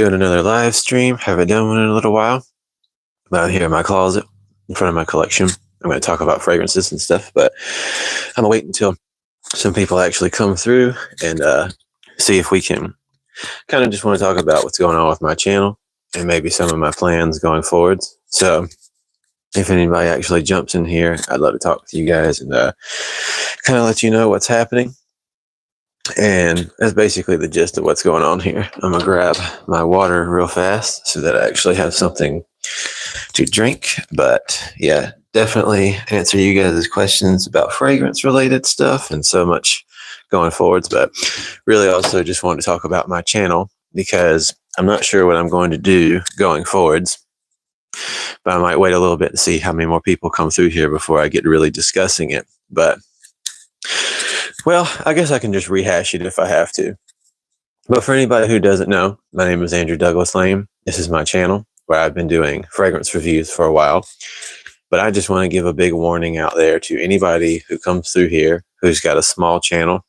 Doing another live stream. Haven't done one in a little while. I'm out here in my closet in front of my collection. I'm going to talk about fragrances and stuff, but I'm going to wait until some people actually come through and see if we can kind of just want to talk about what's going on with my channel and maybe some of my plans going forwards. So if anybody actually jumps in here, I'd love to talk with you guys and kind of let you know what's happening. And that's basically the gist of what's going on here. I'm going to grab my water real fast so that I actually have something to drink. But yeah, definitely answer you guys' questions about fragrance related stuff and so much going forwards. But really also just wanted to talk about my channel because I'm not sure what I'm going to do going forwards. But I might wait a little bit to see how many more people come through here before I get really discussing it. But well, I guess I can just rehash it if I have to. But for anybody who doesn't know, my name is Andrew Douglas Lane. This is my channel where I've been doing fragrance reviews for a while. But I just want to give a big warning out there to anybody who comes through here who's got a small channel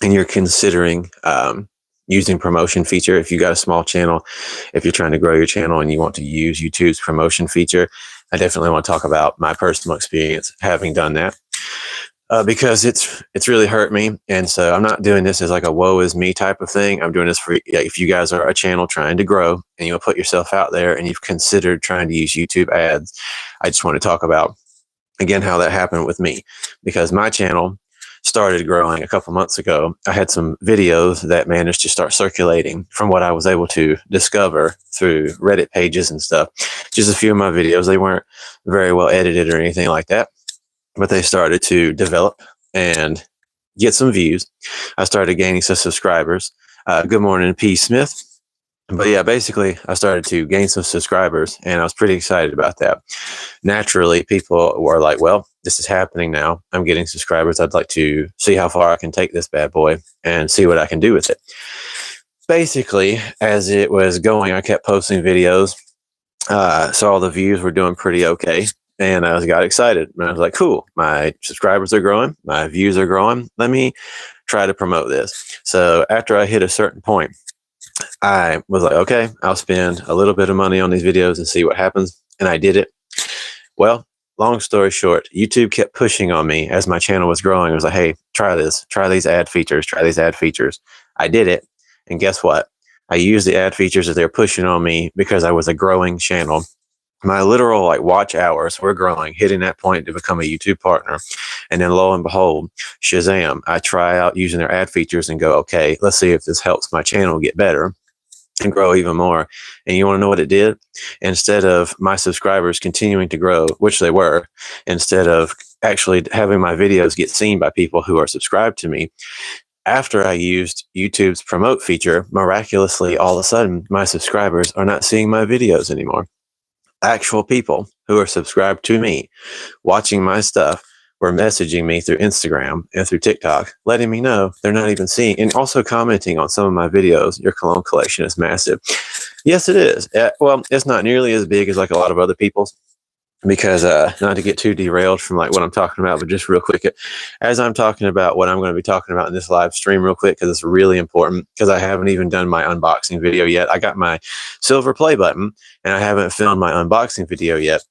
and you're considering using promotion feature. If you got a small channel, if you're trying to grow your channel and you want to use YouTube's promotion feature, I definitely want to talk about my personal experience having done that. Because it's really hurt me. And so I'm not doing this as like a woe is me type of thing. I'm doing this for if you guys are a channel trying to grow and you'll put yourself out there and you've considered trying to use YouTube ads. I just want to talk about, again, how that happened with me, because my channel started growing a couple months ago. I had some videos that managed to start circulating from what I was able to discover through Reddit pages and stuff. Just a few of my videos, they weren't very well edited or anything like that, but they started to develop and get some views. I started gaining some subscribers. Good morning, P. Smith. But yeah, basically, I started to gain some subscribers, and I was pretty excited about that. Naturally, people were like, well, this is happening now. I'm getting subscribers. I'd like to see how far I can take this bad boy and see what I can do with it. Basically, as it was going, I kept posting videos. Saw the views were doing pretty okay. And I got excited. And I was like, cool, my subscribers are growing. My views are growing. Let me try to promote this. So after I hit a certain point, I was like, okay, I'll spend a little bit of money on these videos and see what happens. And I did it. Well, long story short, YouTube kept pushing on me as my channel was growing. It was like, hey, try this, try these ad features, try these ad features. I did it. And guess what? I used the ad features that they're pushing on me because I was a growing channel. My literal watch hours were growing, hitting that point to become a YouTube partner. And then lo and behold, Shazam, I try out using their ad features and go, okay, let's see if this helps my channel get better and grow even more. And you want to know what it did? Instead of my subscribers continuing to grow, which they were, instead of actually having my videos get seen by people who are subscribed to me, after I used YouTube's promote feature, miraculously, all of a sudden, my subscribers are not seeing my videos anymore. Actual people who are subscribed to me, watching my stuff, were messaging me through Instagram and through TikTok, letting me know they're not even seeing, and also commenting on some of my videos. Your cologne collection is massive. Yes, it is. Well, it's not nearly as big as like a lot of other people's, because not to get too derailed from what I'm talking about, but just real quick, as I'm talking about what I'm going to be talking about in this live stream real quick, because it's really important, because I haven't even done my unboxing video yet. I got my silver play button and I haven't filmed my unboxing video yet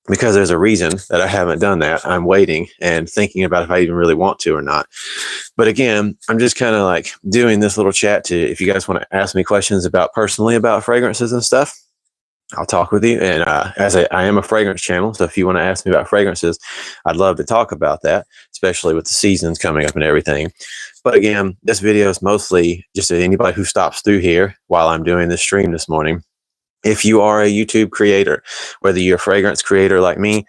because there's a reason that I haven't done that. I'm waiting and thinking about if I even really want to or not. But again, I'm just kind of doing this little chat to, if you guys want to ask me questions personally about fragrances and stuff, I'll talk with you. And I am a fragrance channel, so if you want to ask me about fragrances, I'd love to talk about that, especially with the seasons coming up and everything. But again, this video is mostly just anybody who stops through here while I'm doing this stream this morning. If you are a YouTube creator, whether you're a fragrance creator like me,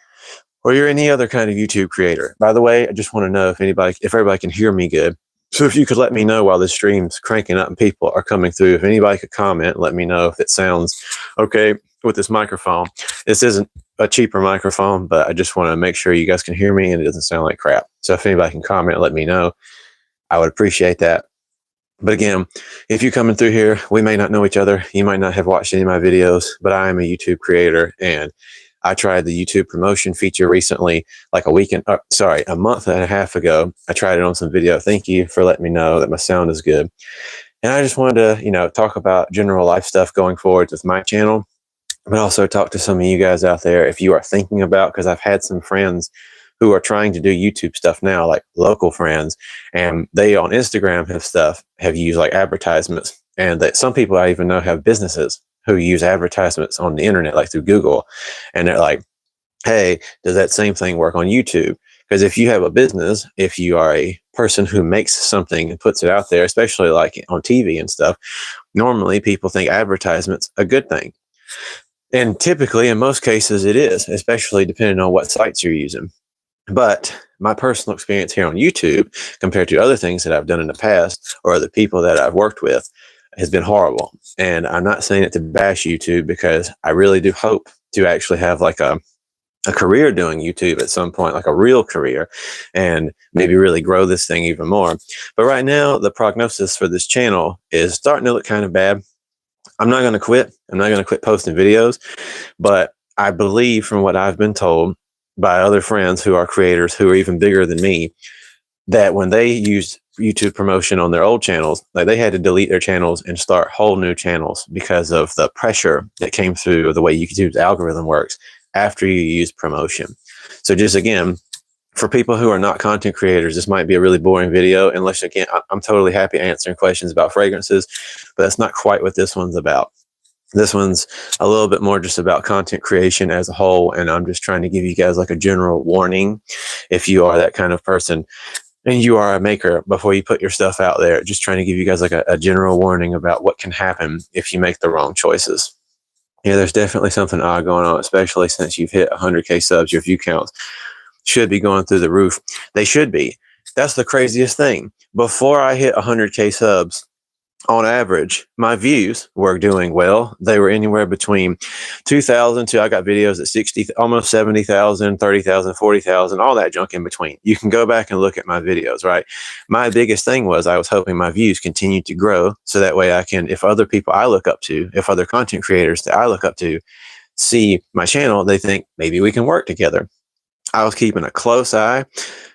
or you're any other kind of YouTube creator. By the way, I just want to know if everybody can hear me good. So if you could let me know while this stream's cranking up and people are coming through, if anybody could comment, let me know if it sounds okay with this microphone. This isn't a cheaper microphone, but I just want to make sure you guys can hear me and it doesn't sound like crap. So if anybody can comment, let me know. I would appreciate that. But again, if you're coming through here, we may not know each other. You might not have watched any of my videos, but I am a YouTube creator, and I tried the YouTube promotion feature recently, like a month and a half ago. I tried it on some video. Thank you for letting me know that my sound is good. And I just wanted to, talk about general life stuff going forward with my channel, but also talk to some of you guys out there if you are thinking about, because I've had some friends who are trying to do YouTube stuff now, like local friends, and they on Instagram have used like advertisements, and that some people I even know have businesses who use advertisements on the internet, like through Google, and they're like, hey, does that same thing work on YouTube? Because if you have a business, if you are a person who makes something and puts it out there, especially like on TV and stuff, normally people think advertisements a good thing. And typically, in most cases, it is, especially depending on what sites you're using. But my personal experience here on YouTube, compared to other things that I've done in the past or other people that I've worked with, has been horrible. And I'm not saying it to bash YouTube, because I really do hope to actually have like a career doing YouTube at some point, like a real career, and maybe really grow this thing even more. But right now, the prognosis for this channel is starting to look kind of bad. I'm not going to quit. I'm not going to quit posting videos, but I believe from what I've been told by other friends who are creators who are even bigger than me, that when they used YouTube promotion on their old channels, like they had to delete their channels and start whole new channels because of the pressure that came through the way YouTube's algorithm works after you use promotion. So just again, for people who are not content creators, this might be a really boring video, unless, again, I'm totally happy answering questions about fragrances, but that's not quite what this one's about. This one's a little bit more just about content creation as a whole, and I'm just trying to give you guys like a general warning if you are that kind of person and you are a maker before you put your stuff out there. Just trying to give you guys like a general warning about what can happen if you make the wrong choices. Yeah, there's definitely something odd going on, especially since you've hit 100K subs. Your view counts should be going through the roof. They should be. That's the craziest thing. Before I hit 100K subs, on average, my views were doing well. They were anywhere between 2,000 to, I got videos at 60, almost 70,000, 30,000, 40,000, all that junk in between. You can go back and look at my videos, right? My biggest thing was I was hoping my views continued to grow, so that way I can, if other people I look up to, if other content creators that I look up to see my channel, they think maybe we can work together. I was keeping a close eye,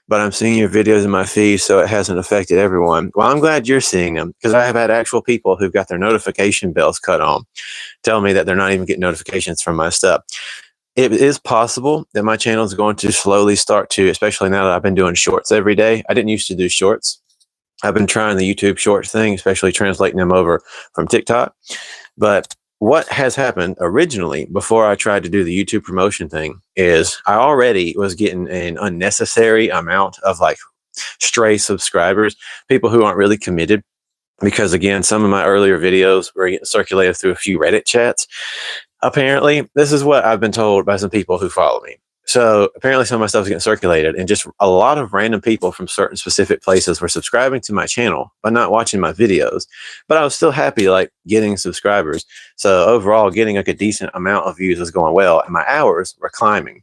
but I'm seeing your videos in my feed, so it hasn't affected everyone. Well, I'm glad you're seeing them, because I have had actual people who've got their notification bells cut on, telling me that they're not even getting notifications from my stuff. It is possible that my channel is going to slowly start to, especially now that I've been doing shorts every day. I didn't used to do shorts. I've been trying the YouTube shorts thing, especially translating them over from TikTok. But what has happened originally, before I tried to do the YouTube promotion thing, is I already was getting an unnecessary amount of like stray subscribers, people who aren't really committed. Because again, some of my earlier videos were getting circulated through a few Reddit chats. Apparently, this is what I've been told by some people who follow me. So apparently some of my stuff is getting circulated, and just a lot of random people from certain specific places were subscribing to my channel, but not watching my videos. But I was still happy, like, getting subscribers. So overall, getting like a decent amount of views was going well, and my hours were climbing.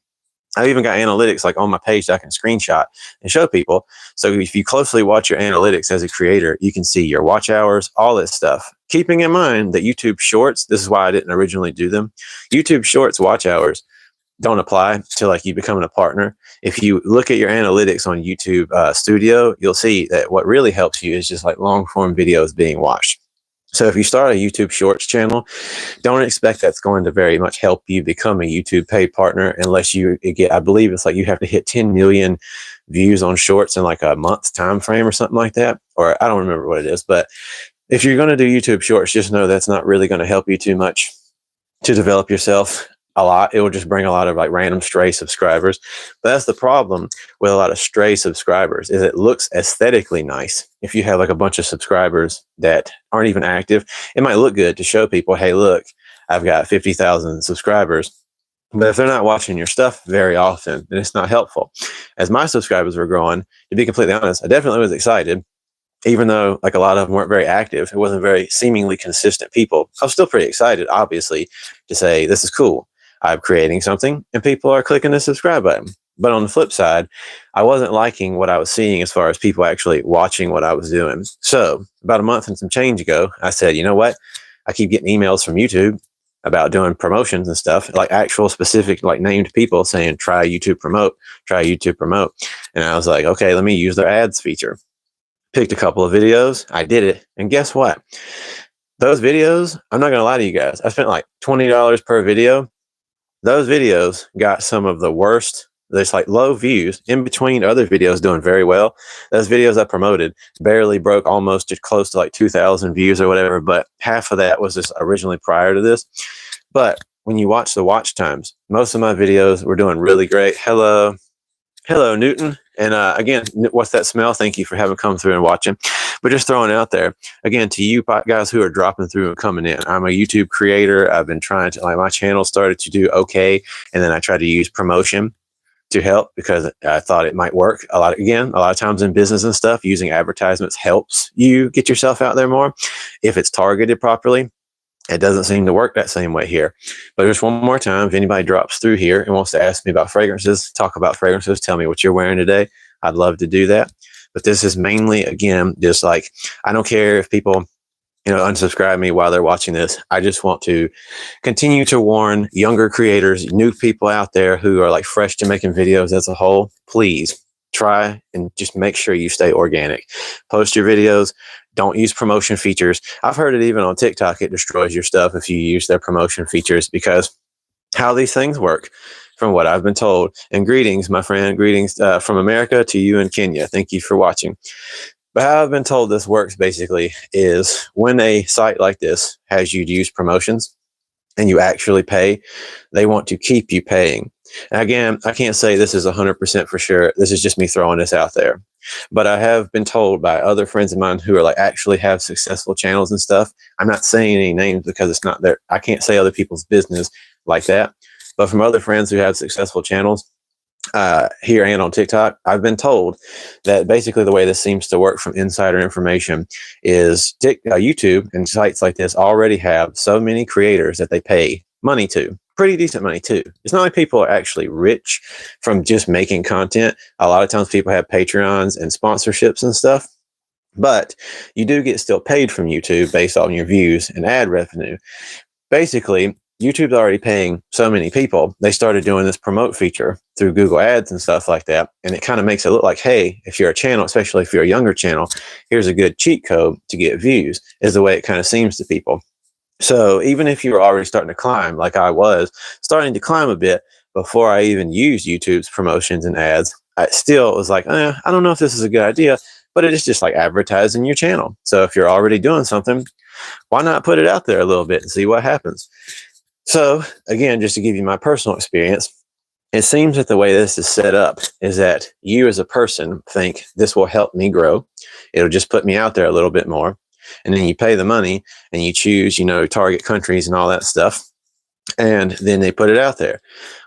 I even got analytics like on my page that I can screenshot and show people. So if you closely watch your analytics as a creator, you can see your watch hours, all this stuff. Keeping in mind that YouTube Shorts, this is why I didn't originally do them. YouTube Shorts watch hours don't apply to like you becoming a partner. If you look at your analytics on YouTube Studio, you'll see that what really helps you is just like long form videos being watched. So if you start a YouTube Shorts channel, don't expect that's going to very much help you become a YouTube paid partner, unless you get, I believe it's like you have to hit 10 million views on Shorts in like a month's time frame or something like that. Or I don't remember what it is. But if you're going to do YouTube Shorts, just know that's not really going to help you too much to develop yourself a lot. It will just bring a lot of like random stray subscribers. But that's the problem with a lot of stray subscribers, is it looks aesthetically nice. If you have like a bunch of subscribers that aren't even active, it might look good to show people, hey, look, I've got 50,000 subscribers. But if they're not watching your stuff very often, then it's not helpful. As my subscribers were growing, to be completely honest, I definitely was excited. Even though like a lot of them weren't very active, it wasn't very seemingly consistent people, I was still pretty excited, obviously, to say, this is cool. I'm creating something and people are clicking the subscribe button. But on the flip side, I wasn't liking what I was seeing as far as people actually watching what I was doing. So about a month and some change ago, I said, you know what? I keep getting emails from YouTube about doing promotions and stuff, like actual specific, like named people saying, try YouTube promote, try YouTube promote. And I was like, okay, let me use their ads feature. picked a couple of videos. I did it. And guess what? Those videos, I'm not going to lie to you guys. I spent like $20 per video. Those videos got some of the worst. There's like low views in between other videos doing very well. Those videos I promoted barely broke almost just close to like 2,000 views or whatever. But half of that was just originally prior to this. But when you watch the watch times, most of my videos were doing really great. Hello, Newton. And again, what's that smell? Thank you for having come through and watching. But just throwing it out there, again, to you guys who are dropping through and coming in, I'm a YouTube creator. I've been trying to, like, my channel started to do okay. And then I tried to use promotion to help because I thought it might work. A lot of times in business and stuff, using advertisements helps you get yourself out there more if it's targeted properly. It doesn't seem to work that same way here. But just one more time, if anybody drops through here and wants to ask me about fragrances, talk about fragrances, tell me what you're wearing today, I'd love to do that. But this is mainly, again, just like, I don't care if people, unsubscribe me while they're watching this. I just want to continue to warn younger creators, new people out there who are like fresh to making videos as a whole. Please try and just make sure you stay organic. Post your videos. Don't use promotion features. I've heard it even on TikTok, it destroys your stuff if you use their promotion features, because how these things work, from what I've been told. And greetings, my friend, greetings from America to you in Kenya. Thank you for watching. But how I've been told this works basically is when a site like this has you use promotions and you actually pay, they want to keep you paying. And again, I can't say this is 100% for sure. This is just me throwing this out there. But I have been told by other friends of mine who are like actually have successful channels and stuff. I'm not saying any names because it's not there. I can't say other people's business like that. But from other friends who have successful channels here and on TikTok, I've been told that basically the way this seems to work from insider information is YouTube and sites like this already have so many creators that they pay money to. Pretty decent money too. It's not like people are actually rich from just making content. A lot of times people have Patreons and sponsorships and stuff, but you do get still paid from YouTube based on your views and ad revenue. Basically, YouTube's already paying so many people. They started doing this promote feature through Google Ads and stuff like that. And it kind of makes it look like, hey, if you're a channel, especially if you're a younger channel, here's a good cheat code to get views, is the way it kind of seems to people. So even if you were already starting to climb, like I was starting to climb a bit before I even used YouTube's promotions and ads, I still was like, I don't know if this is a good idea, but it is just like advertising your channel. So if you're already doing something, why not put it out there a little bit and see what happens? So again, just to give you my personal experience, it seems that the way this is set up is that you as a person think this will help me grow. It'll just put me out there a little bit more. And then you pay the money and you choose, target countries and all that stuff. And then they put it out there.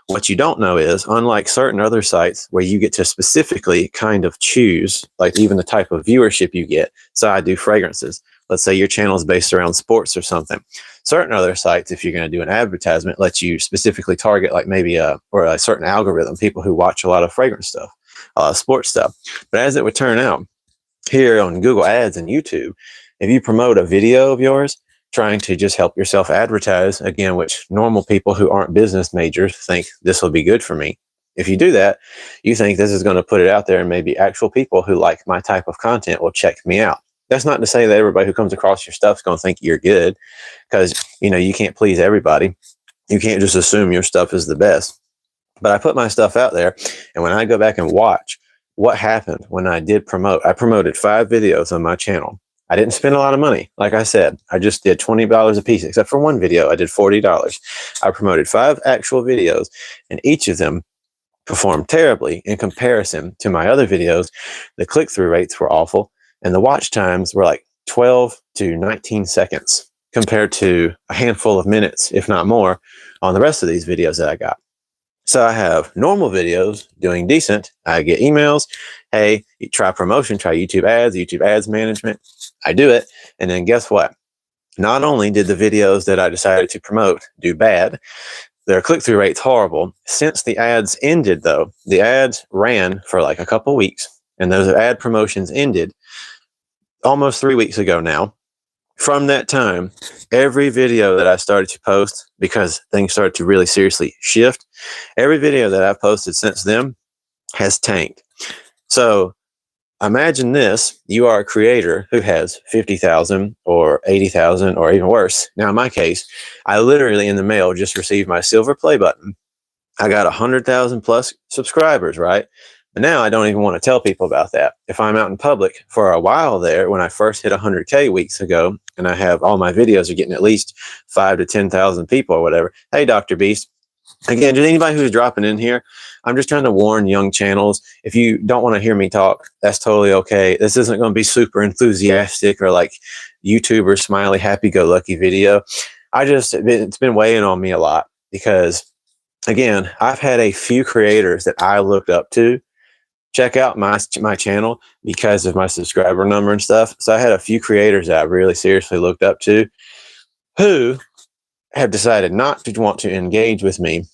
What you don't know is, unlike certain other sites where you get to specifically kind of choose, like even the type of viewership you get. So I do fragrances. Let's say your channel is based around sports or something. Certain other sites, if you're going to do an advertisement, let you specifically target like maybe a certain algorithm, people who watch a lot of fragrance stuff, sports stuff. But as it would turn out, here on Google Ads and YouTube, if you promote a video of yours trying to just help yourself advertise, again, which normal people who aren't business majors think this will be good for me. If you do that, you think this is going to put it out there and maybe actual people who like my type of content will check me out. That's not to say that everybody who comes across your stuff is going to think you're good, because, you can't please everybody. You can't just assume your stuff is the best. But I put my stuff out there, and when I go back and watch what happened when I did promote, I promoted 5 videos on my channel. I didn't spend a lot of money. Like I said, I just did $20 a piece, except for one video. I did $40. I promoted 5 actual videos, and each of them performed terribly in comparison to my other videos. The click-through rates were awful, and the watch times were like 12 to 19 seconds compared to a handful of minutes, if not more, on the rest of these videos that I got. So I have normal videos doing decent. I get emails. Hey, you try promotion, try YouTube ads management. I do it. And then guess what? Not only did the videos that I decided to promote do bad, their click-through rate's horrible. Since the ads ended, though, the ads ran for like a couple weeks, and those ad promotions ended almost 3 weeks ago now. From that time, every video that I started to post, because things started to really seriously shift, every video that I've posted since then has tanked. So Imagine this. You are a creator who has 50,000 or 80,000 or even worse. Now, in my case, I literally in the mail just received my silver play button. I got 100,000 plus subscribers, right? But now I don't even want to tell people about that. If I'm out in public for a while there, when I first hit 100K weeks ago, and I have all my videos are getting at least 5 to 10,000 people or whatever. Hey, Dr. Beast. Again, just anybody who's dropping in here, I'm just trying to warn young channels. If you don't want to hear me talk, that's totally okay. This isn't going to be super enthusiastic or like YouTuber smiley, happy-go-lucky video. It's been weighing on me a lot because, again, I've had a few creators that I looked up to check out my channel because of my subscriber number and stuff. So I had a few creators that I really seriously looked up to who have decided not to want to engage with me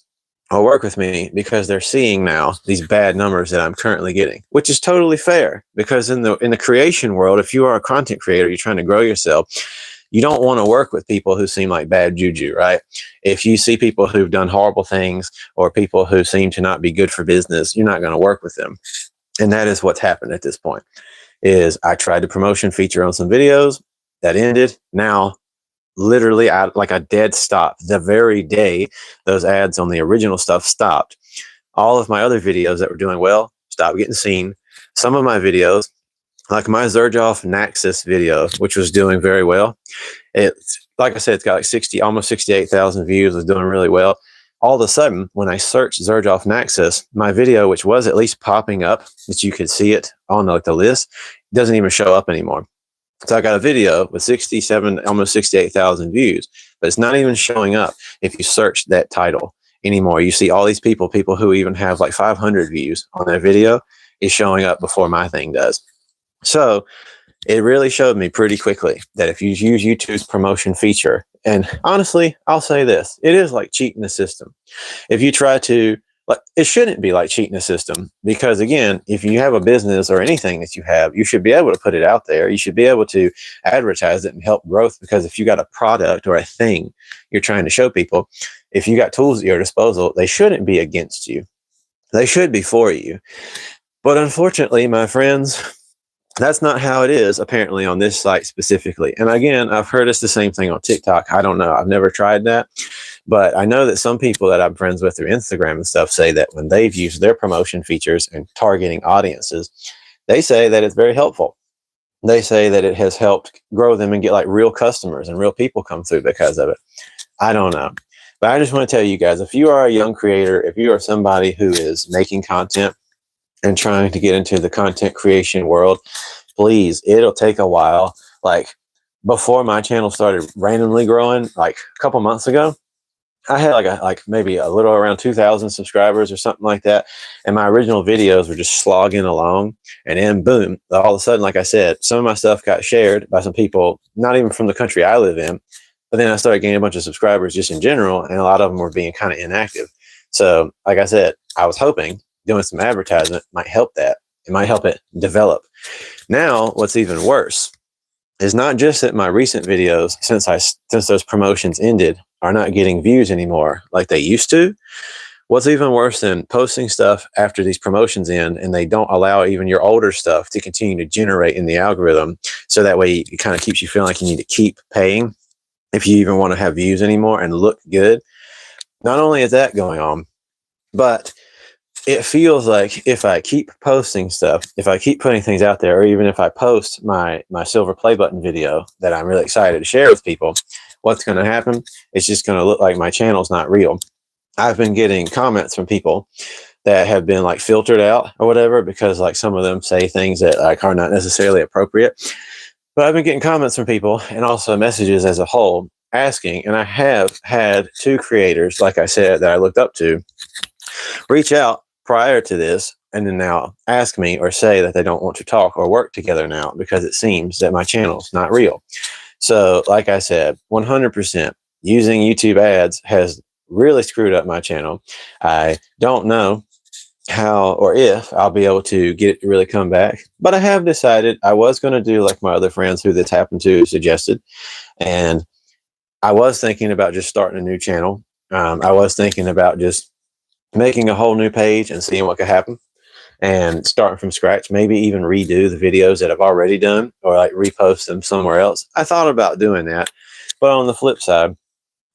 or work with me because they're seeing now these bad numbers that I'm currently getting, which is totally fair because in the creation world, if you are a content creator, you're trying to grow yourself, you don't want to work with people who seem like bad juju, right? If you see people who've done horrible things or people who seem to not be good for business, you're not going to work with them. And that is what's happened at this point. Is I tried the promotion feature on some videos that ended. Now, literally, like a dead stop. The very day those ads on the original stuff stopped, all of my other videos that were doing well stopped getting seen. Some of my videos, like my Zerjoff Naxos video, which was doing very well, it's like I said, it's got like almost 68,000 views, was doing really well. All of a sudden, when I searched Zerjoff Naxos, my video, which was at least popping up, that you could see it on the list, doesn't even show up anymore. So I got a video with 67, almost 68,000 views, but it's not even showing up if you search that title anymore. You see all these people who even have like 500 views on their video is showing up before my thing does. So it really showed me pretty quickly that if you use YouTube's promotion feature, and honestly, I'll say this, it is like cheating the system. If you try to, like, it shouldn't be like cheating the system because, again, if you have a business or anything that you have, you should be able to put it out there. You should be able to advertise it and help growth because if you got a product or a thing you're trying to show people, if you got tools at your disposal, they shouldn't be against you. They should be for you. But unfortunately, my friends, that's not how it is, apparently, on this site specifically. And again, I've heard it's the same thing on TikTok. I don't know. I've never tried that. But I know that some people that I'm friends with through Instagram and stuff say that when they've used their promotion features and targeting audiences, they say that it's very helpful. They say that it has helped grow them and get like real customers and real people come through because of it. I don't know. But I just want to tell you guys, if you are a young creator, if you are somebody who is making content and trying to get into the content creation world, please, it'll take a while. Like before my channel started randomly growing, like a couple months ago, I had like maybe a little around 2,000 subscribers or something like that. And my original videos were just slogging along. And then boom, all of a sudden, like I said, some of my stuff got shared by some people, not even from the country I live in. But then I started gaining a bunch of subscribers just in general. And a lot of them were being kind of inactive. So like I said, I was hoping doing some advertisement might help that. It might help it develop. Now, what's even worse is not just that my recent videos, since those promotions ended, are not getting views anymore like they used to. What's even worse than posting stuff after these promotions end and they don't allow even your older stuff to continue to generate in the algorithm, so that way it kind of keeps you feeling like you need to keep paying if you even want to have views anymore and look good. Not only is that going on, but it feels like if I keep posting stuff, if I keep putting things out there, or even if I post my silver play button video that I'm really excited to share with people, what's going to happen? It's just going to look like my channel's not real. I've been getting comments from people that have been like filtered out or whatever, because like some of them say things that like are not necessarily appropriate. But I've been getting comments from people and also messages as a whole asking, and I have had 2 creators, like I said, that I looked up to, reach out prior to this and then now ask me or say that they don't want to talk or work together now because it seems that my channel's not real. So like I said, 100% using YouTube ads has really screwed up my channel. I don't know how or if I'll be able to get it to really come back, but I have decided I was going to do like my other friends who this happened to suggested. And I was thinking about just starting a new channel. I was thinking about just making a whole new page and seeing what could happen. and starting from scratch, maybe even redo the videos that I've already done or like repost them somewhere else. I thought about doing that. But on the flip side,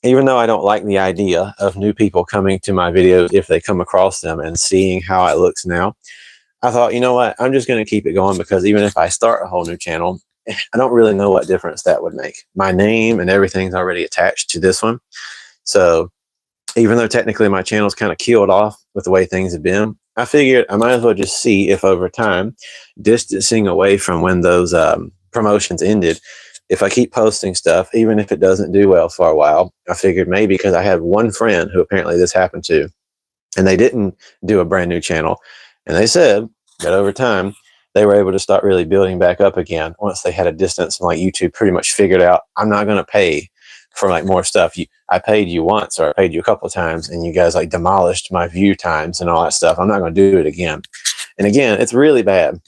even though I don't like the idea of new people coming to my videos if they come across them and seeing how it looks now, I thought, you know what, I'm just going to keep it going, because even if I start a whole new channel, I don't really know what difference that would make. My name and everything's already attached to this one. So even though technically my channel's kind of killed off with the way things have been, I figured I might as well just see if over time, distancing away from when those promotions ended, if I keep posting stuff, even if it doesn't do well for a while, I figured maybe, because I had one friend who apparently this happened to, and they didn't do a brand new channel. And they said that over time, they were able to start really building back up again once they had a distance, and like YouTube pretty much figured out, I'm not going to pay for like more stuff. I paid you once, or I paid you a couple of times, and you guys like demolished my view times and all that stuff. I'm not going to do it again. And again, it's really bad,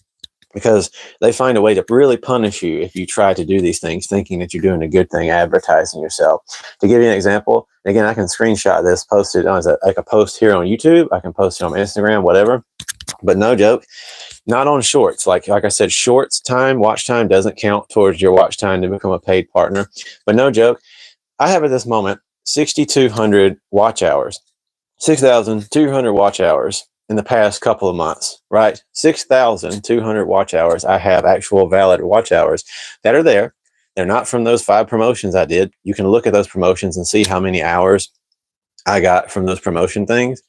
because they find a way to really punish you if you try to do these things thinking that you're doing a good thing, advertising yourself. To give you an example, again, I can screenshot this, post it on like a post here on YouTube. I can post it on Instagram, whatever. But no joke, not on shorts. Like I said, shorts time, watch time doesn't count towards your watch time to become a paid partner. But no joke, I have at this moment 6,200 watch hours, 6,200 watch hours in the past couple of months, right? 6,200 watch hours. I have actual valid watch hours that are there. They're not from those 5 promotions I did. You can look at those promotions and see how many hours I got from those promotion things.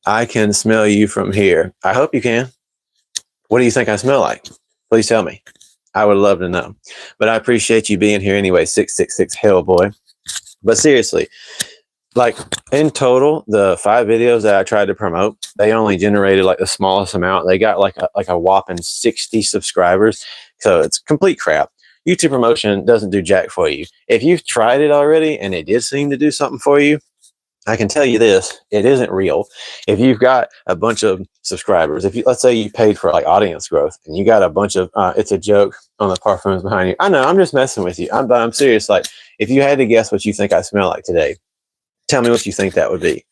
I can smell you from here. I hope you can. What do you think I smell like? Please tell me. I would love to know. But I appreciate you being here anyway, 666 Hellboy. But seriously, like in total, the 5 videos that I tried to promote, they only generated like the smallest amount. They got like a whopping 60 subscribers. So it's complete crap. YouTube promotion doesn't do jack for you. If you've tried it already and it did seem to do something for you, I can tell you this, it isn't real. If you've got a bunch of subscribers, let's say you paid for like audience growth and you got a bunch of, it's a joke on the parfums behind you. I know, I'm just messing with you. I'm serious. Like if you had to guess what you think I smell like today, tell me what you think that would be.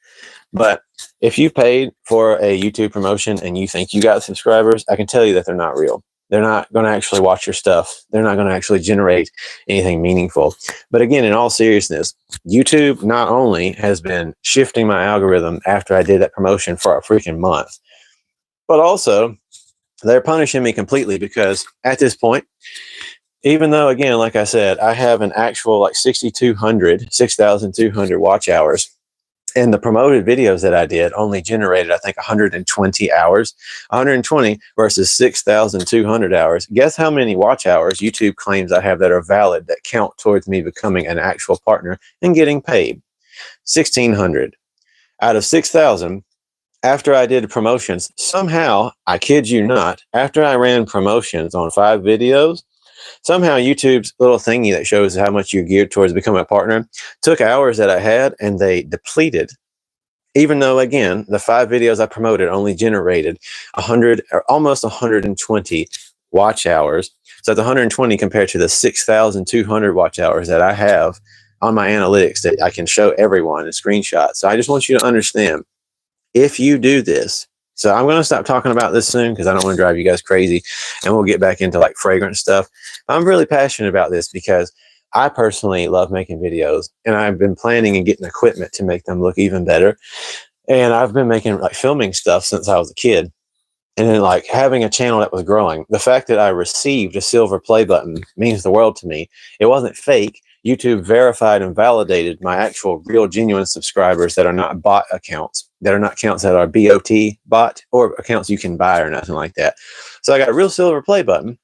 But if you paid for a YouTube promotion and you think you got subscribers, I can tell you that they're not real. They're not going to actually watch your stuff. They're not going to actually generate anything meaningful. But again, in all seriousness, YouTube not only has been shifting my algorithm after I did that promotion for a freaking month, but also they're punishing me completely, because at this point, even though, again, like I said, I have an actual like 6,200 watch hours, and the promoted videos that I did only generated, I think, 120 hours, 120 versus 6,200 hours. Guess how many watch hours YouTube claims I have that are valid, that count towards me becoming an actual partner and getting paid? 1,600 out of 6,000. After I did promotions, somehow, I kid you not, after I ran promotions on 5 videos, somehow YouTube's little thingy that shows how much you're geared towards becoming a partner took hours that I had and they depleted. Even though, again, the 5 videos I promoted only generated 100 or almost 120 watch hours. So that's 120 compared to the 6,200 watch hours that I have on my analytics that I can show everyone in screenshots. So I just want you to understand, if you do this, so I'm going to stop talking about this soon because I don't want to drive you guys crazy, and we'll get back into like fragrance stuff. I'm really passionate about this because I personally love making videos, and I've been planning and getting equipment to make them look even better. And I've been making like filming stuff since I was a kid. And then like having a channel that was growing, the fact that I received a silver play button means the world to me. It wasn't fake. YouTube verified and validated my actual real genuine subscribers that are not bot accounts, that are not accounts that are bot or accounts you can buy or nothing like that. So I got a real silver play button,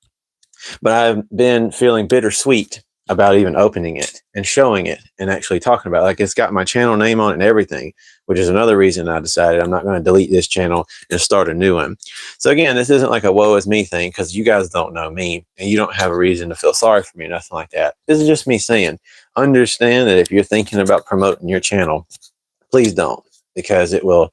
but I've been feeling bittersweet about even opening it and showing it and actually talking about it. Like, it's got my channel name on it and everything, which is another reason I decided I'm not going to delete this channel and start a new one. So again, this isn't like a woe is me thing, because you guys don't know me and you don't have a reason to feel sorry for me, nothing like that. This is just me saying, understand that if you're thinking about promoting your channel, please don't, because it will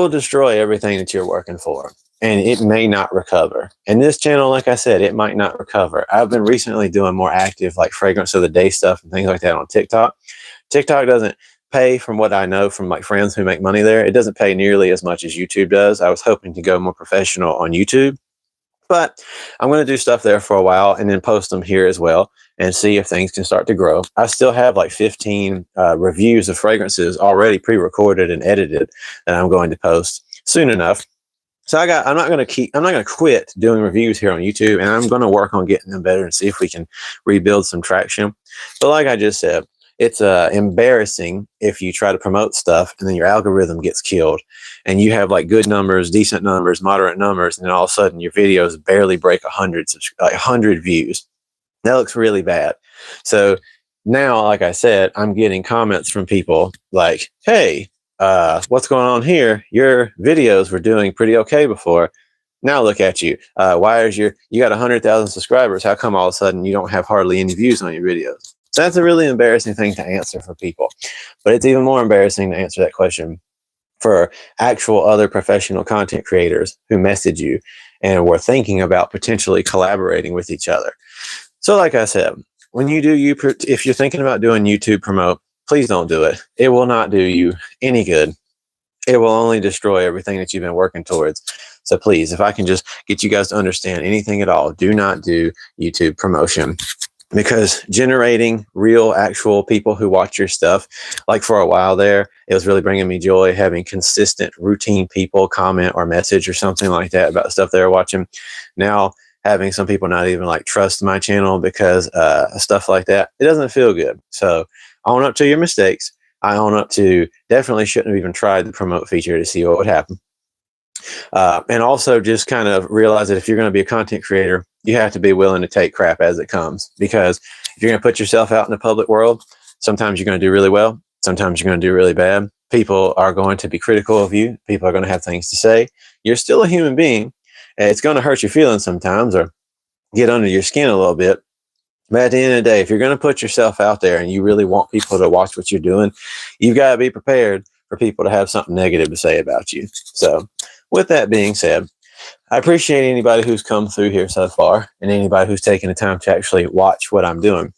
destroy everything that you're working for. And it may not recover. And this channel, like I said, it might not recover. I've been recently doing more active, like fragrance of the day stuff and things like that on TikTok. TikTok doesn't pay, from what I know from like friends who make money there, it doesn't pay nearly as much as YouTube does. I was hoping to go more professional on YouTube, but I'm going to do stuff there for a while and then post them here as well and see if things can start to grow. I still have like 15 reviews of fragrances already pre-recorded and edited that I'm going to post soon enough. So I'm not going to quit doing reviews here on YouTube, and I'm going to work on getting them better and see if we can rebuild some traction. But like I just said, it's embarrassing if you try to promote stuff and then your algorithm gets killed and you have like good numbers, decent numbers, moderate numbers, and then all of a sudden your videos barely break 100 views. That looks really bad. So now, like I said, I'm getting comments from people like, hey, what's going on here? Your videos were doing pretty okay before. Now look at you. Why is you got 100,000 subscribers? How come all of a sudden you don't have hardly any views on your videos? So that's a really embarrassing thing to answer for people. But it's even more embarrassing to answer that question for actual other professional content creators who message you and were thinking about potentially collaborating with each other. So like I said, when you do, if you're thinking about doing YouTube promote, please don't do it. It will not do you any good. It will only destroy everything that you've been working towards. So please, if I can just get you guys to understand anything at all, do not do YouTube promotion. Because generating real, actual people who watch your stuff, like for a while there, it was really bringing me joy having consistent, routine people comment or message or something like that about stuff they were watching. Now, having some people not even like trust my channel because stuff like that, it doesn't feel good. So own up to your mistakes. I own up to definitely shouldn't have even tried the promote feature to see what would happen. And also just kind of realize that if you're going to be a content creator, you have to be willing to take crap as it comes, because if you're going to put yourself out in the public world, sometimes you're going to do really well. Sometimes you're going to do really bad. People are going to be critical of you. People are going to have things to say. You're still a human being. It's going to hurt your feelings sometimes or get under your skin a little bit. But at the end of the day, if you're going to put yourself out there and you really want people to watch what you're doing, you've got to be prepared for people to have something negative to say about you. So with that being said, I appreciate anybody who's come through here so far and anybody who's taken the time to actually watch what I'm doing.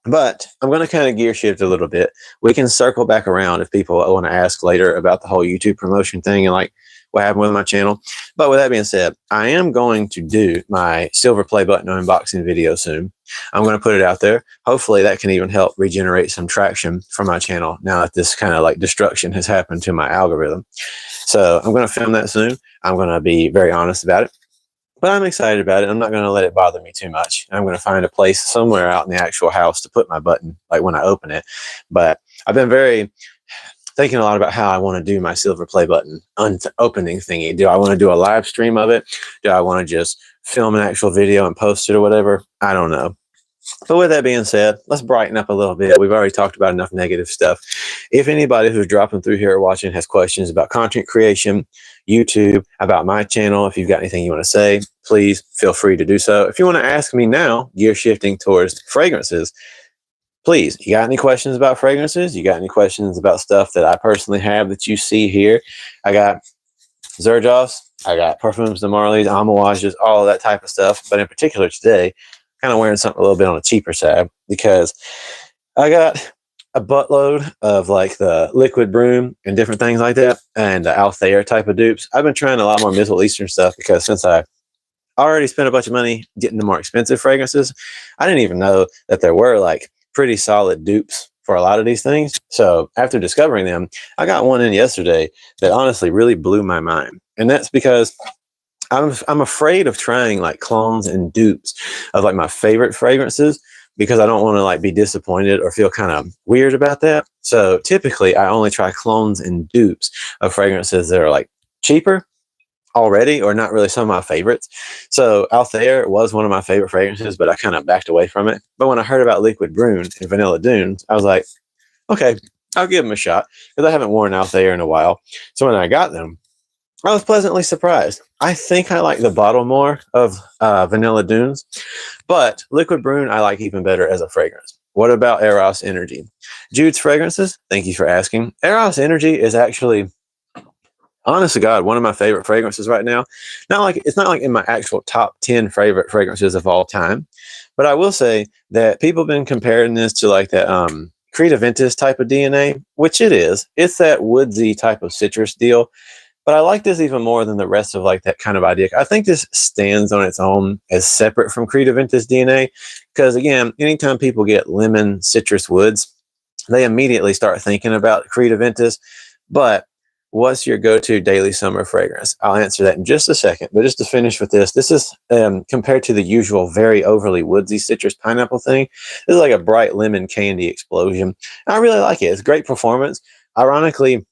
But I'm going to kind of gear shift a little bit. We can circle back around if people want to ask later about the whole YouTube promotion thing and like what happened with my channel. But with that being said, I am going to do my silver play button unboxing video soon. I'm going to put it out there. Hopefully that can even help regenerate some traction for my channel now that this kind of like destruction has happened to my algorithm. So I'm going to film that soon. I'm going to be very honest about it. But I'm excited about it. I'm not going to let it bother me too much. I'm going to find a place somewhere out in the actual house to put my button, like when I open it. But I've been thinking a lot about how I want to do my silver play button opening thingy. Do I want to do a live stream of it? Do I want to just film an actual video and post it or whatever? I don't know. But with that being said, let's brighten up a little bit. We've already talked about enough negative stuff. If anybody who's dropping through here or watching has questions about content creation, YouTube, about my channel, if you've got anything you want to say, please feel free to do so. If you want to ask me now, gear shifting towards fragrances, please, you got any questions about fragrances? You got any questions about stuff that I personally have that you see here? I got Xerjoffs, I got Perfumes de Marley's, Amouages, all of that type of stuff. But in particular today, kind of wearing something a little bit on the cheaper side because I got a buttload of like the liquid broom and different things like that and the Altair type of dupes. I've been trying a lot more Middle Eastern stuff because since I already spent a bunch of money getting the more expensive fragrances, I didn't even know that there were like pretty solid dupes for a lot of these things. So after discovering them, I got one in yesterday that honestly really blew my mind. And that's because I'm afraid of trying like clones and dupes of like my favorite fragrances because I don't want to like be disappointed or feel kind of weird about that. So typically I only try clones and dupes of fragrances that are like cheaper already or not really some of my favorites. So Altair was one of my favorite fragrances, but I kind of backed away from it. But when I heard about Liquid Brune and Vanilla Dunes, I was like, okay, I'll give them a shot because I haven't worn Altair in a while. So when I got them, I was pleasantly surprised. I think I like the bottle more of Vanilla Dunes, but Liquid Brune I like even better as a fragrance. What about Eros Energy? Jude's Fragrances, thank you for asking. Eros Energy is actually, honest to God, one of my favorite fragrances right now. It's not like in my actual top 10 favorite fragrances of all time, but I will say that people have been comparing this to like that Creativentis type of DNA, which it is. It's that woodsy type of citrus deal. But I like this even more than the rest of like that kind of idea. I think this stands on its own as separate from Creativentis DNA. Because again, anytime people get lemon citrus woods, they immediately start thinking about Creativentis. But what's your go-to daily summer fragrance? I'll answer that in just a second. But just to finish with this is compared to the usual very overly woodsy citrus pineapple thing. This is like a bright lemon candy explosion. I really like it. It's great performance. Ironically,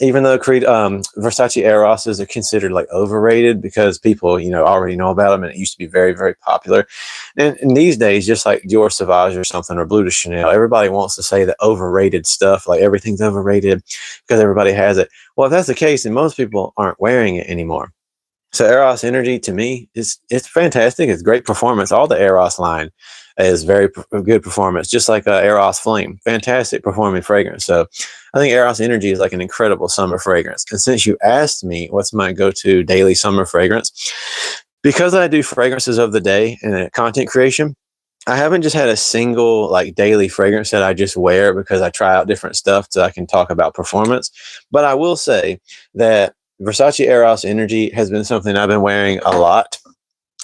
even though Versace Eros is considered like overrated because people, already know about them and it used to be very, very popular. And these days, just like Dior Sauvage or something or Blue de Chanel, everybody wants to say the overrated stuff, like everything's overrated because everybody has it. Well, if that's the case, then most people aren't wearing it anymore. So Eros Energy to me it's fantastic. It's great performance. All the Eros line is very good performance, just like Eros Flame, fantastic performing fragrance. So I think Eros Energy is like an incredible summer fragrance. And since you asked me what's my go-to daily summer fragrance, because I do fragrances of the day and content creation, I haven't just had a single like daily fragrance that I just wear because I try out different stuff so I can talk about performance. But I will say that Versace Eros Energy has been something I've been wearing a lot.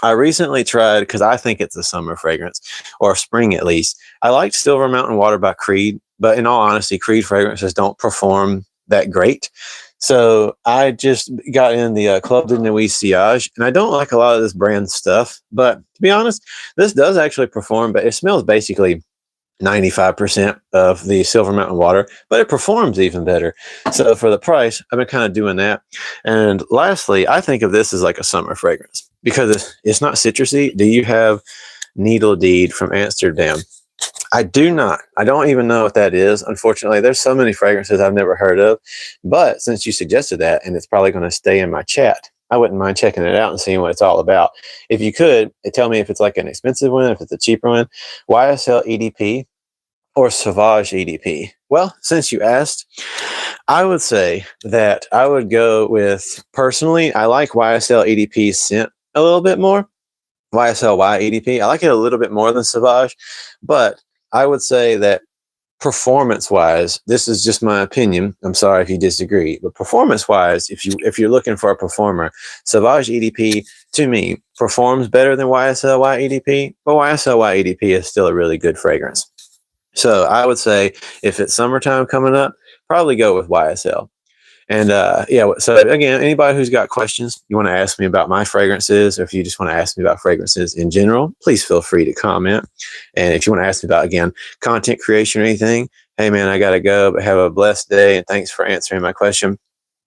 I recently tried, because I think it's a summer fragrance, or spring at least. I liked Silver Mountain Water by Creed, but in all honesty, Creed fragrances don't perform that great. So I just got in the Club de Nuit Sillage, and I don't like a lot of this brand stuff. But to be honest, this does actually perform, but it smells basically 95% of the Silver Mountain Water, but it performs even better. So for the price, I've been kind of doing that. And lastly, I think of this as like a summer fragrance because it's not citrusy. Do you have Needle Deed from Amsterdam? I do not. I don't even know what that is. Unfortunately, there's so many fragrances I've never heard of. But since you suggested that, and it's probably going to stay in my chat, I wouldn't mind checking it out and seeing what it's all about. If you could, tell me if it's like an expensive one, if it's a cheaper one. YSL EDP or Sauvage EDP? Well, since you asked, I would say that I would go with, personally, I like YSL EDP's scent a little bit more. YSL Y EDP. I like it a little bit more than Sauvage, but I would say that performance-wise, this is just my opinion. I'm sorry if you disagree, but performance-wise, if you're looking for a performer, Sauvage EDP to me performs better than YSL Y EDP, but YSL Y EDP is still a really good fragrance. So I would say if it's summertime coming up, probably go with YSL. And yeah, so again, anybody who's got questions, you want to ask me about my fragrances, or if you just want to ask me about fragrances in general, please feel free to comment. And if you want to ask me about, again, content creation or anything, hey man, I got to go, but have a blessed day. And thanks for answering my question.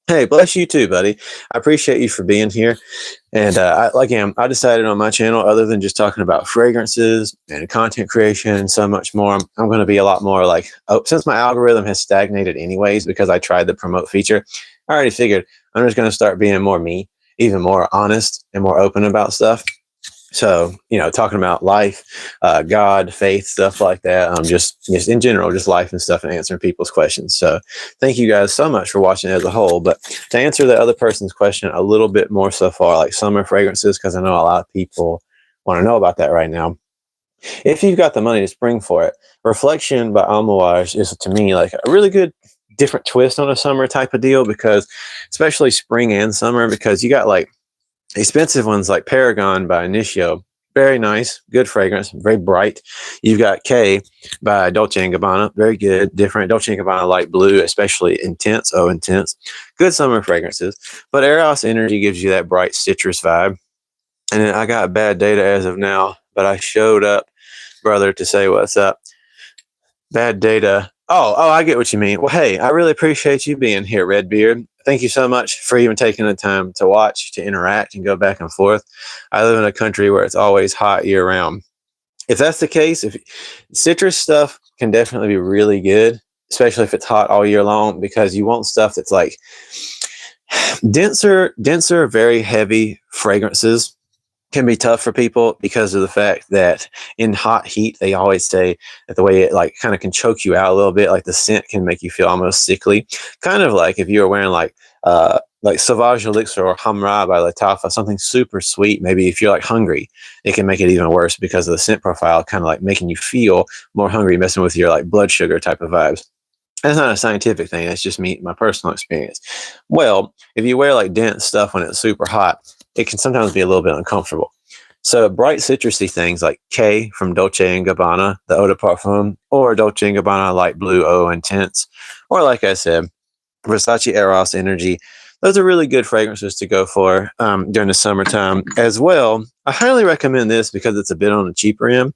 Hey, bless you too, buddy. I appreciate you for being here. And I decided on my channel, other than just talking about fragrances and content creation and so much more, I'm going to be a lot more like, since my algorithm has stagnated anyways, because I tried the promote feature, I already figured I'm just going to start being more me, even more honest and more open about stuff. So, talking about life, God, faith, stuff like that. Just in general, just life and stuff, and answering people's questions. So thank you guys so much for watching as a whole. But to answer the other person's question a little bit more so far, like summer fragrances, because I know a lot of people want to know about that right now. If you've got the money to spring for it, Reflection by Amouage is, to me, like a really good different twist on a summer type of deal, because especially spring and summer, because you got like expensive ones like Paragon by Initio, very nice, good fragrance, very bright. You've got K by Dolce & Gabbana, very good, different. Dolce & Gabbana light blue, especially intense, intense. Good summer fragrances. But Eros Energy gives you that bright citrus vibe. And then I got bad data as of now, but I showed up, brother, to say what's up. Bad data. Oh, I get what you mean. Well, hey, I really appreciate you being here, Redbeard. Thank you so much for even taking the time to watch, to interact, and go back and forth. I live in a country where it's always hot year round. If that's the case, if citrus stuff can definitely be really good, especially if it's hot all year long, because you want stuff that's like denser, very heavy fragrances can be tough for people because of the fact that in hot heat, they always say that the way it like kind of can choke you out a little bit, like the scent can make you feel almost sickly. Kind of like if you were wearing like like Sauvage Elixir or Hamra by Lattafa, something super sweet. Maybe if you're like hungry, it can make it even worse because of the scent profile, kind of like making you feel more hungry, messing with your like blood sugar type of vibes. That's not a scientific thing. That's just me, my personal experience. Well, if you wear like dense stuff when it's super hot, it can sometimes be a little bit uncomfortable. So bright citrusy things like K from Dolce & Gabbana, the Eau de Parfum, or Dolce & Gabbana Light Blue Eau Intense, or like I said, Versace Eros Energy. Those are really good fragrances to go for during the summertime as well. I highly recommend this because it's a bit on the cheaper end.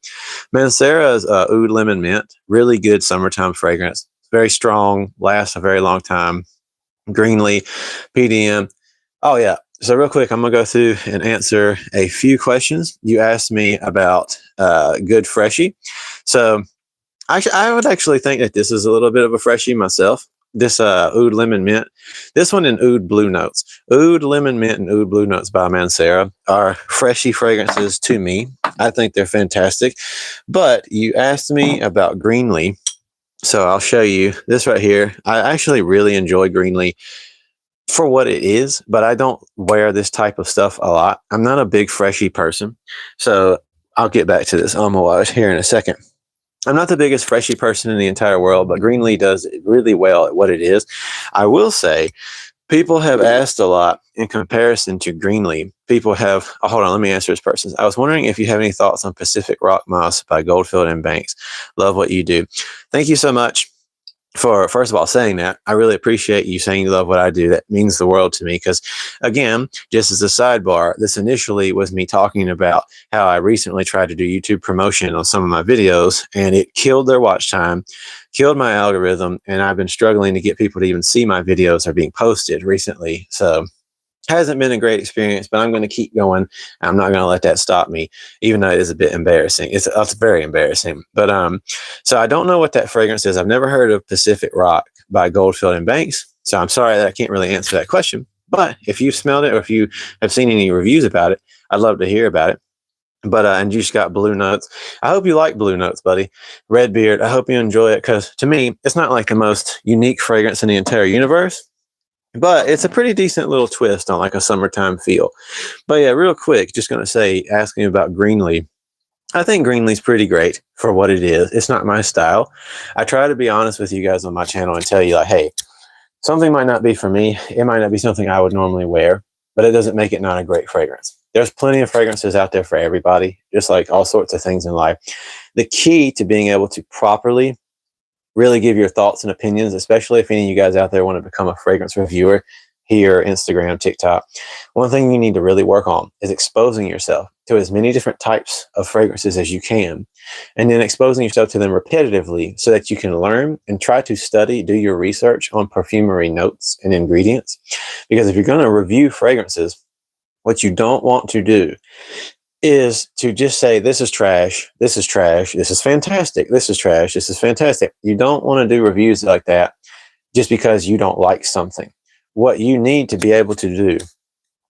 Mancera's Oud Lemon Mint, really good summertime fragrance. Very strong, lasts a very long time. Greenly, PDM. Oh, yeah. So real quick, I'm going to go through and answer a few questions. You asked me about good freshie. So I would actually think that this is a little bit of a freshie myself. This Oud Lemon Mint. This one in Oud Blue Notes. Oud Lemon Mint and Oud Blue Notes by Mancera are freshie fragrances to me. I think they're fantastic. But you asked me about Greenly. So I'll show you this right here. I actually really enjoy Greenly for what it is, but I don't wear this type of stuff a lot. I'm not a big freshie person. So I'll get back to this Amouage here in a second. I'm not the biggest freshie person in the entire world, but Greenly does really well at what it is. I will say people have asked a lot in comparison to Greenly. People have, oh, hold on, let me answer this person. I was wondering if you have any thoughts on Pacific Rock Moss by Goldfield and Banks. Love what you do. Thank you so much for, first of all, saying that. I really appreciate you saying you love what I do. That means the world to me because, again, just as a sidebar, this initially was me talking about how I recently tried to do YouTube promotion on some of my videos, and it killed their watch time, killed my algorithm, and I've been struggling to get people to even see my videos are being posted recently. So hasn't been a great experience, but I'm going to keep going. I'm not going to let that stop me, even though it is a bit embarrassing. It's very embarrassing. But so I don't know what that fragrance is. I've never heard of Pacific Rock by Goldfield and Banks. So I'm sorry that I can't really answer that question. But if you've smelled it or if you have seen any reviews about it, I'd love to hear about it. But and you just got Blue Notes. I hope you like Blue Notes, buddy. Redbeard, I hope you enjoy it because to me, it's not like the most unique fragrance in the entire universe. But it's a pretty decent little twist on like a summertime feel. But yeah, real quick, just going to say, asking about Greenly. I think Greenly's pretty great for what it is. It's not my style. I try to be honest with you guys on my channel and tell you like, hey, something might not be for me. It might not be something I would normally wear, but it doesn't make it not a great fragrance. There's plenty of fragrances out there for everybody, just like all sorts of things in life. The key to being able to properly really give your thoughts and opinions, especially if any of you guys out there want to become a fragrance reviewer here, Instagram, TikTok. One thing you need to really work on is exposing yourself to as many different types of fragrances as you can, and then exposing yourself to them repetitively so that you can learn and try to study, do your research on perfumery notes and ingredients. Because if you're going to review fragrances, what you don't want to do is to just say, this is trash, this is trash, this is fantastic, this is trash, this is fantastic. You don't want to do reviews like that just because you don't like something. What you need to be able to do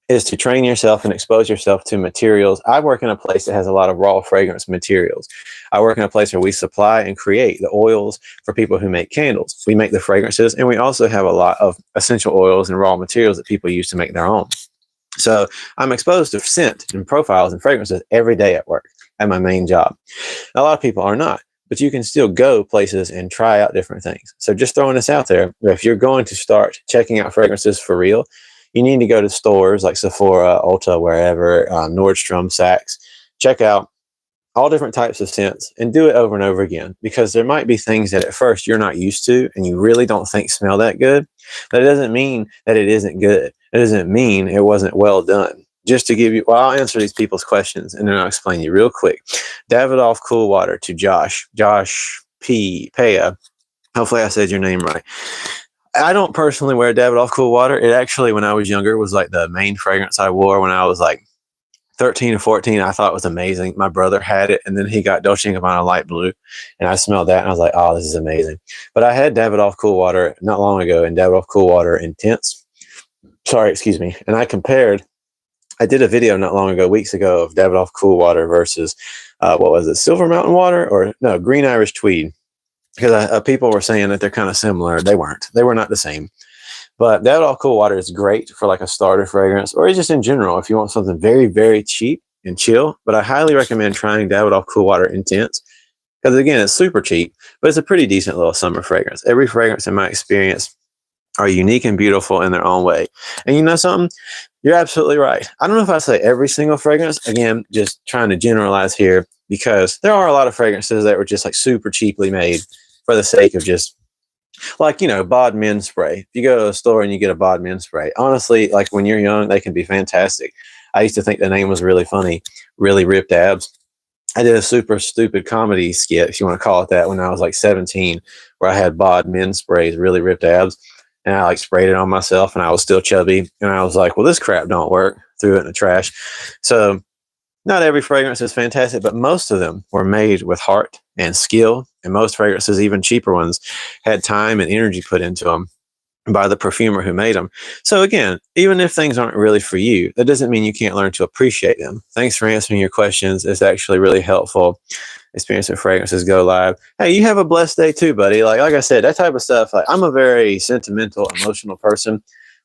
is to train yourself and expose yourself to materials. I work in a place that has a lot of raw fragrance materials. I work in a place where we supply and create the oils for people who make candles. We make the fragrances, and we also have a lot of essential oils and raw materials that people use to make their own. So I'm exposed to scent and profiles and fragrances every day at work, at my main job. A lot of people are not, but you can still go places and try out different things. So just throwing this out there, if you're going to start checking out fragrances for real, you need to go to stores like Sephora, Ulta, wherever, Nordstrom, Saks, check out all different types of scents and do it over and over again, because there might be things that at first you're not used to and you really don't think smell that good. That doesn't mean that it isn't good. It doesn't mean it wasn't well done. Just to give you, well, I'll answer these people's questions and then I'll explain you real quick. Davidoff Cool Water to Josh P. Paya. Hopefully I said your name right. I don't personally wear Davidoff Cool Water. It actually, when I was younger, was like the main fragrance I wore when I was like 13 or 14. I thought it was amazing. My brother had it, and then he got Dolce & Gabbana Light Blue, and I smelled that, and I was like, oh, this is amazing. But I had Davidoff Cool Water not long ago, and Davidoff Cool Water Intense. Sorry, excuse me. And I compared, I did a video not long ago, weeks ago, of Davidoff Cool Water versus, what was it, Silver Mountain Water? Or no, Green Irish Tweed. Because people were saying that they're kind of similar. They weren't. They were not the same. But Davidoff Cool Water is great for like a starter fragrance, or just in general if you want something very, very cheap and chill. But I highly recommend trying Davidoff Cool Water Intense, because again, it's super cheap, but it's a pretty decent little summer fragrance. Every fragrance in my experience are unique and beautiful in their own way. And you know something? You're absolutely right. I don't know if I say every single fragrance, again, just trying to generalize here, because there are a lot of fragrances that were just like super cheaply made for the sake of just like, you know, Bod Men spray. If you go to a store and you get a Bod Men spray, honestly, like when you're young, they can be fantastic. I used to think the name was really funny, Really Ripped Abs. I did a super stupid comedy skit, if you want to call it that, when I was like 17, where I had Bod Men sprays, Really Ripped Abs. And I like sprayed it on myself, and I was still chubby. And I was like, well, this crap don't work. Threw it in the trash. So not every fragrance is fantastic, but most of them were made with heart and skill. And most fragrances, even cheaper ones, had time and energy put into them by the perfumer who made them. So again, even if things aren't really for you, that doesn't mean you can't learn to appreciate them. Thanks for answering your questions. It's actually really helpful. Experiencing fragrances go live. Hey, you have a blessed day too, buddy. Like I said, that type of stuff, like I'm a very sentimental, emotional person.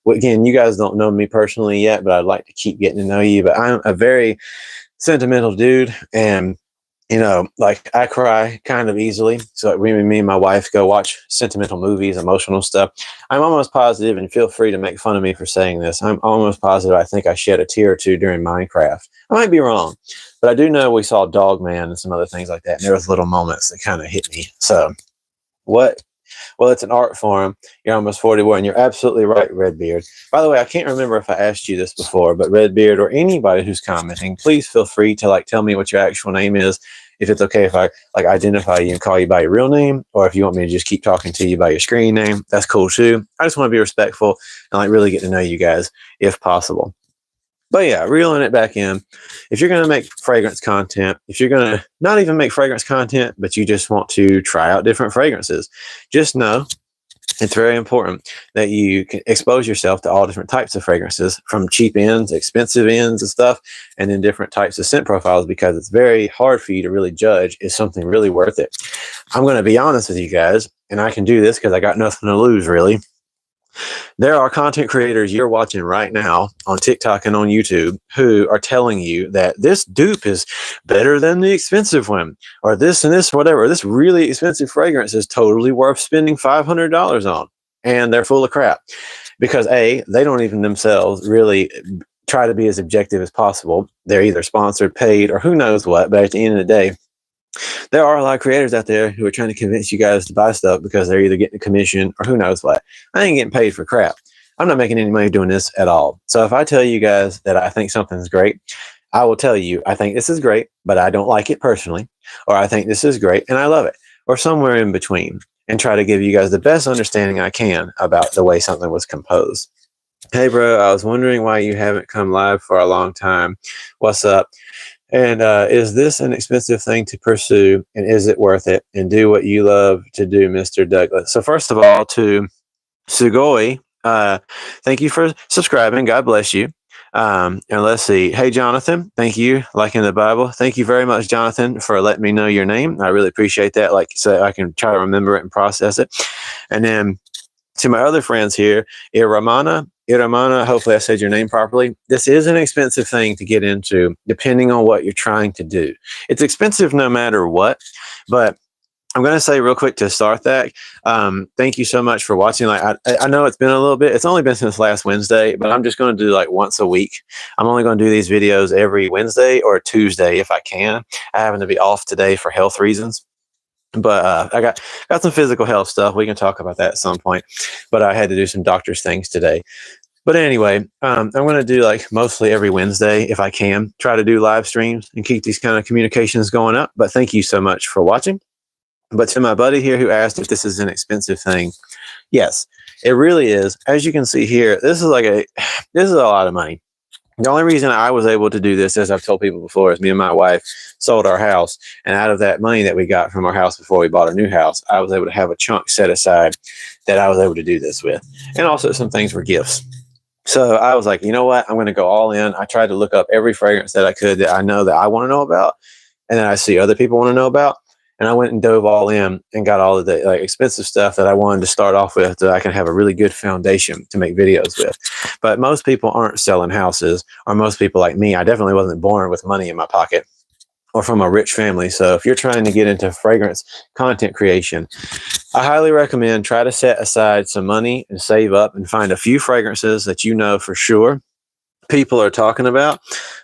Again, you guys don't know me personally yet, but I'd like to keep getting to know you. But I'm a very sentimental dude, and you know, like I cry kind of easily. So like, me and my wife go watch sentimental movies, emotional stuff. I'm almost positive, and feel free to make fun of me for saying this, I'm almost positive I think I shed a tear or two during Minecraft. I might be wrong, but I do know we saw Dogman and some other things like that, and there was little moments that kind of hit me. So what? Well, it's an art form. You're almost 41. You're absolutely right, Redbeard. By the way, I can't remember if I asked you this before, but Redbeard or anybody who's commenting, please feel free to like tell me what your actual name is. If it's okay if I like identify you and call you by your real name, or if you want me to just keep talking to you by your screen name, that's cool too. I just want to be respectful and like really get to know you guys if possible. But yeah, reeling it back in, if you're going to make fragrance content, if you're going to not even make fragrance content, but you just want to try out different fragrances, just know it's very important that you can expose yourself to all different types of fragrances, from cheap ends, expensive ends and stuff, and then different types of scent profiles, because it's very hard for you to really judge is something really worth it. I'm going to be honest with you guys, and I can do this because I got nothing to lose, really. There are content creators you're watching right now on TikTok and on YouTube who are telling you that this dupe is better than the expensive one, or this and this, whatever. This really expensive fragrance is totally worth spending $500 on. And they're full of crap, because A, they don't even themselves really try to be as objective as possible. They're either sponsored, paid, or who knows what. But at the end of the day, there are a lot of creators out there who are trying to convince you guys to buy stuff because they're either getting a commission or who knows what. I ain't getting paid for crap. I'm not making any money doing this at all. So if I tell you guys that I think something's great, I will tell you, I think this is great, but I don't like it personally, or I think this is great and I love it, or somewhere in between, and try to give you guys the best understanding I can about the way something was composed. Hey, bro, I was wondering why you haven't come live for a long time. What's up? And is this an expensive thing to pursue, and is it worth it? And do what you love to do, Mr. Douglas. So first of all, to Sugoi, thank you for subscribing. God bless you. And let's see. Hey, Jonathan, thank you. Like in the Bible. Thank you very much, Jonathan, for letting me know your name. I really appreciate that. Like, so I can try to remember it and process it. And then to my other friends here, Iramana, hopefully I said your name properly. This is an expensive thing to get into, depending on what you're trying to do. It's expensive no matter what, but I'm going to say real quick to start that, thank you so much for watching. Like I know it's been a little bit, it's only been since last Wednesday, but I'm just going to do like once a week. I'm only going to do these videos every Wednesday or Tuesday if I can. I happen to be off today for health reasons. But I got some physical health stuff. We can talk about that at some point. But I had to do some doctor's things today. But anyway, I'm going to do like mostly every Wednesday if I can. Try to do live streams and keep these kind of communications going up. But thank you so much for watching. But to my buddy here who asked if this is an expensive thing, yes, it really is. As you can see here, this is a lot of money. The only reason I was able to do this, as I've told people before, is me and my wife sold our house. And out of that money that we got from our house before we bought our new house, I was able to have a chunk set aside that I was able to do this with. And also some things were gifts. So I was like, you know what? I'm going to go all in. I tried to look up every fragrance that I could that I know that I want to know about, and then I see other people want to know about. and I went and dove all in and got all of the like expensive stuff that I wanted to start off with, that I can have a really good foundation to make videos with. But most people aren't selling houses, or most people like me, I definitely wasn't born with money in my pocket or from a rich family. So if you're trying to get into fragrance content creation, I highly recommend try to set aside some money and save up and find a few fragrances that you know for sure people are talking about.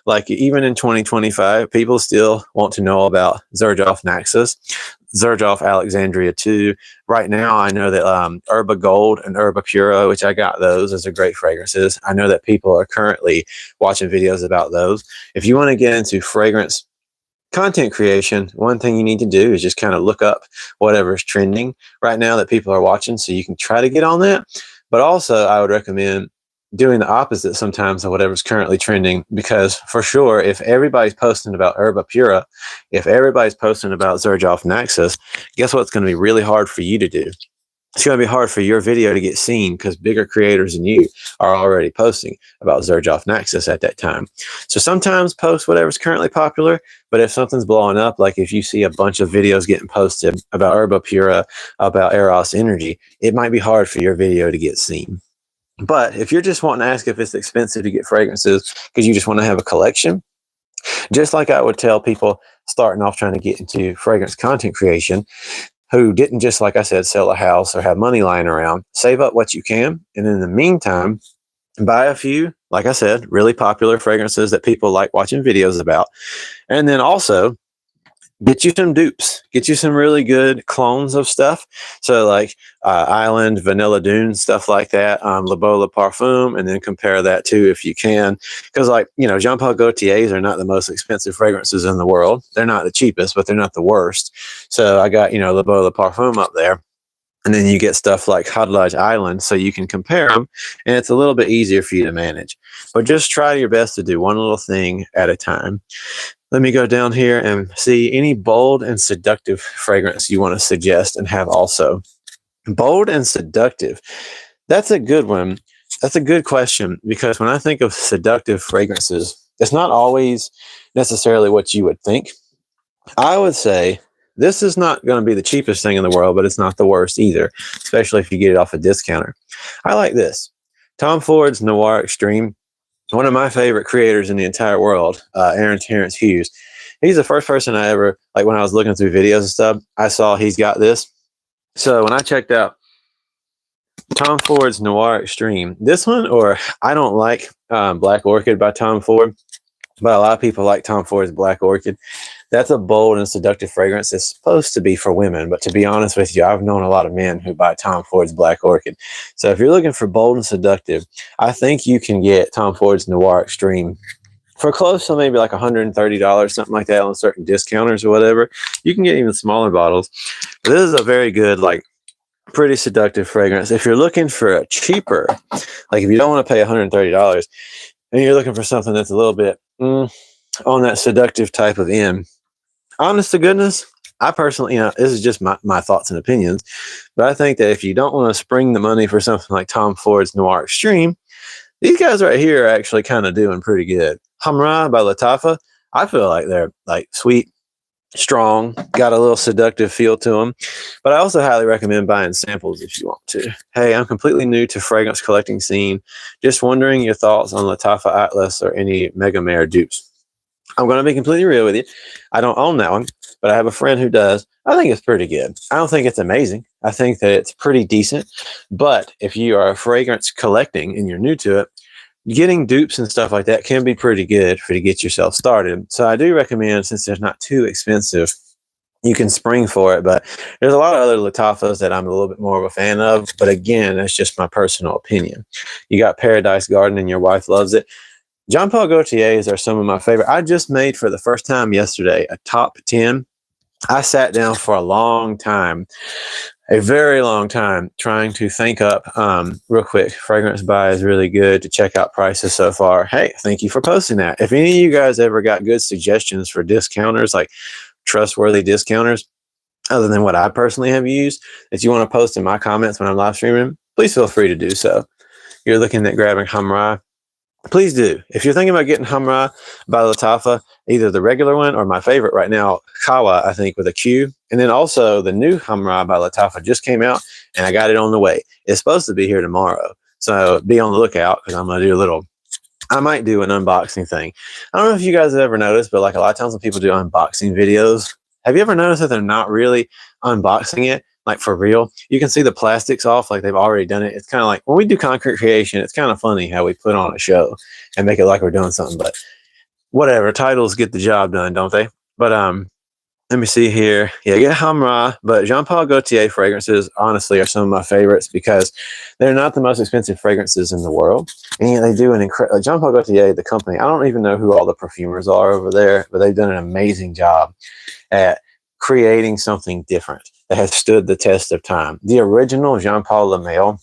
Like even in 2025, people still want to know about Xerjoff Naxos, Xerjoff Alexandria 2. Right now, I know that Herba Gold and Herba Pura, which I got those as a great fragrances. I know that people are currently watching videos about those. If you want to get into fragrance content creation, one thing you need to do is just kind of look up whatever's trending right now that people are watching, so you can try to get on that. But also, I would recommend doing the opposite sometimes of whatever's currently trending, because for sure, if everybody's posting about Herba Pura, if everybody's posting about Xerjoff Naxos, guess what's going to be really hard for you to do? It's going to be hard for your video to get seen, because bigger creators than you are already posting about Xerjoff Naxos at that time. So sometimes post whatever's currently popular, but if something's blowing up, like if you see a bunch of videos getting posted about Herba Pura, about Eros Energy, it might be hard for your video to get seen. But if you're just wanting to ask if it's expensive to get fragrances because you just want to have a collection, just like I would tell people starting off trying to get into fragrance content creation, who didn't just, like I said, sell a house or have money lying around, save up what you can. And in the meantime, buy a few, like I said, really popular fragrances that people like watching videos about. And then also get you some dupes, get you some really good clones of stuff. So like Island, Vanilla Dune, stuff like that, Le Beau Parfum, and then compare that to, if you can, because like, you know, Jean Paul Gaultiers are not the most expensive fragrances in the world. They're not the cheapest, but they're not the worst. So I got, you know, Le Beau Parfum up there. And then you get stuff like Hadlage Island, so you can compare them, and it's a little bit easier for you to manage. But just try your best to do one little thing at a time. Let me go down here and see any bold and seductive fragrance you want to suggest and have also. Bold and seductive. That's a good one. That's a good question, because when I think of seductive fragrances, it's not always necessarily what you would think. I would say this is not going to be the cheapest thing in the world, but it's not the worst either, especially if you get it off a discounter. I like this. Tom Ford's Noir Extreme. One of my favorite creators in the entire world, Aaron Terrence Hughes. He's the first person I ever, like when I was looking through videos and stuff, I saw he's got this. So when I checked out Tom Ford's Noir Extreme, this one, or I don't like Black Orchid by Tom Ford, but a lot of people like Tom Ford's Black Orchid. That's a bold and seductive fragrance. It's supposed to be for women, but to be honest with you, I've known a lot of men who buy Tom Ford's Black Orchid. So if you're looking for bold and seductive, I think you can get Tom Ford's Noir Extreme for close to maybe like $130, something like that, on certain discounters or whatever. You can get even smaller bottles. But this is a very good, like, pretty seductive fragrance. If you're looking for a cheaper, like if you don't want to pay $130 and you're looking for something that's a little bit on that seductive type of end, honest to goodness, I personally, you know, this is just my thoughts and opinions, but I think that if you don't want to spring the money for something like Tom Ford's Noir Extreme, these guys right here are actually kind of doing pretty good. Hamra by Lattafa, I feel like they're like sweet, strong, got a little seductive feel to them, but I also highly recommend buying samples if you want to. Hey, I'm completely new to fragrance collecting scene. Just wondering your thoughts on Lattafa Atlas or any Mega Mare dupes. I'm going to be completely real with you. I don't own that one, but I have a friend who does. I think it's pretty good. I don't think it's amazing. I think that it's pretty decent. But if you are fragrance collecting and you're new to it, getting dupes and stuff like that can be pretty good to get yourself started. So I do recommend, since they're not too expensive, you can spring for it. But there's a lot of other Lattafas that I'm a little bit more of a fan of. But again, that's just my personal opinion. You got Paradise Garden and your wife loves it. Jean Paul Gaultiers are some of my favorite. I just made for the first time yesterday a top 10. I sat down for a long time, a very long time, trying to think up real quick. Fragrance Buy is really good to check out prices so far. Hey, thank you for posting that. If any of you guys ever got good suggestions for discounters, like trustworthy discounters, other than what I personally have used, that you want to post in my comments when I'm live streaming, please feel free to do so. You're looking at grabbing Hamra. please do. If you're thinking about getting Hamra by Lattafa, either the regular one or my favorite right now, Kawa, I think, with a Q. And then also the new Hamra by Lattafa just came out, and I got it on the way. It's supposed to be here tomorrow. So be on the lookout, because I'm going to do I might do an unboxing thing. I don't know if you guys have ever noticed, but like a lot of times when people do unboxing videos, have you ever noticed that they're not really unboxing it? Like for real, you can see the plastics off, like they've already done it. It's kind of like when we do concrete creation, it's kind of funny how we put on a show and make it like we're doing something, but whatever, titles get the job done, don't they? But let me see here. Yeah, get Hamra, but Jean Paul Gaultier fragrances honestly are some of my favorites because they're not the most expensive fragrances in the world, and they do an incredible. Jean Paul Gaultier, the company, I don't even know who all the perfumers are over there, but they've done an amazing job at creating something different that has stood the test of time. The original Jean Paul Le Male,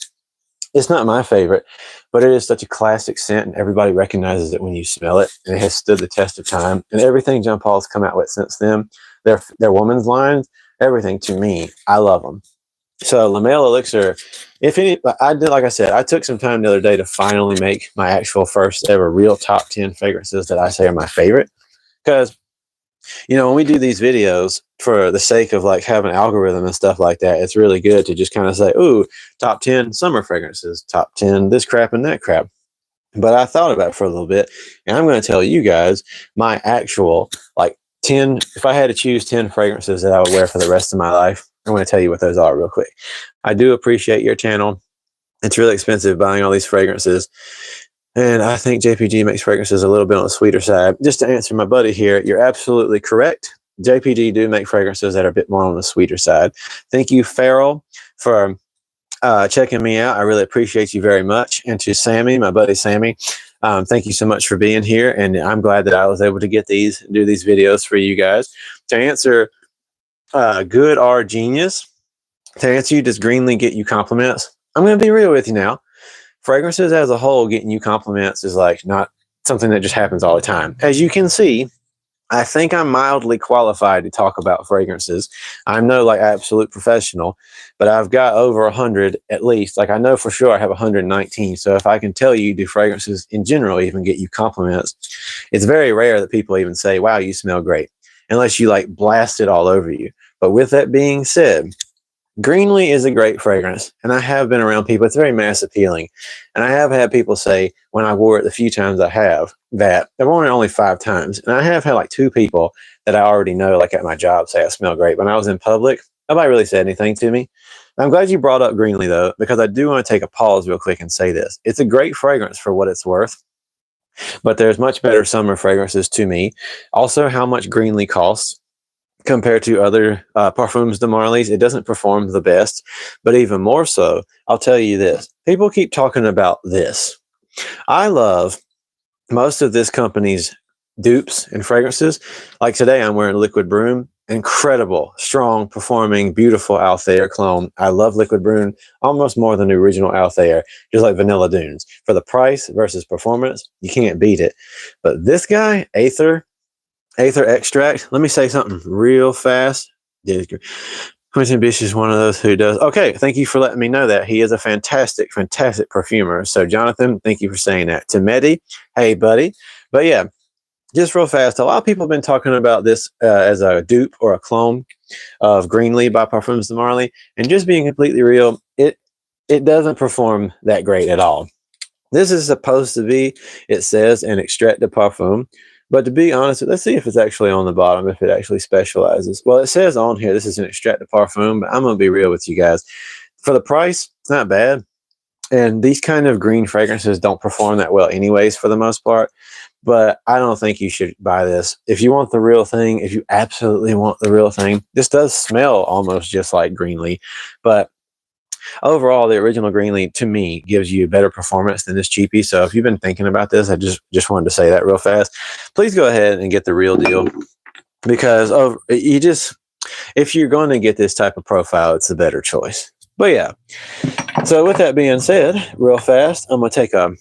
it's not my favorite, but it is such a classic scent, and everybody recognizes it when you smell it, and it has stood the test of time. And everything Jean Paul's come out with since then, their women's lines, everything, to me, I love them. So Le Male Elixir, if any, I did, like I said, I took some time the other day to finally make my actual first ever real top 10 fragrances that I say are my favorite, because when we do these videos for the sake of like having an algorithm and stuff like that, it's really good to just kind of say, ooh, top 10 summer fragrances, top 10 this crap and that crap. But I thought about it for a little bit, and I'm going to tell you guys my actual like 10, if I had to choose 10 fragrances that I would wear for the rest of my life, I'm going to tell you what those are real quick. I do appreciate your channel. It's really expensive buying all these fragrances. And I think JPG makes fragrances a little bit on the sweeter side. Just to answer my buddy here, you're absolutely correct. JPG do make fragrances that are a bit more on the sweeter side. Thank you, Farrell, for checking me out. I really appreciate you very much. And to Sammy, my buddy Sammy, thank you so much for being here. And I'm glad that I was able to get do these videos for you guys. To answer good or genius, to answer you, does Greenly get you compliments? I'm going to be real with you now. Fragrances as a whole getting you compliments is like not something that just happens all the time. As you can see, I think I'm mildly qualified to talk about fragrances. I'm no like absolute professional, but I've got over 100 at least. Like I know for sure I have 119. So if I can tell you, do fragrances in general even get you compliments? It's very rare that people even say, wow, you smell great, unless you like blast it all over you. But with that being said, Greenly is a great fragrance, and I have been around people. It's very mass appealing, and I have had people say when I wore it the few times I have that I've worn it only 5 times, and I have had like 2 people that I already know, like at my job, say I smell great. When I was in public, nobody really said anything to me. I'm glad you brought up Greenly though, because I do want to take a pause real quick and say this: it's a great fragrance for what it's worth, but there's much better summer fragrances to me. Also, how much Greenly costs compared to other Parfums de Marly's, it doesn't perform the best. But even more so, I'll tell you this. People keep talking about this. I love most of this company's dupes and fragrances. Like today, I'm wearing Liquid Broom. Incredible, strong, performing, beautiful Althea clone. I love Liquid Broom almost more than the original Althea, just like Vanilla Dunes. For the price versus performance, you can't beat it. But this guy, Aether Extract. Let me say something real fast. Quentin Bish is one of those who does. Okay, thank you for letting me know that. He is a fantastic, fantastic perfumer. So, Jonathan, thank you for saying that. To Mehdi, hey, buddy. But yeah, just real fast. A lot of people have been talking about this as a dupe or a clone of Greenly by Parfums de Marly. And just being completely real, it doesn't perform that great at all. This is supposed to be, it says, an extrait de parfum. But to be honest, let's see if it's actually on the bottom, if it actually specializes. Well, it says on here, this is an extrait de parfum, but I'm going to be real with you guys. For the price, it's not bad. And these kind of green fragrances don't perform that well anyways, for the most part. But I don't think you should buy this. If you want the real thing, if you absolutely want the real thing, this does smell almost just like Greenly. But overall, the original Greenly, to me, gives you better performance than this cheapie. So if you've been thinking about this, I just wanted to say that real fast. Please go ahead and get the real deal, because if you're going to get this type of profile, it's a better choice. But yeah, so with that being said, real fast, I'm going to take a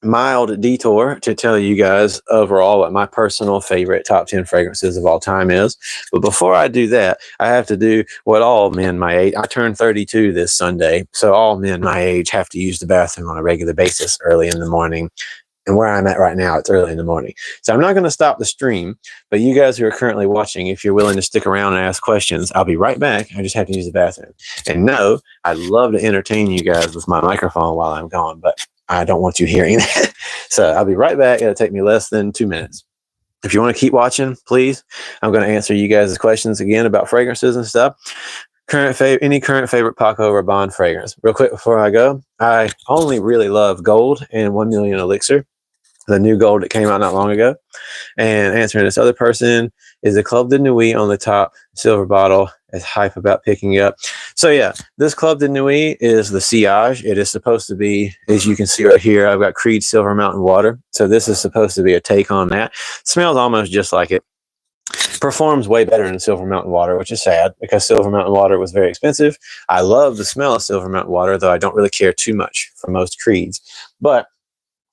mild detour to tell you guys overall what my personal favorite top 10 fragrances of all time is. But before I do that, I have to do what all men my age, I turned 32 this Sunday, so all men my age have to use the bathroom on a regular basis early in the morning. And where I'm at right now, it's early in the morning. So I'm not going to stop the stream, but you guys who are currently watching, if you're willing to stick around and ask questions, I'll be right back. I just have to use the bathroom. And no, I'd love to entertain you guys with my microphone while I'm gone, but I don't want you hearing that. So I'll be right back. It'll take me less than 2 minutes. If you want to keep watching, please, I'm going to answer you guys' questions again about fragrances and stuff. Any current favorite Paco Rabanne fragrance? Real quick before I go, I only really love Gold and 1 Million Elixir, the new Gold that came out not long ago. And answering this other person, is the Club de Nuit on the top silver bottle is hype about picking up. So yeah, this Club de Nuit is the Sillage. It is supposed to be, as you can see right here, I've got Creed Silver Mountain Water. So this is supposed to be a take on that. Smells almost just like it. Performs way better than Silver Mountain Water, which is sad because Silver Mountain Water was very expensive. I love the smell of Silver Mountain Water, though I don't really care too much for most Creeds. But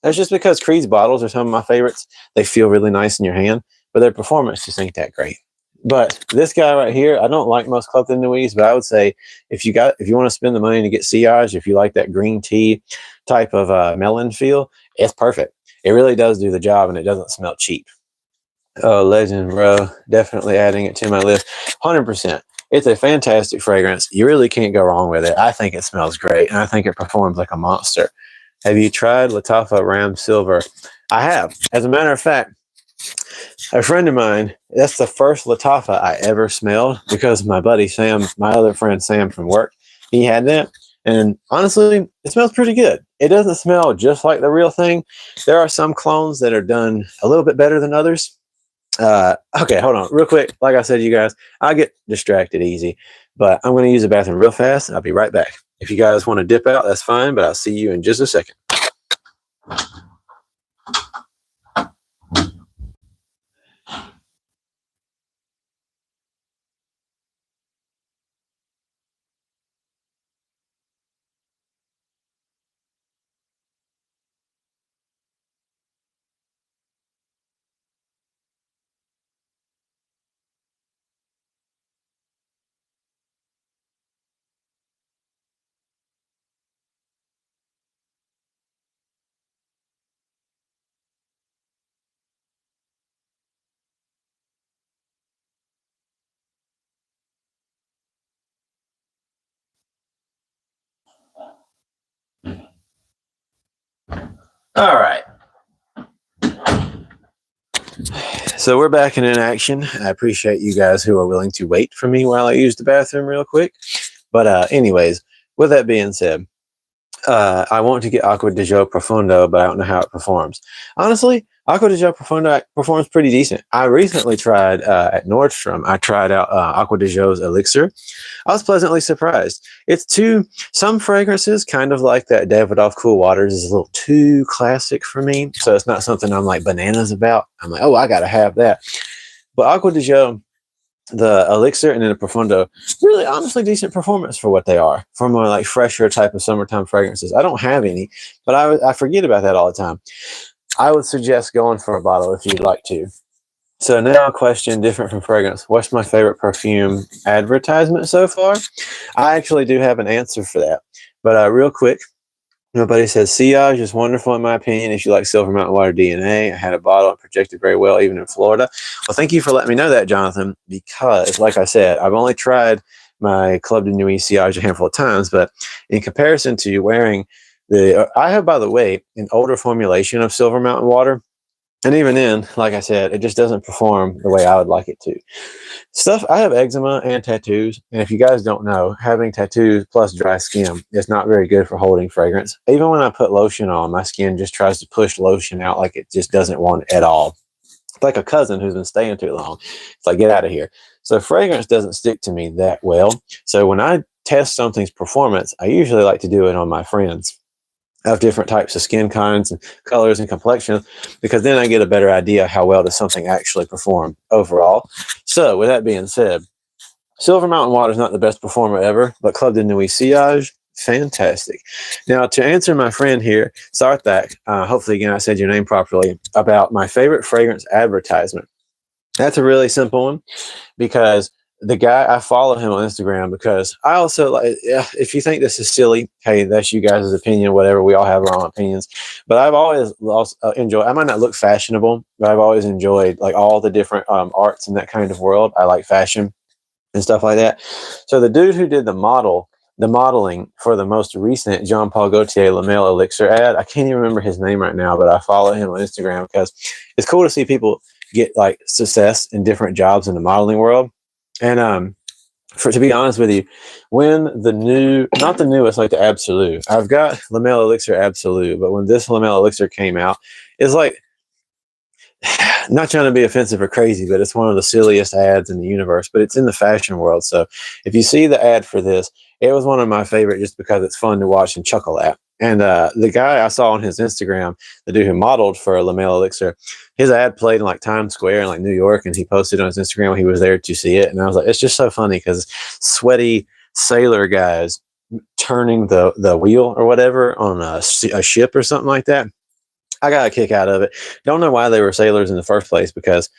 that's just because Creed's bottles are some of my favorites. They feel really nice in your hand, but their performance just ain't that great. But this guy right here, I don't like most Club de Nuits, but I would say if you want to spend the money to get Sillage, if you like that green tea type of melon feel, it's perfect. It really does do the job, and it doesn't smell cheap. Oh, legend, bro. Definitely adding it to my list. 100%. It's a fantastic fragrance. You really can't go wrong with it. I think it smells great, and I think it performs like a monster. Have you tried Lattafa Ram Silver? I have. As a matter of fact, a friend of mine, that's the first Lattafa I ever smelled because my buddy Sam, my other friend Sam from work, he had that. And honestly, it smells pretty good. It doesn't smell just like the real thing. There are some clones that are done a little bit better than others. Okay, hold on real quick. Like I said, you guys, I get distracted easy, but I'm going to use the bathroom real fast and I'll be right back. If you guys want to dip out, that's fine, but I'll see you in just a second. All right. So we're back in action. I appreciate you guys who are willing to wait for me while I use the bathroom real quick. But anyways, with that being said, I want to get Acqua di Gio Profondo, but I don't know how it performs. Honestly, Acqua di Gio Profondo performs pretty decent. I recently tried at Nordstrom. I tried out Acqua di Gio's Elixir. I was pleasantly surprised. Some fragrances, kind of like that Davidoff Cool Waters, is a little too classic for me. So it's not something I'm like bananas about. I'm like, oh, I got to have that. But Acqua di Gio, the Elixir and then the Profondo, really honestly decent performance for what they are, for more like fresher type of summertime fragrances. I don't have any, but I forget about that all the time. I would suggest going for a bottle if you'd like to. So now a question different from fragrance. What's my favorite perfume advertisement so far? I actually do have an answer for that, but real quick, nobody says Sillage is wonderful in my opinion. If you like Silver Mountain Water DNA, I had a bottle and projected very well even in Florida. Well, thank you for letting me know that, Jonathan, because like I said, I've only tried my Club de Nuit Sillage a handful of times, but in comparison to wearing I have, by the way, an older formulation of Silver Mountain Water. And even then, like I said, it just doesn't perform the way I would like it to. I have eczema and tattoos. And if you guys don't know, having tattoos plus dry skin is not very good for holding fragrance. Even when I put lotion on, my skin just tries to push lotion out like it just doesn't want it at all. It's like a cousin who's been staying too long. It's like, get out of here. So fragrance doesn't stick to me that well. So when I test something's performance, I usually like to do it on my friends of different types of skin kinds and colors and complexions, because then I get a better idea how well does something actually perform overall. So with that being said, Silver Mountain Water is not the best performer ever, but Club de Nuit Sillage, fantastic. Now to answer my friend here, Sarthak, hopefully again I said your name properly, about my favorite fragrance advertisement. That's a really simple one, because the guy, I follow him on Instagram because I also like, if you think this is silly, hey, that's you guys' opinion, whatever. We all have our own opinions, but I've always enjoyed, I might not look fashionable, but I've always enjoyed like all the different arts in that kind of world. I like fashion and stuff like that. So the dude who did the modeling for the most recent Jean Paul Gaultier Lamel Elixir ad, I can't even remember his name right now, but I follow him on Instagram because it's cool to see people get like success in different jobs in the modeling world. And to be honest with you, when not the newest, like the Absolute, I've got Lamel Elixir Absolute, but when this Lamel Elixir came out, it's like, not trying to be offensive or crazy, but it's one of the silliest ads in the universe, but it's in the fashion world. So if you see the ad for this, it was one of my favorite just because it's fun to watch and chuckle at. And the guy I saw on his Instagram, the dude who modeled for Lamel Elixir, his ad played in like Times Square in like New York, and he posted on his Instagram when he was there to see it. And I was like, it's just so funny because sweaty sailor guys turning the wheel or whatever on a ship or something like that. I got a kick out of it. Don't know why they were sailors in the first place, because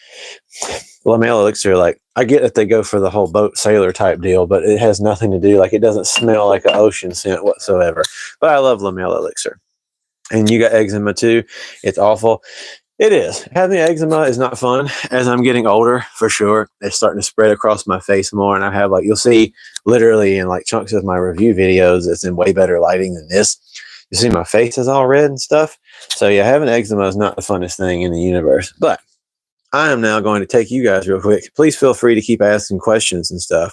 Lamel Elixir, like, I get that they go for the whole boat sailor type deal, but it has nothing to do, like, it doesn't smell like an ocean scent whatsoever. But I love Lamel Elixir. And you got eczema too. It's awful. It is. Having eczema is not fun. As I'm getting older, for sure, it's starting to spread across my face more. And I have, like, you'll see literally in like chunks of my review videos, it's in way better lighting than this. You see my face is all red and stuff. So yeah, having eczema is not the funnest thing in the universe. But I am now going to take you guys real quick. Please feel free to keep asking questions and stuff.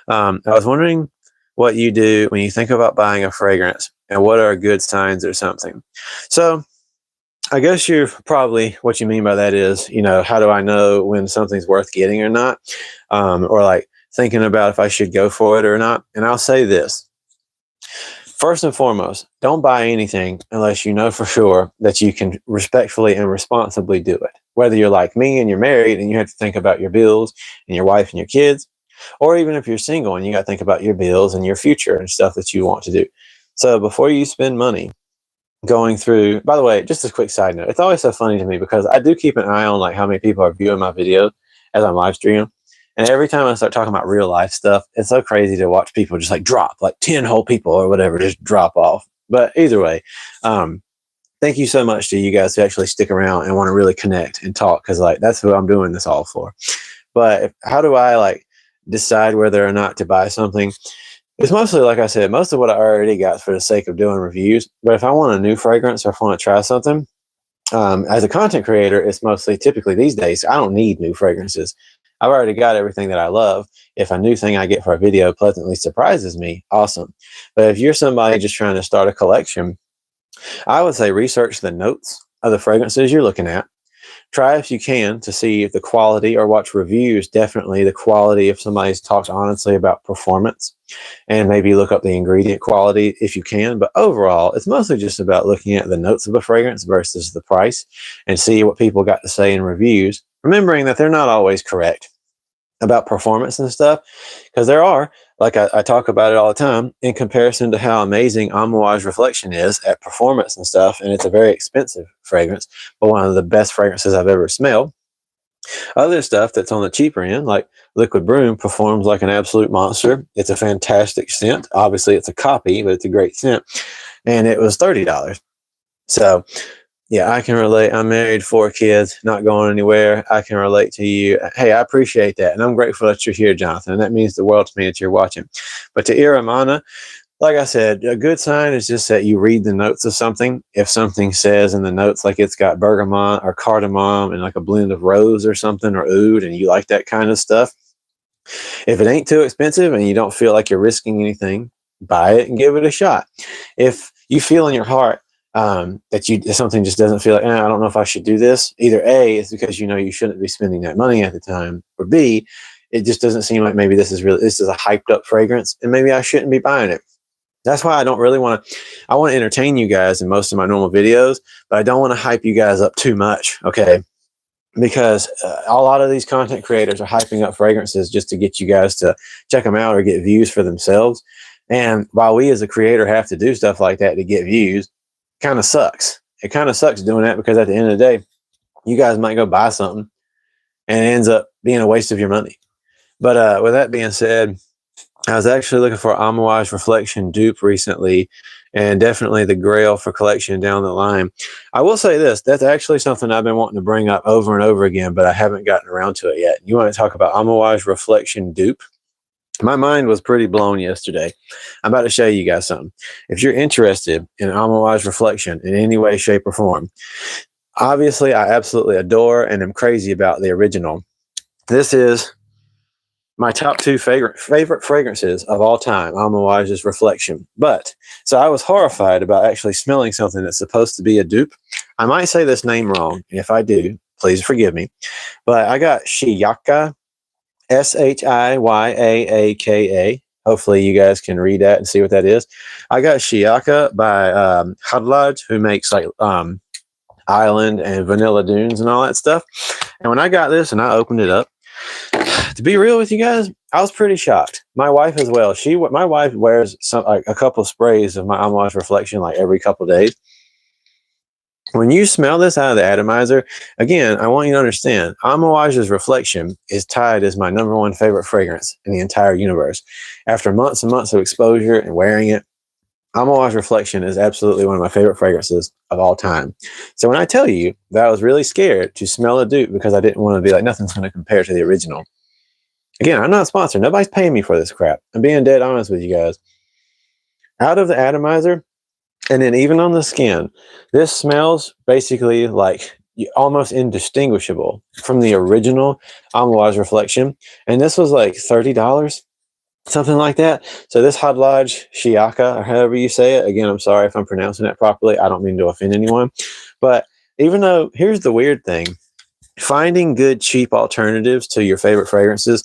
I was wondering what you do when you think about buying a fragrance, and what are good signs or something. So I guess you're probably, what you mean by that is, how do I know when something's worth getting or not? Or like thinking about if I should go for it or not. And I'll say this. First and foremost, don't buy anything unless you know for sure that you can respectfully and responsibly do it. Whether you're like me and you're married and you have to think about your bills and your wife and your kids, or even if you're single and you got to think about your bills and your future and stuff that you want to do. So before you spend money going through, by the way, just a quick side note, it's always so funny to me because I do keep an eye on like how many people are viewing my videos as I'm live streaming. And every time I start talking about real life stuff, it's so crazy to watch people just like drop, like 10 whole people or whatever, just drop off. But either way, thank you so much to you guys who actually stick around and want to really connect and talk, because like that's who I'm doing this all for. But how do I like decide whether or not to buy something? It's mostly, like I said, most of what I already got for the sake of doing reviews. But if I want a new fragrance or if I want to try something, as a content creator, it's mostly typically these days, I don't need new fragrances. I've already got everything that I love. If a new thing I get for a video pleasantly surprises me, awesome. But if you're somebody just trying to start a collection, I would say research the notes of the fragrances you're looking at. Try if you can to see if the quality, or watch reviews, definitely the quality if somebody's talked honestly about performance, and maybe look up the ingredient quality if you can. But overall, it's mostly just about looking at the notes of a fragrance versus the price, and see what people got to say in reviews, remembering that they're not always correct about performance and stuff, because there are, like I talk about it all the time, in comparison to how amazing Amouage Reflection is at performance and stuff, and it's a very expensive fragrance, but one of the best fragrances I've ever smelled. Other stuff that's on the cheaper end, like Liquid Broom, performs like an absolute monster. It's a fantastic scent. Obviously, it's a copy, but it's a great scent, and it was $30. So yeah, I can relate. I'm married, 4 kids, not going anywhere. I can relate to you. Hey, I appreciate that. And I'm grateful that you're here, Jonathan. And that means the world to me that you're watching. But to Iramana, like I said, a good sign is just that you read the notes of something. If something says in the notes, like it's got bergamot or cardamom and like a blend of rose or something, or oud, and you like that kind of stuff. If it ain't too expensive and you don't feel like you're risking anything, buy it and give it a shot. If you feel in your heart that something just doesn't feel like, I don't know if I should do this, either A, it's because you shouldn't be spending that money at the time, or B, it just doesn't seem like maybe this is a hyped up fragrance and maybe I shouldn't be buying it. That's why I don't really want to, I want to entertain you guys in most of my normal videos, but I don't want to hype you guys up too much, okay? Because a lot of these content creators are hyping up fragrances just to get you guys to check them out or get views for themselves. And while we as a creator have to do stuff like that to get views, kind of sucks. It kind of sucks doing that, because at the end of the day, you guys might go buy something and it ends up being a waste of your money. But with that being said, I was actually looking for Amouage Reflection dupe recently, and definitely the grail for collection down the line. I will say this, that's actually something I've been wanting to bring up over and over again, but I haven't gotten around to it yet. You want to talk about Amouage Reflection dupe? My mind was pretty blown yesterday. I'm about to show you guys something. If you're interested in Amouage Reflection in any way, shape, or form, obviously I absolutely adore and am crazy about the original. This is my top two favorite fragrances of all time, Amouage's Reflection. But, so I was horrified about actually smelling something that's supposed to be a dupe. I might say this name wrong. If I do, please forgive me. But I got Shiaka, Shiyaaka. Hopefully you guys can read that and see what that is. I got Shiaka by Hadlaj, who makes like Island and Vanilla Dunes and all that stuff. And when I got this and I opened it up, to be real with you guys, I was pretty shocked. My wife as well. My wife wears like a couple of sprays of my Amouage Reflection like every couple of days. When you smell this out of the atomizer, again, I want you to understand, Amouage's Reflection is tied as my #1 favorite fragrance in the entire universe. After months and months of exposure and wearing it, Amouage Reflection is absolutely one of my favorite fragrances of all time. So when I tell you that I was really scared to smell a dupe because I didn't want to be like, nothing's going to compare to the original. Again, I'm not sponsored. Nobody's paying me for this crap. I'm being dead honest with you guys. Out of the atomizer, and then even on the skin, this smells basically like almost indistinguishable from the original Amouage Reflection. And this was like $30, something like that. So this Hadlaj Shiaka, or however you say it, again, I'm sorry if I'm pronouncing that properly. I don't mean to offend anyone. But even though, here's the weird thing, finding good, cheap alternatives to your favorite fragrances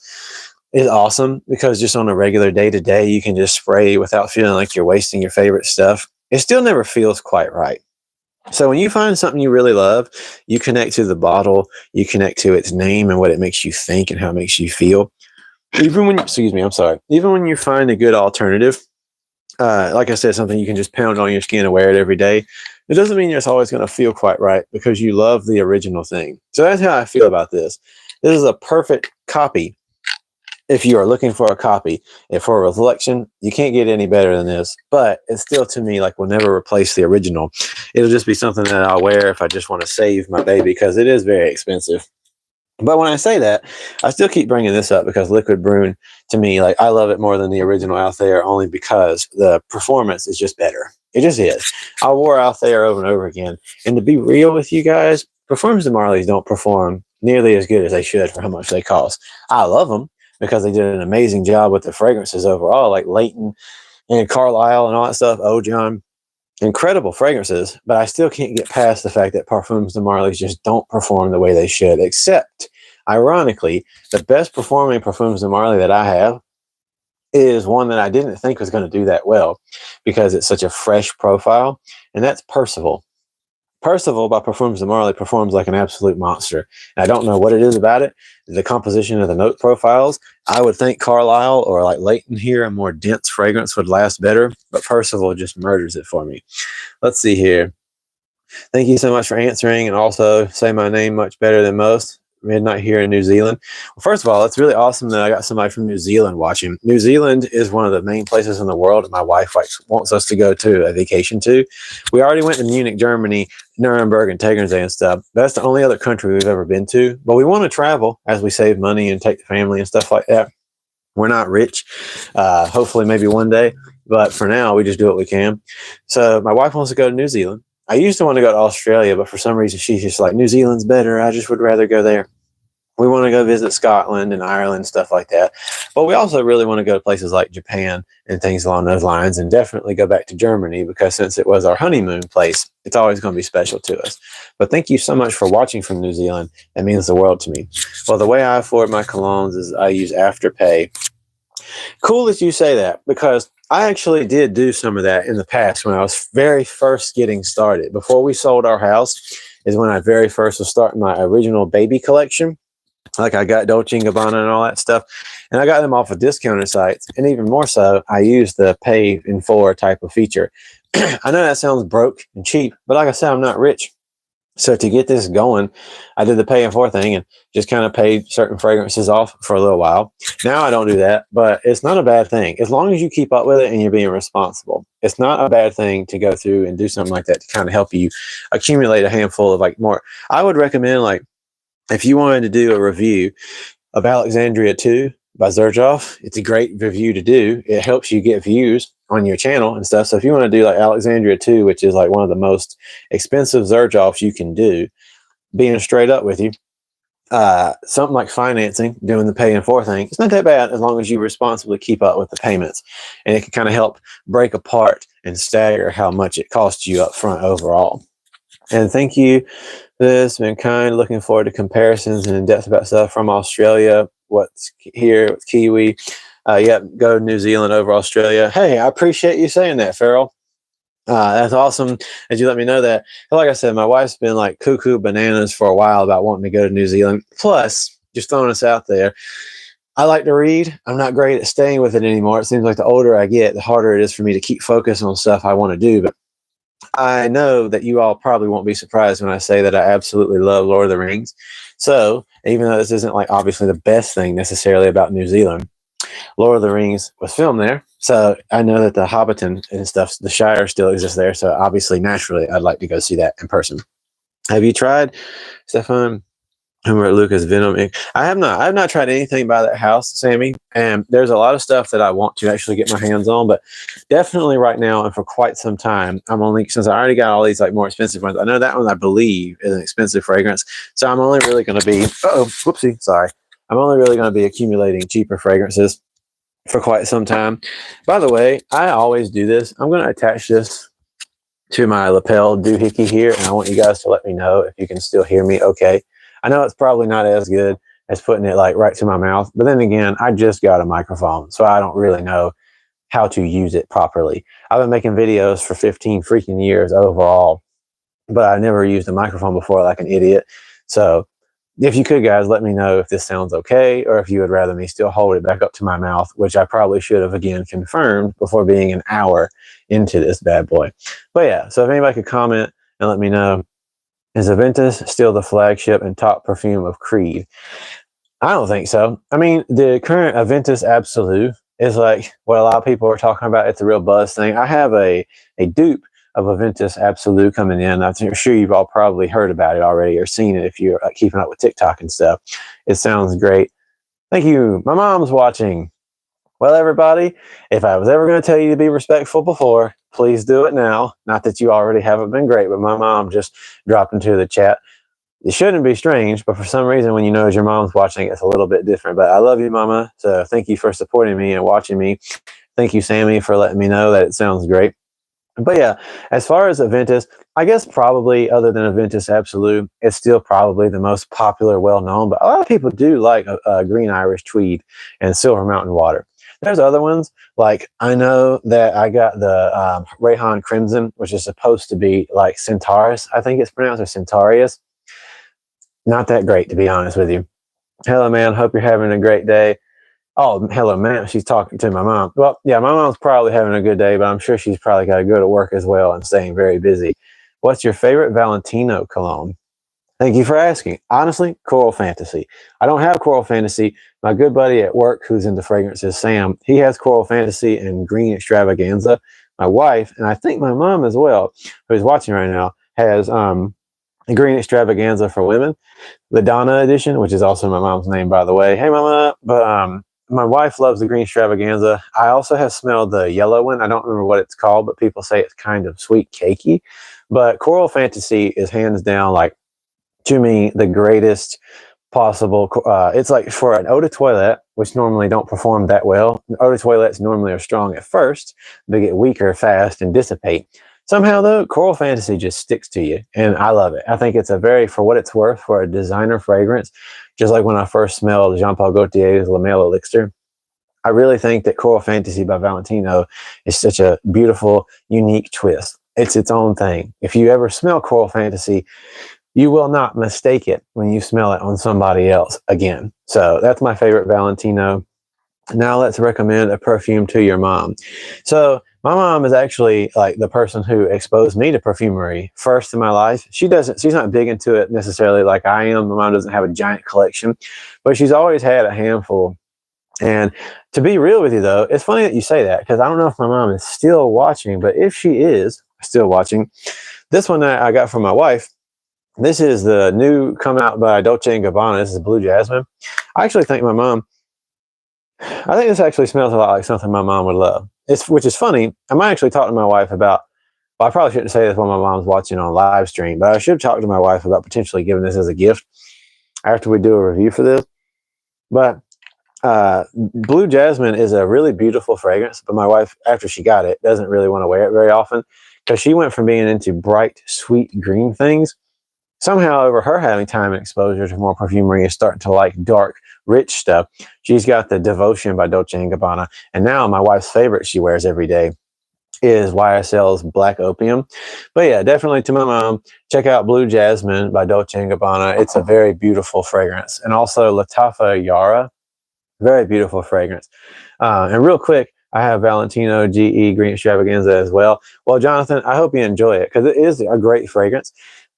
is awesome, because just on a regular day-to-day, you can just spray without feeling like you're wasting your favorite stuff. It still never feels quite right. So when you find something you really love, you connect to the bottle, you connect to its name and what it makes you think and how it makes you feel. Even when, even when you find a good alternative, like I said, something you can just pound on your skin and wear it every day, it doesn't mean it's always going to feel quite right because you love the original thing. So that's how I feel about this. This is a perfect copy. If you are looking for a copy, and for a reflection, you can't get any better than this. But it's still, to me, like, will never replace the original. It'll just be something that I'll wear if I just want to save my baby, because it is very expensive. But when I say that, I still keep bringing this up because Liquid Brune, to me, like, I love it more than the original Althea, only because the performance is just better. It just is. I wore Althea over and over again. And to be real with you guys, Perfumes de Marly's don't perform nearly as good as they should for how much they cost. I love them because they did an amazing job with the fragrances overall, like Layton and Carlisle and all that stuff. Oh, John. Incredible fragrances, but I still can't get past the fact that Parfums de Marly's just don't perform the way they should, except, ironically, the best performing Parfums de Marly that I have is one that I didn't think was going to do that well because it's such a fresh profile, and that's Percival. Percival by Parfums de Marly performs like an absolute monster. And I don't know what it is about it. The composition of the note profiles. I would think Carlisle or like Layton here, a more dense fragrance would last better, but Percival just murders it for me. Let's see here. Thank you so much for answering, and also say my name much better than most. Midnight here in New Zealand. Well, first of all, it's really awesome that I got somebody from New Zealand watching. New Zealand is one of the main places in the world my wife wants us to go to a vacation to. We already went to Munich, Germany, Nuremberg, and Tegernsee and stuff. That's the only other country we've ever been to. But we want to travel as we save money and take the family and stuff like that. We're not rich. Hopefully, maybe one day. But for now, we just do what we can. So my wife wants to go to New Zealand. I used to want to go to Australia, but for some reason she's just like, New Zealand's better. I just would rather go there. We want to go visit Scotland and Ireland, stuff like that. But we also really want to go to places like Japan and things along those lines, and definitely go back to Germany, because since it was our honeymoon place, it's always going to be special to us. But thank you so much for watching from New Zealand. It means the world to me. Well, the way I afford my colognes is I use Afterpay. Cool that you say that, because I actually did do some of that in the past when I was very first getting started. Before we sold our house is when I very first was starting my original baby collection. Like, I got Dolce & Gabbana and all that stuff, and I got them off of discounted sites. And even more so, I used the pay in 4 type of feature. I know that sounds broke and cheap, but like I said, I'm not rich. So to get this going, I did the pay in 4 thing and just kind of paid certain fragrances off for a little while. Now I don't do that, but it's not a bad thing. As long as you keep up with it and you're being responsible, it's not a bad thing to go through and do something like that to kind of help you accumulate a handful of like more. I would recommend, like, if you wanted to do a review of Alexandria 2 by Xerjoff, it's a great review to do. It helps you get views on your channel and stuff. So if you want to do like Alexandria 2, which is like one of the most expensive Xerjoffs you can do, being straight up with you, something like financing, doing the pay in 4 thing, it's not that bad as long as you responsibly keep up with the payments. And it can kind of help break apart and stagger how much it costs you up front overall. And thank you. This been kind. Looking forward to comparisons and in depth about stuff from Australia. What's here with Kiwi? Yep, go to New Zealand over Australia. Hey, I appreciate you saying that, Farrell. That's awesome that you let me know that. Like I said, my wife's been like cuckoo bananas for a while about wanting to go to New Zealand. Plus, just throwing us out there, I like to read. I'm not great at staying with it anymore. It seems like the older I get, the harder it is for me to keep focused on stuff I want to do. But I know that you all probably won't be surprised when I say that I absolutely love Lord of the Rings. So even though this isn't like obviously the best thing necessarily about New Zealand, Lord of the Rings was filmed there. So I know that the Hobbiton and stuff, the Shire still exists there. So obviously, naturally, I'd like to go see that in person. Have you tried, Stefan? Humber Lucas Venom Inc. I have not. I have not tried anything by that house, Sammy. And there's a lot of stuff that I want to actually get my hands on, but definitely right now and for quite some time, I'm only, since I already got all these like more expensive ones. I know that one I believe is an expensive fragrance, so I'm only really going to be. Whoopsie, sorry. I'm only really going to be accumulating cheaper fragrances for quite some time. By the way, I always do this. I'm going to attach this to my lapel doohickey here, and I want you guys to let me know if you can still hear me okay. I know it's probably not as good as putting it like right to my mouth, but then again, I just got a microphone, so I don't really know how to use it properly. I've been making videos for 15 freaking years overall, but I never used a microphone before like an idiot. So if you could, guys, let me know if this sounds okay, or if you would rather me still hold it back up to my mouth, which I probably should have again confirmed before being an hour into this bad boy. But yeah, so if anybody could comment and let me know, is Aventus still the flagship and top perfume of Creed? I don't think so. I mean, the current Aventus Absolute is like what a lot of people are talking about. It's a real buzz thing. I have a dupe of Aventus Absolute coming in. I'm sure you've all probably heard about it already or seen it if you're keeping up with TikTok and stuff. It sounds great. Thank you. My mom's watching. Well, everybody, if I was ever going to tell you to be respectful before, please do it now. Not that you already haven't been great, but my mom just dropped into the chat. It shouldn't be strange, but for some reason, when you know your mom's watching, it's a little bit different. But I love you, Mama. So thank you for supporting me and watching me. Thank you, Sammy, for letting me know that it sounds great. But yeah, as far as Aventus, I guess probably other than Aventus Absolute, it's still probably the most popular, well-known. But a lot of people do like Green Irish Tweed and Silver Mountain Water. There's other ones, like I know that I got the Rayhan Crimson, which is supposed to be like Centaurus, I think it's pronounced, or Centaurus. Not that great, to be honest with you. Hello, man. Hope you're having a great day. Oh, hello, man. She's talking to my mom. Well, yeah, my mom's probably having a good day, but I'm sure she's probably got to go to work as well and staying very busy. What's your favorite Valentino cologne? Thank you for asking. Honestly, Coral Fantasy. I don't have Coral Fantasy. My good buddy at work who's into fragrances, Sam, he has Coral Fantasy and Green Extravaganza. My wife, and I think my mom as well, who's watching right now, has Green Extravaganza for women, the Donna edition, which is also my mom's name, by the way. Hey, Mama. But my wife loves the Green Extravaganza. I also have smelled the yellow one. I don't remember what it's called, but people say it's kind of sweet cakey. But Coral Fantasy is hands down, like, to me, the greatest possible. It's like for an eau de toilette, which normally don't perform that well. Eau de toilettes normally are strong at first. They get weaker fast and dissipate. Somehow, though, Coral Fantasy just sticks to you, and I love it. I think it's a very, for what it's worth, for a designer fragrance, just like when I first smelled Jean-Paul Gaultier's La Male Elixir, I really think that Coral Fantasy by Valentino is such a beautiful, unique twist. It's its own thing. If you ever smell Coral Fantasy, you will not mistake it when you smell it on somebody else again. So that's my favorite Valentino. Now let's recommend a perfume to your mom. So My mom is actually like the person who exposed me to perfumery first in my life. She's not big into it necessarily like I am. My mom doesn't have a giant collection, but she's always had a handful. And to be real with you, though, it's funny that you say that because I don't know if my mom is still watching, but if she is still watching, this one that I got from my wife, this is the new come out by Dolce & Gabbana. This is Blue Jasmine. I actually think I think this actually smells a lot like something my mom would love. Which is funny. I might actually talk to my wife about, well, I probably shouldn't say this while my mom's watching on live stream, but I should talk to my wife about potentially giving this as a gift after we do a review for this. But Blue Jasmine is a really beautiful fragrance, but my wife, after she got it, doesn't really want to wear it very often because she went from being into bright, sweet green things. Somehow, over her having time and exposure to more perfumery and starting to like dark, rich stuff, she's got the Devotion by Dolce & Gabbana. And now my wife's favorite she wears every day is YSL's Black Opium. But yeah, definitely to my mom, check out Blue Jasmine by Dolce & Gabbana. It's a very beautiful fragrance. And also Latafa Yara, very beautiful fragrance. And real quick, I have Valentino GE Green Extravaganza as well. Well, Jonathan, I hope you enjoy it because it is a great fragrance.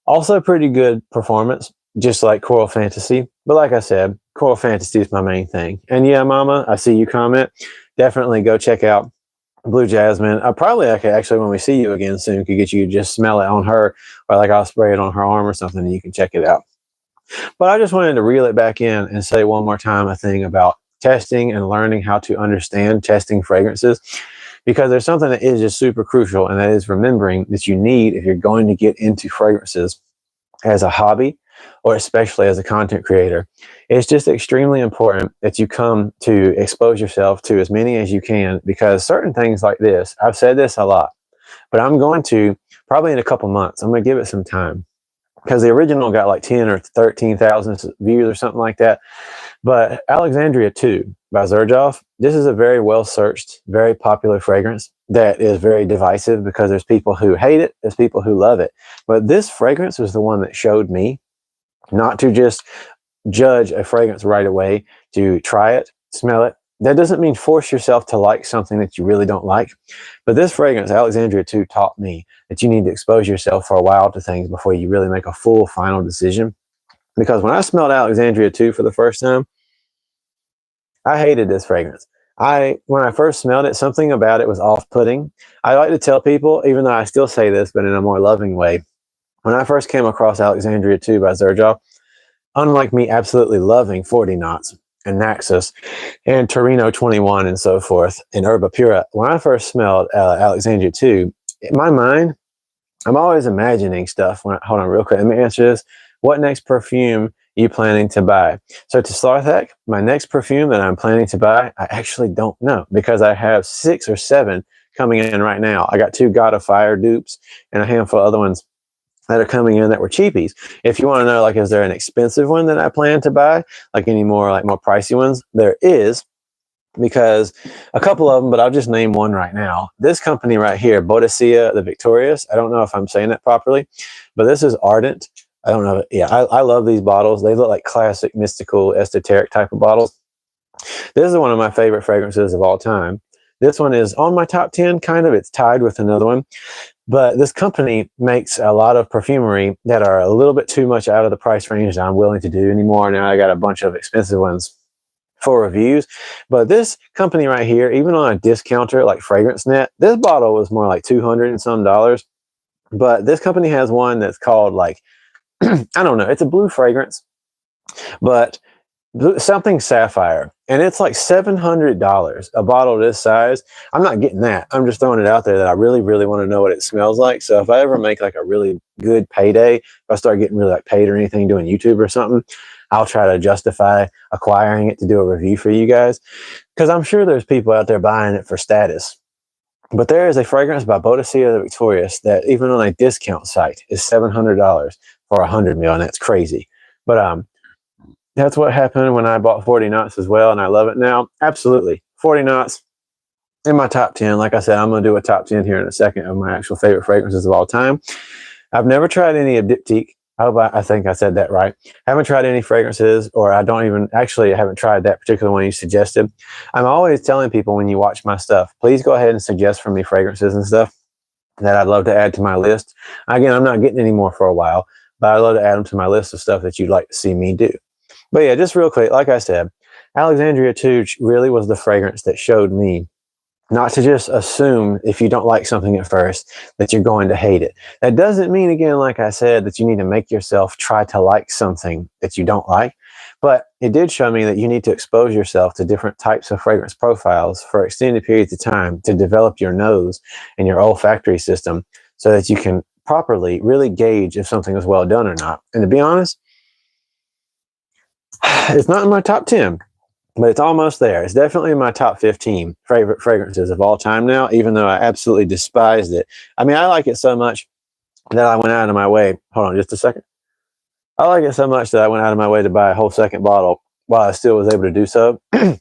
Also pretty good performance, just like Coral Fantasy. But like I said, Coral Fantasy is my main thing. And yeah, Mama, I see you comment. Definitely go check out Blue Jasmine. I could actually, when we see you again soon, could get you to just smell it on her, or like I'll spray it on her arm or something and you can check it out. But I just wanted to reel it back in and say one more time a thing about testing and learning how to understand testing fragrances, because there's something that is just super crucial, and that is remembering that you need, if you're going to get into fragrances as a hobby or especially as a content creator, it's just extremely important that you come to expose yourself to as many as you can, because certain things like this, I've said this a lot, but I'm going to, probably in a couple months, I'm going to give it some time, because the original got like 10 or 13,000 views or something like that. But Alexandria 2 by Xerjoff, this is a very well-searched, very popular fragrance that is very divisive because there's people who hate it, there's people who love it. But this fragrance was the one that showed me not to just judge a fragrance right away, to try it, smell it. That doesn't mean force yourself to like something that you really don't like. But this fragrance, Alexandria 2, taught me that you need to expose yourself for a while to things before you really make a full final decision. Because when I smelled Alexandria 2 for the first time, I hated this fragrance. When I first smelled it, something about it was off-putting. I like to tell people, even though I still say this, but in a more loving way, when I first came across Alexandria 2 by Xerjoff, unlike me absolutely loving 40 Knots and Naxos and Torino 21 and so forth and Herba Pura, when I first smelled Alexandria 2, in my mind, I'm always imagining stuff. Hold on real quick. Let me answer this. What next perfume are you planning to buy? So to start that, my next perfume that I'm planning to buy, I actually don't know, because I have 6 or 7 coming in right now. I got 2 God of Fire dupes and a handful of other ones that are coming in that were cheapies. If you want to know, like, is there an expensive one that I plan to buy, like any more, like more pricey ones? There is, because a couple of them, but I'll just name one right now. This company right here, Boadicea the Victorious. I don't know if I'm saying that properly, but this is Ardent. I don't know. Yeah, I love these bottles. They look like classic, mystical, esoteric type of bottles. This is one of my favorite fragrances of all time. This one is on my top 10, kind of. It's tied with another one. But this company makes a lot of perfumery that are a little bit too much out of the price range that I'm willing to do anymore. Now I got a bunch of expensive ones for reviews. But this company right here, even on a discounter like FragranceNet, this bottle was more like $200 and some dollars. But this company has one that's called, like, I don't know, it's a blue fragrance, but something sapphire, and it's like $700 a bottle this size. I'm not getting that. I'm just throwing it out there that I really want to know what it smells like. So if I ever make like a really good payday, if I start getting really like paid or anything doing YouTube or something, I'll try to justify acquiring it to do a review for you guys, because I'm sure there's people out there buying it for status. But there is a fragrance by Boadicea the Victorious that even on a discount site is $700 for 100 ml, and that's crazy. But that's what happened when I bought 40 Knots as well, and I love it now. Absolutely. 40 Knots in my top 10. Like I said, I'm going to do a top 10 here in a second of my actual favorite fragrances of all time. I've never tried any of Diptyque. I think I said that right. Haven't tried any fragrances, or I haven't tried that particular one you suggested. I'm always telling people when you watch my stuff, please go ahead and suggest for me fragrances and stuff that I'd love to add to my list. Again, I'm not getting any more for a while, but I'd love to add them to my list of stuff that you'd like to see me do. But yeah, just real quick, like I said, Alexandria 2 really was the fragrance that showed me not to just assume if you don't like something at first that you're going to hate it. That doesn't mean, again, like I said, that you need to make yourself try to like something that you don't like. But it did show me that you need to expose yourself to different types of fragrance profiles for extended periods of time to develop your nose and your olfactory system so that you can properly really gauge if something is well done or not. And to be honest, it's not in my top 10. But it's almost there. It's definitely in my top 15 favorite fragrances of all time now, even though I absolutely despised it. I mean, I like it so much that I went out of my way. Hold on just a second. I like it so much that I went out of my way to buy a whole second bottle while I still was able to do so. Because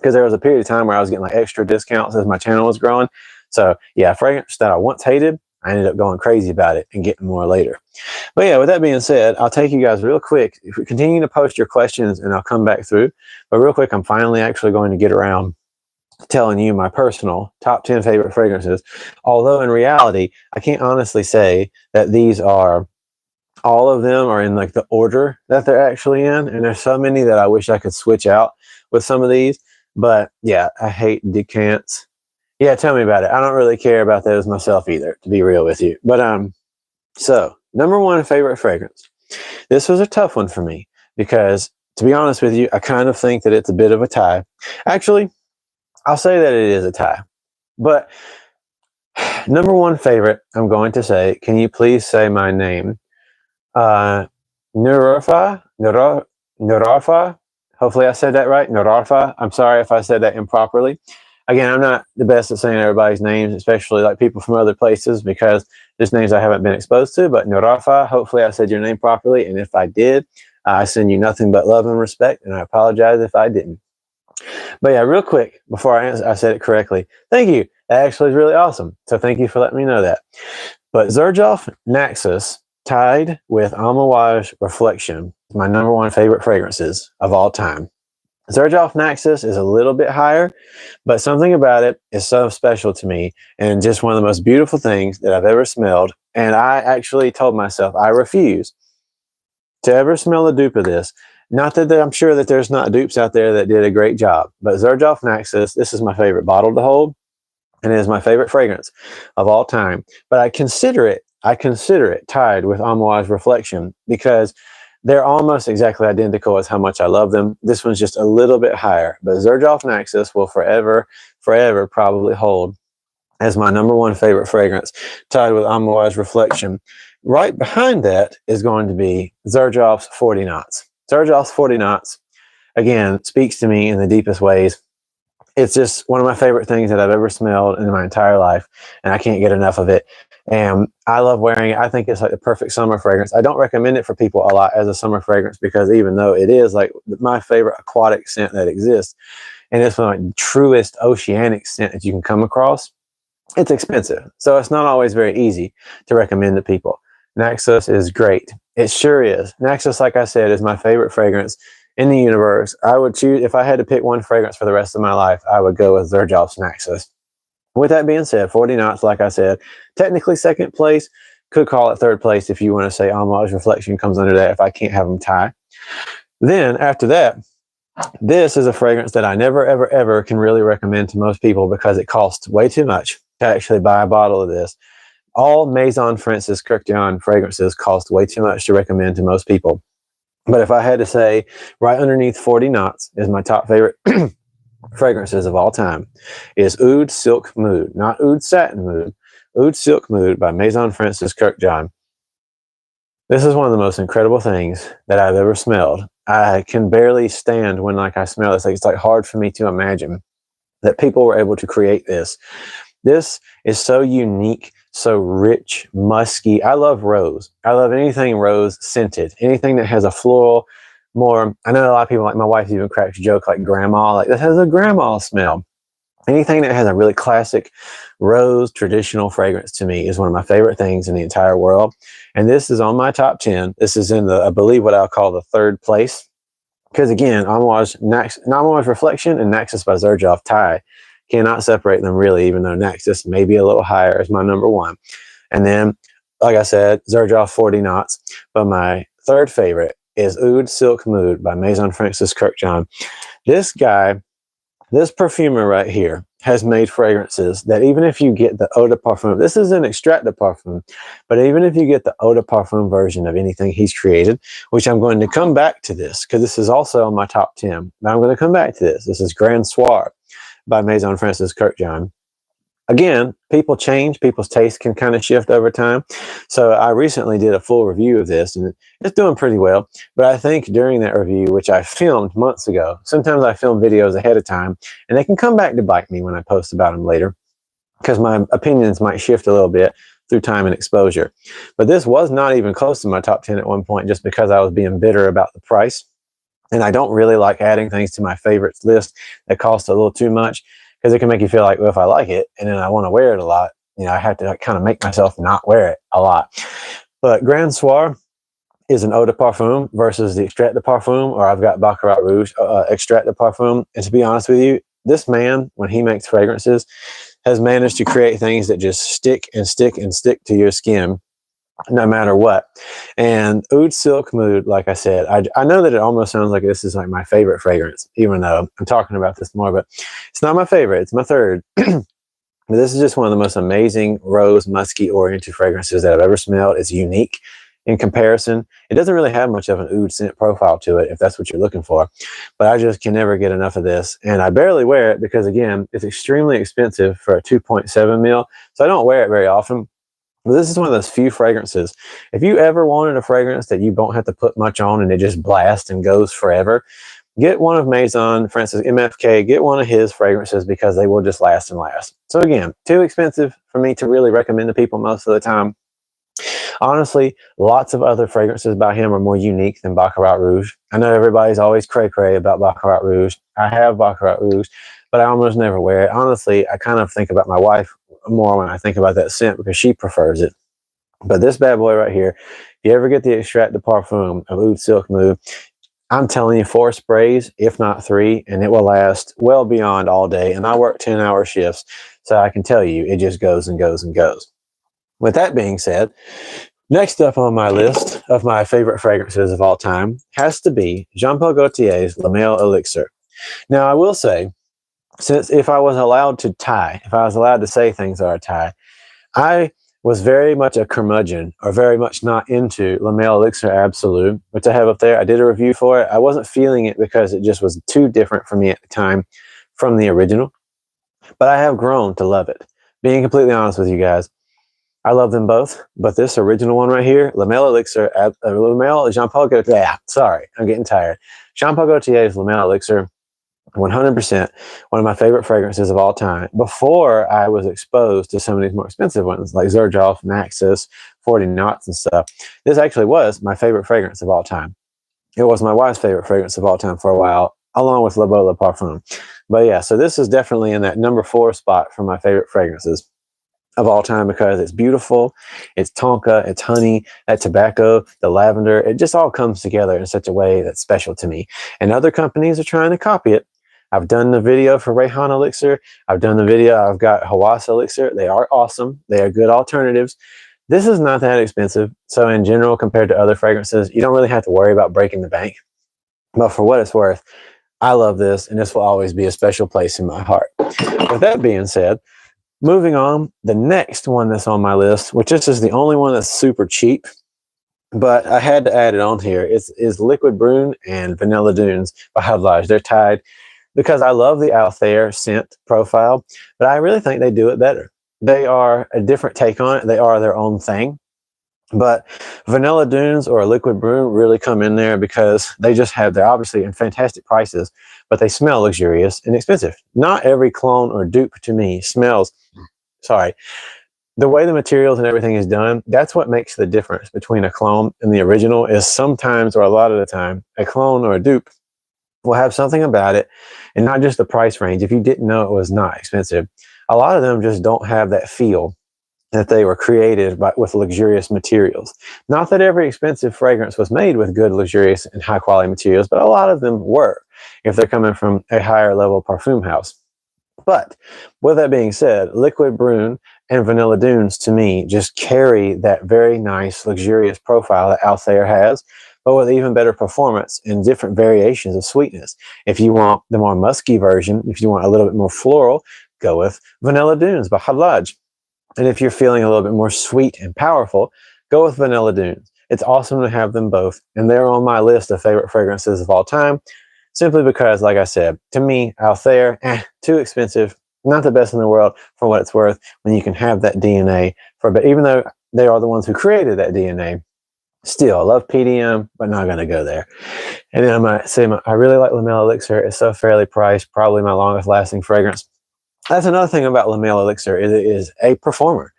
there was a period of time where I was getting like extra discounts as my channel was growing. So yeah, fragrance that I once hated, I ended up going crazy about it and getting more later. But yeah, with that being said, I'll take you guys real quick. If we continue to post your questions and I'll come back through. But real quick, I'm finally actually going to get around to telling you my personal top 10 favorite fragrances. Although in reality, I can't honestly say that these are, all of them are in like the order that they're actually in. And there's so many that I wish I could switch out with some of these. But yeah, I hate decants. Yeah, tell me about it. I don't really care about those myself either, to be real with you. But so number one favorite fragrance. This was a tough one for me because, to be honest with you, I kind of think that it's a bit of a tie. Actually, I'll say that it is a tie. But number one favorite, I'm going to say, can you please say my name? Nurarfa? Hopefully I said that right. Nurarfa. I'm sorry if I said that improperly. Again, I'm not the best at saying everybody's names, especially like people from other places, because there's names I haven't been exposed to. But Nurafa, hopefully I said your name properly. And if I did, I send you nothing but love and respect. And I apologize if I didn't. But yeah, real quick, before I said it correctly, thank you. That actually is really awesome. So thank you for letting me know that. But Xerjoff Naxos, tied with Amouage Reflection, my number one favorite fragrances of all time. Xerjoff Naxos is a little bit higher, but something about it is so special to me and just one of the most beautiful things that I've ever smelled. And I actually told myself I refuse to ever smell a dupe of this. Not that I'm sure that there's not dupes out there that did a great job, but Xerjoff Naxos, this is my favorite bottle to hold, and it is my favorite fragrance of all time. But I consider it tied with Amouage Reflection because they're almost exactly identical as how much I love them. This one's just a little bit higher, but Xerjoff Naxos will forever probably hold as my number one favorite fragrance, tied with Amouage Reflection. Right behind that is going to be Xerjoff's 40 Knots. Xerjoff's 40 Knots, again, speaks to me in the deepest ways. It's just one of my favorite things that I've ever smelled in my entire life, and I can't get enough of it. And I love wearing it. I think it's like the perfect summer fragrance. I don't recommend it for people a lot as a summer fragrance because even though it is like my favorite aquatic scent that exists, and it's one of the truest oceanic scent that you can come across, it's expensive. So it's not always very easy to recommend to people. Naxos is great. It sure is. Naxos, like I said, is my favorite fragrance in the universe. I would choose, if I had to pick one fragrance for the rest of my life, I would go with Xerjoff's Naxos. With that being said, 40 Knots, like I said, technically second place, could call it third place if you want to say Amouage Reflection comes under that if I can't have them tie. Then after that, this is a fragrance that I never, ever, ever can really recommend to most people because it costs way too much to actually buy a bottle of this. All Maison Francis Kurkdjian fragrances cost way too much to recommend to most people. But if I had to say, right underneath 40 Knots is my top favorite fragrances of all time, is Oud Silk Mood. Not Oud Satin Mood. Oud Silk Mood by Maison Francis Kurkdjian. This is one of the most incredible things that I've ever smelled. I can barely stand when I smell this. It's like hard for me to imagine that people were able to create this. This is so unique, so rich, musky. I love rose. I love anything rose scented, anything that has a floral, more. I know a lot of people, like my wife even cracks a joke like grandma, like this has a grandma smell. Anything that has a really classic rose traditional fragrance to me is one of my favorite things in the entire world. And this is on my top 10. This is in the, I believe, what I'll call the third place. Because again, Amouage Reflection and Naxxus by Xerjoff tie. Cannot separate them really, even though Naxxus may be a little higher as my number one. And then, like I said, Xerjoff 40 knots. But my third favorite is Oud Silk Mood by Maison Francis Kurkdjian. This guy, this perfumer right here, has made fragrances that even if you get the eau de parfum, this is an extrait de parfum, but even if you get the eau de parfum version of anything he's created, which I'm going to come back to this because this is also on my top 10. Now I'm going to come back to this. This is Grand Soir by Maison Francis Kurkdjian. Again, people change, people's taste can kind of shift over time. So I recently did a full review of this and it's doing pretty well. But I think during that review, which I filmed months ago, sometimes I film videos ahead of time and they can come back to bite me when I post about them later because my opinions might shift a little bit through time and exposure. But this was not even close to my top 10 at one point just because I was being bitter about the price. And I don't really like adding things to my favorites list that cost a little too much, because it can make you feel like, well, if I like it and then I want to wear it a lot, I have to kind of make myself not wear it a lot. But Grand Soir is an eau de parfum versus the extrait de parfum, or I've got Baccarat Rouge extrait de parfum. And to be honest with you, this man, when he makes fragrances, has managed to create things that just stick and stick and stick to your skin no matter what. And Oud Silk Mood, like I said, I know that it almost sounds like this is like my favorite fragrance, even though I'm talking about this more, but it's not my favorite. It's my third. This is just one of the most amazing rose musky oriented fragrances that I've ever smelled. It's unique in comparison. It doesn't really have much of an oud scent profile to it if that's what you're looking for, but I just can never get enough of this. And I barely wear it because, again, it's extremely expensive for a 2.7 mil. So I don't wear it very often. But this is one of those few fragrances. If you ever wanted a fragrance that you don't have to put much on and it just blasts and goes forever, get one of Maison Francis MFK, get one of his fragrances because they will just last and last. So again, too expensive for me to really recommend to people most of the time. Honestly, lots of other fragrances by him are more unique than Baccarat Rouge. I know everybody's always cray-cray about Baccarat Rouge. I have Baccarat Rouge, but I almost never wear it. Honestly, I kind of think about my wife more when I think about that scent because she prefers it. But this bad boy right here, if you ever get the extrait de parfum of Oud Silk Mood, I'm telling you, 4 sprays, if not 3, and it will last well beyond all day. And I work 10-hour shifts, so I can tell you it just goes and goes and goes. With that being said, next up on my list of my favorite fragrances of all time has to be Jean-Paul Gaultier's Le Male Elixir. Now, I will say, since if I was allowed to tie, if I was allowed to say things are a tie, I was very much a curmudgeon, or very much not into Le Male Elixir Absolute, which I have up there. I did a review for it. I wasn't feeling it because it just was too different for me at the time from the original. But I have grown to love it. Being completely honest with you guys, I love them both. But this original one right here, Le Male Elixir, Le Male Jean-Paul Gaultier. Sorry, I'm getting tired. Jean-Paul Gaultier's Le Male Elixir, 100% one of my favorite fragrances of all time. Before I was exposed to some of these more expensive ones like Xerjoff, Naxxus, 40 knots and stuff, this actually was my favorite fragrance of all time. It was my wife's favorite fragrance of all time for a while, along with Le Beau Le Parfum. But yeah, so this is definitely in that number 4 spot for my favorite fragrances of all time because it's beautiful, it's tonka, it's honey, that tobacco, the lavender, it just all comes together in such a way that's special to me. And other companies are trying to copy it. I've done the video for Rayhan Elixir. I've done the video. I've got Hawass Elixir. They are awesome. They are good alternatives. This is not that expensive. So in general, compared to other fragrances, you don't really have to worry about breaking the bank. But for what it's worth, I love this, and this will always be a special place in my heart. With that being said, moving on, the next one that's on my list, which this is the only one that's super cheap, but I had to add it on here, is Liquid Brune and Vanilla Dunes by Amouage. They're tied because I love the Altair scent profile, but I really think they do it better. They are a different take on it. They are their own thing. But Vanilla Dunes or Liquid Brune really come in there because they're obviously in fantastic prices, but they smell luxurious and expensive. Not every clone or dupe to me smells, the way the materials and everything is done, that's what makes the difference between a clone and the original is sometimes, or a lot of the time, a clone or a dupe will have something about it, and not just the price range. If you didn't know it was not expensive, a lot of them just don't have that feel that they were created with luxurious materials. Not that every expensive fragrance was made with good, luxurious, and high quality materials, but a lot of them were, if they're coming from a higher level parfum house. But with that being said, Liquid Brune and Vanilla Dunes, to me, just carry that very nice, luxurious profile that Altair has, but with even better performance and different variations of sweetness. If you want the more musky version, if you want a little bit more floral, go with Vanilla Dunes by Algorithmic. And if you're feeling a little bit more sweet and powerful, go with Vanilla Dunes. It's awesome to have them both, and they're on my list of favorite fragrances of all time, simply because, like I said, to me, Altair, too expensive, not the best in the world for what it's worth, when you can have that DNA. But even though they are the ones who created that DNA, still, I love PDM, but not going to go there. And then I might say, I really like La Mer Elixir. It's so fairly priced, probably my longest lasting fragrance. That's another thing about La Mer Elixir, is it is a performer.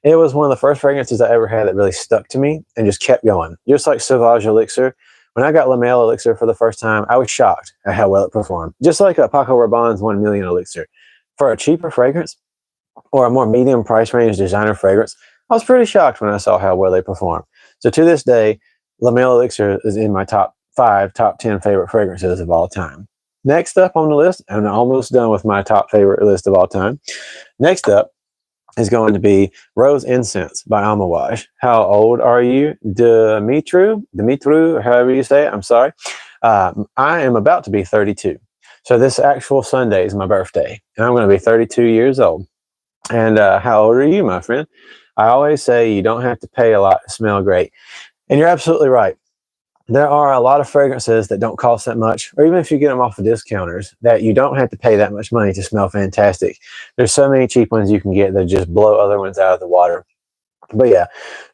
It was one of the first fragrances I ever had that really stuck to me and just kept going. Just like Sauvage Elixir. When I got La Mer Elixir for the first time, I was shocked at how well it performed. Just like Paco Rabanne's 1 Million Elixir. For a cheaper fragrance, or a more medium price range designer fragrance, I was pretty shocked when I saw how well they perform. So to this day, La Mer Elixir is in my top 5, top 10 favorite fragrances of all time. Next up on the list, and I'm almost done with my top favorite list of all time. Next up is going to be Rose Incense by Amouage. How old are you, Dimitru, or however you say it? I'm sorry. I am about to be 32. So this actual Sunday is my birthday, and I'm going to be 32 years old. And how old are you, my friend? I always say you don't have to pay a lot to smell great. And you're absolutely right. There are a lot of fragrances that don't cost that much, or even if you get them off of discounters, that you don't have to pay that much money to smell fantastic. There's so many cheap ones you can get that just blow other ones out of the water. But yeah,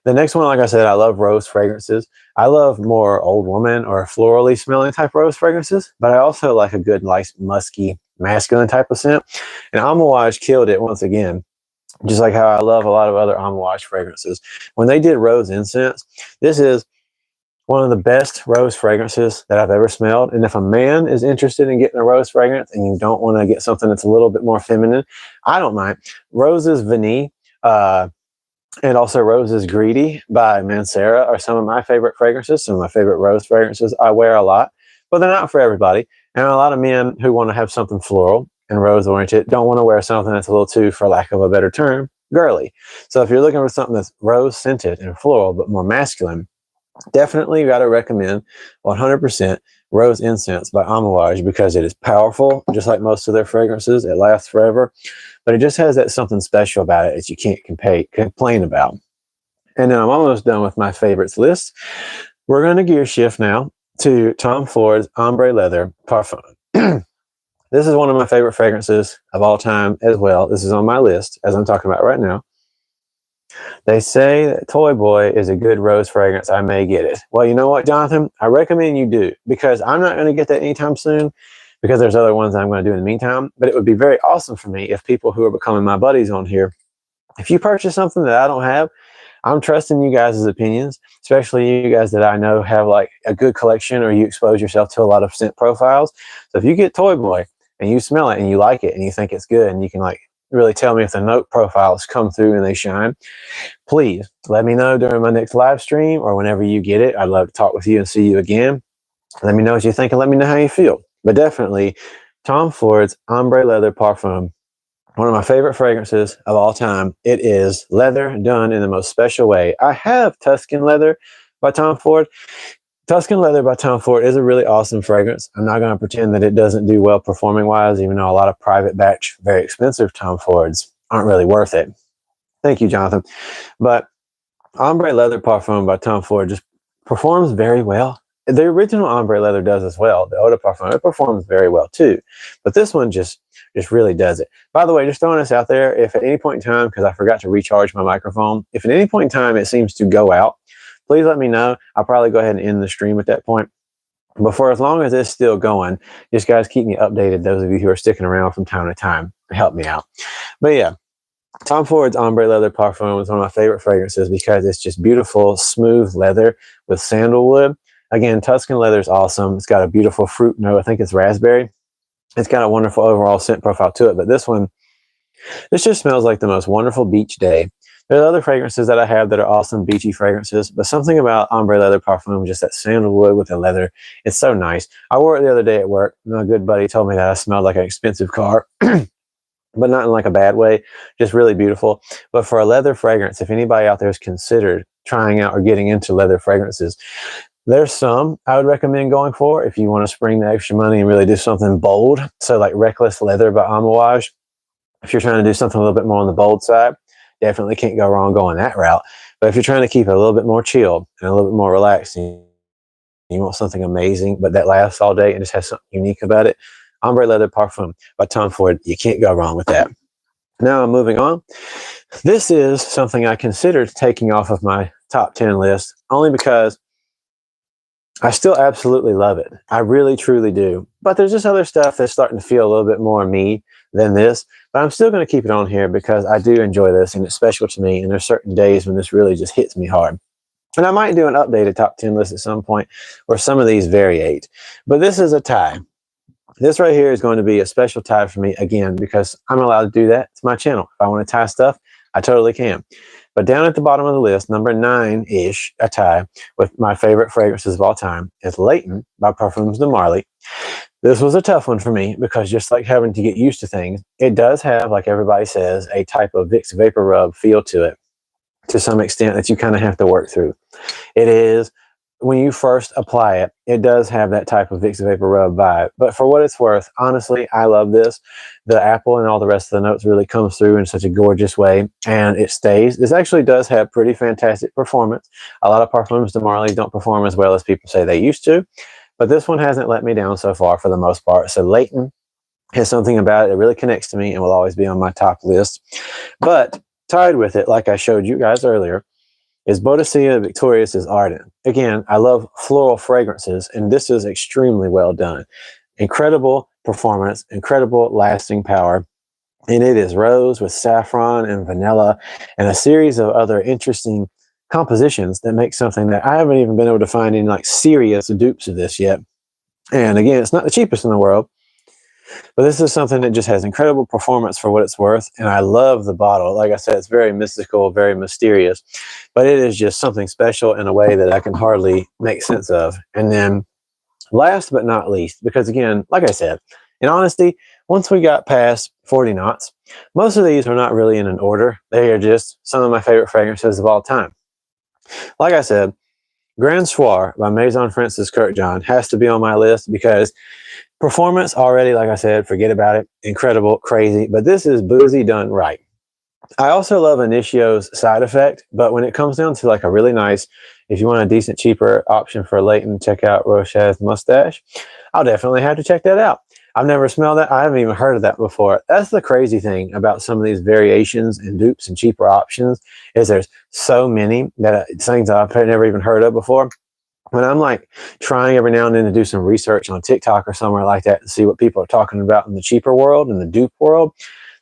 the next one, like I said, I love rose fragrances. I love more old woman or florally smelling type rose fragrances, but I also like a good, nice, musky, masculine type of scent. And Amouage killed it once again. Just like how I love a lot of other Amouage fragrances. When they did Rose Incense, this is one of the best rose fragrances that I've ever smelled. And if a man is interested in getting a rose fragrance and you don't want to get something that's a little bit more feminine, I don't mind. Roses Vanille and also Roses Greedy by Mancera are some of my favorite fragrances, some of my favorite rose fragrances. I wear a lot, but they're not for everybody. And a lot of men who want to have something floral and rose oriented don't want to wear something that's a little too, for lack of a better term, girly. So if you're looking for something that's rose scented and floral but more masculine, definitely got to recommend 100% Rose Incense by Amouage, because it is powerful, just like most of their fragrances. It lasts forever, but it just has that something special about it that you can't complain about. And then I'm almost done with my favorites list. We're going to gear shift now to Tom Ford's Ombre Leather Parfum. This is one of my favorite fragrances of all time as well. This is on my list, as I'm talking about right now. They say that Toy Boy is a good rose fragrance. I may get it. Well, you know what, Jonathan? I recommend you do, because I'm not going to get that anytime soon, because there's other ones I'm going to do in the meantime. But it would be very awesome for me if people who are becoming my buddies on here, if you purchase something that I don't have, I'm trusting you guys' opinions, especially you guys that I know have like a good collection, or you expose yourself to a lot of scent profiles. So if you get Toy Boy and you smell it and you like it and you think it's good, and you can like really tell me if the note profiles come through and they shine, please let me know during my next live stream or whenever you get it. I'd love to talk with you and see you again. Let me know what you think and let me know how you feel. But definitely Tom Ford's Ombre Leather Parfum, one of my favorite fragrances of all time. It is leather done in the most special way. I have Tuscan Leather by Tom Ford. Tuscan Leather by Tom Ford is a really awesome fragrance. I'm not going to pretend that it doesn't do well performing wise, even though a lot of private batch, very expensive Tom Fords aren't really worth it. Thank you, Jonathan. But Ombre Leather Parfum by Tom Ford just performs very well. The original Ombre Leather does as well. The Eau de Parfum, it performs very well too. But this one just really does it. By the way, just throwing this out there, if at any point in time, because I forgot to recharge my microphone, if at any point in time it seems to go out, please let me know. I'll probably go ahead and end the stream at that point. But for as long as it's still going, just guys keep me updated. Those of you who are sticking around from time to time, help me out. But yeah, Tom Ford's Ombre Leather Parfum is one of my favorite fragrances because it's just beautiful, smooth leather with sandalwood. Again, Tuscan leather is awesome. It's got a beautiful fruit note. I think it's raspberry. It's got a wonderful overall scent profile to it. But this just smells like the most wonderful beach day. There's other fragrances that I have that are awesome beachy fragrances, but something about ombre leather parfum, just that sandalwood with the leather, it's so nice. I wore it the other day at work. My good buddy told me that I smelled like an expensive car, but not in like a bad way, just really beautiful. But for a leather fragrance, if anybody out there has considered trying out or getting into leather fragrances, there's some I would recommend going for if you want to spring the extra money and really do something bold. So like Reckless Leather by Amouage. If you're trying to do something a little bit more on the bold side, definitely can't go wrong going that route. But if you're trying to keep it a little bit more chilled and a little bit more relaxed, and you want something amazing, but that lasts all day and just has something unique about it, Ombre Leather Parfum by Tom Ford, you can't go wrong with that. Now, moving on. This is something I considered taking off of my top 10 list, only because I still absolutely love it. I really, truly do. But there's just other stuff that's starting to feel a little bit more me than this. But I'm still going to keep it on here because I do enjoy this and it's special to me. And there's certain days when this really just hits me hard. And I might do an updated top 10 list at some point where some of these variate. But this is a tie. This right here is going to be a special tie for me, again, because I'm allowed to do that. It's my channel. If I want to tie stuff, I totally can. But down at the bottom of the list, number 9-ish, a tie with my favorite fragrances of all time, is Layton by Parfums de Marly. This was a tough one for me because just like having to get used to things, it does have, like everybody says, a type of Vicks Vapor Rub feel to it to some extent that you kind of have to work through. It is, when you first apply it, it does have that type of Vicks Vapor Rub vibe. But for what it's worth, honestly, I love this. The apple and all the rest of the notes really comes through in such a gorgeous way, and it stays. This actually does have pretty fantastic performance. A lot of Parfums de Marly don't perform as well as people say they used to, but this one hasn't let me down so far for the most part. So Layton has something about it that really connects to me and will always be on my top list. But tied with it, like I showed you guys earlier, is Boadicea Victorious' Ardent. Again, I love floral fragrances, and this is extremely well done. Incredible performance, incredible lasting power. And it is rose with saffron and vanilla and a series of other interesting compositions that make something that I haven't even been able to find any like serious dupes of this yet. And again, it's not the cheapest in the world, but this is something that just has incredible performance for what it's worth. And I love the bottle. Like I said, it's very mystical, very mysterious, but it is just something special in a way that I can hardly make sense of. And then last but not least, because again, like I said, in honesty, once we got past 40 knots, most of these are not really in an order. They are just some of my favorite fragrances of all time. Like I said, Grand Soir by Maison Francis Kurkdjian has to be on my list because performance already, like I said, forget about it. Incredible, crazy, but this is boozy done right. I also love Initio's Side Effect, but when it comes down to like a really nice, if you want a decent, cheaper option for Layton, check out Roche's Mustache. I'll definitely have to check that out. I've never smelled that. I haven't even heard of that before. That's the crazy thing about some of these variations and dupes and cheaper options is there's so many that things I've never even heard of before. When I'm like trying every now and then to do some research on TikTok or somewhere like that to see what people are talking about in the cheaper world, in the dupe world,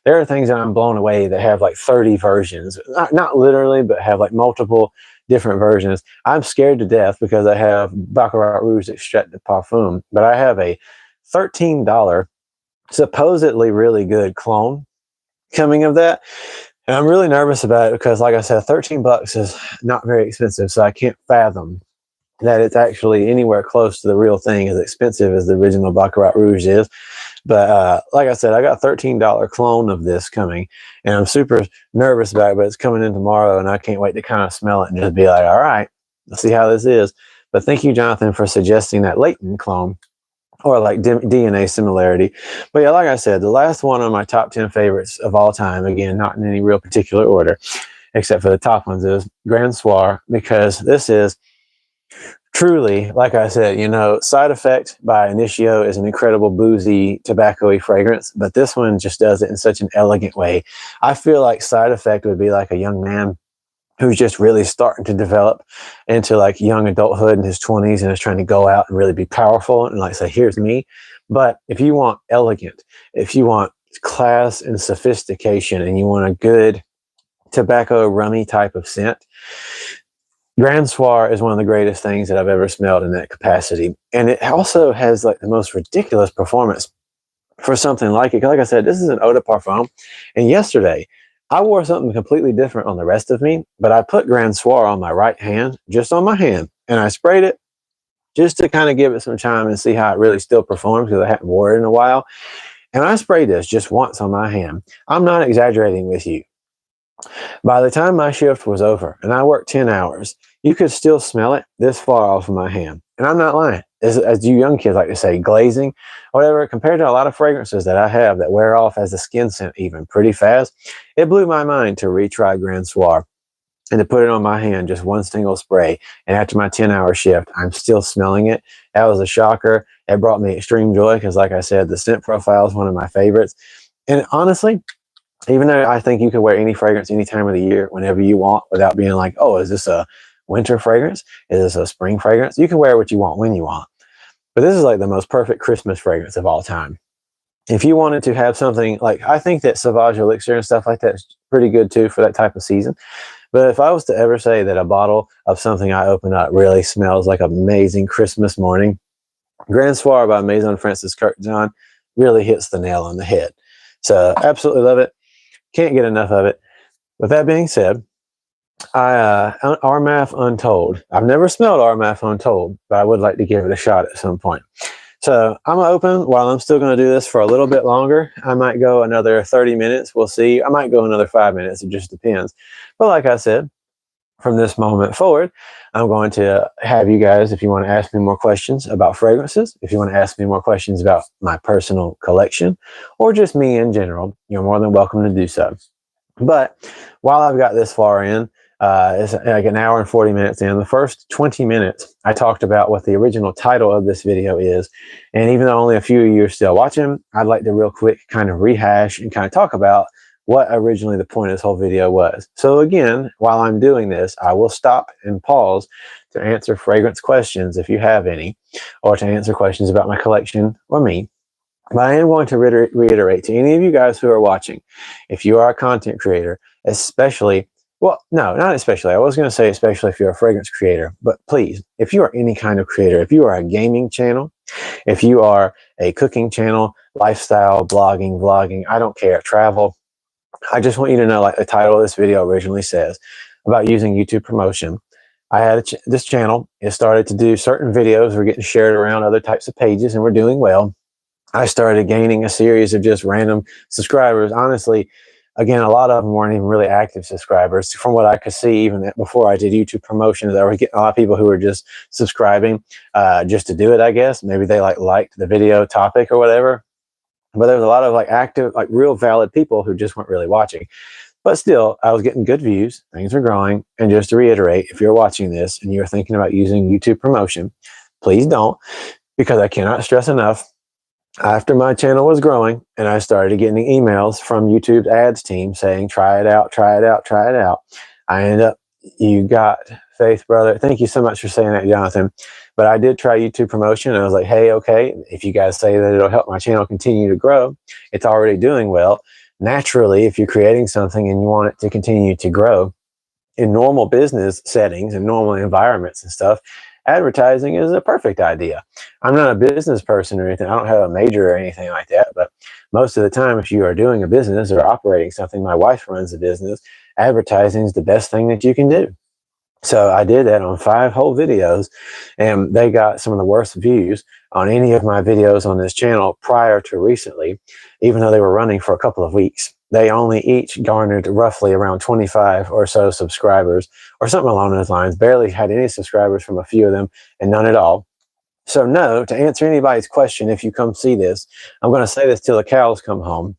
there are things that I'm blown away that have like 30 versions, not literally, but have like multiple different versions. I'm scared to death because I have Baccarat Rouge Extrait de Parfum, but I have a $13 supposedly really good clone coming of that. And I'm really nervous about it because, like I said, 13 bucks is not very expensive. So I can't fathom that it's actually anywhere close to the real thing, as expensive as the original Baccarat Rouge is. But like I said, I got a $13 clone of this coming, and I'm super nervous about it, but it's coming in tomorrow, and I can't wait to kind of smell it and just be like, all right, let's see how this is. But thank you, Jonathan, for suggesting that Layton clone, or like DNA similarity. But yeah, like I said, the last one on my top 10 favorites of all time, again, not in any real particular order, except for the top ones, is Grand Soir, because this is truly, like I said, you know, Side Effect by Initio is an incredible boozy, tobacco-y fragrance, but this one just does it in such an elegant way. I feel like Side Effect would be like a young man who's just really starting to develop into like young adulthood in his 20s and is trying to go out and really be powerful and like say, here's me. But if you want elegant, if you want class and sophistication, and you want a good tobacco rummy type of scent, Grand Soir is one of the greatest things that I've ever smelled in that capacity. And it also has like the most ridiculous performance for something like it. Like I said, this is an eau de parfum. And yesterday, I wore something completely different on the rest of me, but I put Grand Soir on my right hand, just on my hand, and I sprayed it just to kind of give it some time and see how it really still performs because I hadn't worn it in a while. And I sprayed this just once on my hand. I'm not exaggerating with you. By the time my shift was over and I worked 10 hours, you could still smell it this far off of my hand. And I'm not lying. As you young kids like to say, glazing, whatever, compared to a lot of fragrances that I have that wear off as a skin scent even pretty fast, it blew my mind to retry Grand Soir and to put it on my hand, just one single spray. And after my 10-hour shift, I'm still smelling it. That was a shocker. It brought me extreme joy because, like I said, the scent profile is one of my favorites. And honestly, even though I think you can wear any fragrance any time of the year, whenever you want, without being like, oh, is this a winter fragrance? Is this a spring fragrance? You can wear what you want when you want. But this is like the most perfect Christmas fragrance of all time. If you wanted to have something like, I think that Sauvage Elixir and stuff like that is pretty good too for that type of season. But if I was to ever say that a bottle of something I open up really smells like an amazing Christmas morning, Grand Soir by Maison Francis Kurkdjian really hits the nail on the head. So absolutely love it. Can't get enough of it. With that being said, Armaf Untold. I've never smelled Armaf Untold, but I would like to give it a shot at some point. So I'm going to open while I'm still going to do this for a little bit longer. I might go another 30 minutes. We'll see. I might go another 5 minutes. It just depends. But like I said, from this moment forward, I'm going to have you guys, if you want to ask me more questions about fragrances, if you want to ask me more questions about my personal collection, or just me in general, you're more than welcome to do so. But while I've got this far in, it's like an hour and 40 minutes in. The first 20 minutes, I talked about what the original title of this video is. And even though only a few of you are still watching, I'd like to real quick kind of rehash and kind of talk about what originally the point of this whole video was. So again, while I'm doing this, I will stop and pause to answer fragrance questions if you have any, or to answer questions about my collection or me. But I am going to reiterate to any of you guys who are watching, if you are a content creator, especially, well, no, not especially. I was going to say especially if you're a fragrance creator, but please, if you are any kind of creator, if you are a gaming channel, if you are a cooking channel, lifestyle, blogging, vlogging, I don't care, travel, I just want you to know, like the title of this video originally says, about using YouTube promotion. I had this channel. It started to do certain videos. We're getting shared around other types of pages, and we're doing well. I started gaining a series of just random subscribers. Honestly, again, a lot of them weren't even really active subscribers. From what I could see, even before I did YouTube promotions, I was getting a lot of people who were just subscribing just to do it, I guess. Maybe they liked the video topic or whatever. But there was a lot of like active, like real valid people who just weren't really watching. But still, I was getting good views. Things were growing. And just to reiterate, if you're watching this and you're thinking about using YouTube promotion, please don't, because I cannot stress enough. After my channel was growing and I started getting emails from YouTube's ads team saying, try it out, try it out, try it out. I ended up, you got faith, brother. Thank you so much for saying that, Jonathan. But I did try YouTube promotion. And I was like, hey, okay, if you guys say that it'll help my channel continue to grow, it's already doing well. Naturally, if you're creating something and you want it to continue to grow in normal business settings and normal environments and stuff, advertising is a perfect idea. I'm not a business person or anything. I don't have a major or anything like that. But most of the time, if you are doing a business or operating something, my wife runs a business, advertising is the best thing that you can do. So I did that on 5 whole videos, and they got some of the worst views on any of my videos on this channel prior to recently, even though they were running for a couple of weeks. They only each garnered roughly around 25 or so subscribers or something along those lines. Barely had any subscribers from a few of them and none at all. So no, to answer anybody's question, if you come see this, I'm going to say this till the cows come home.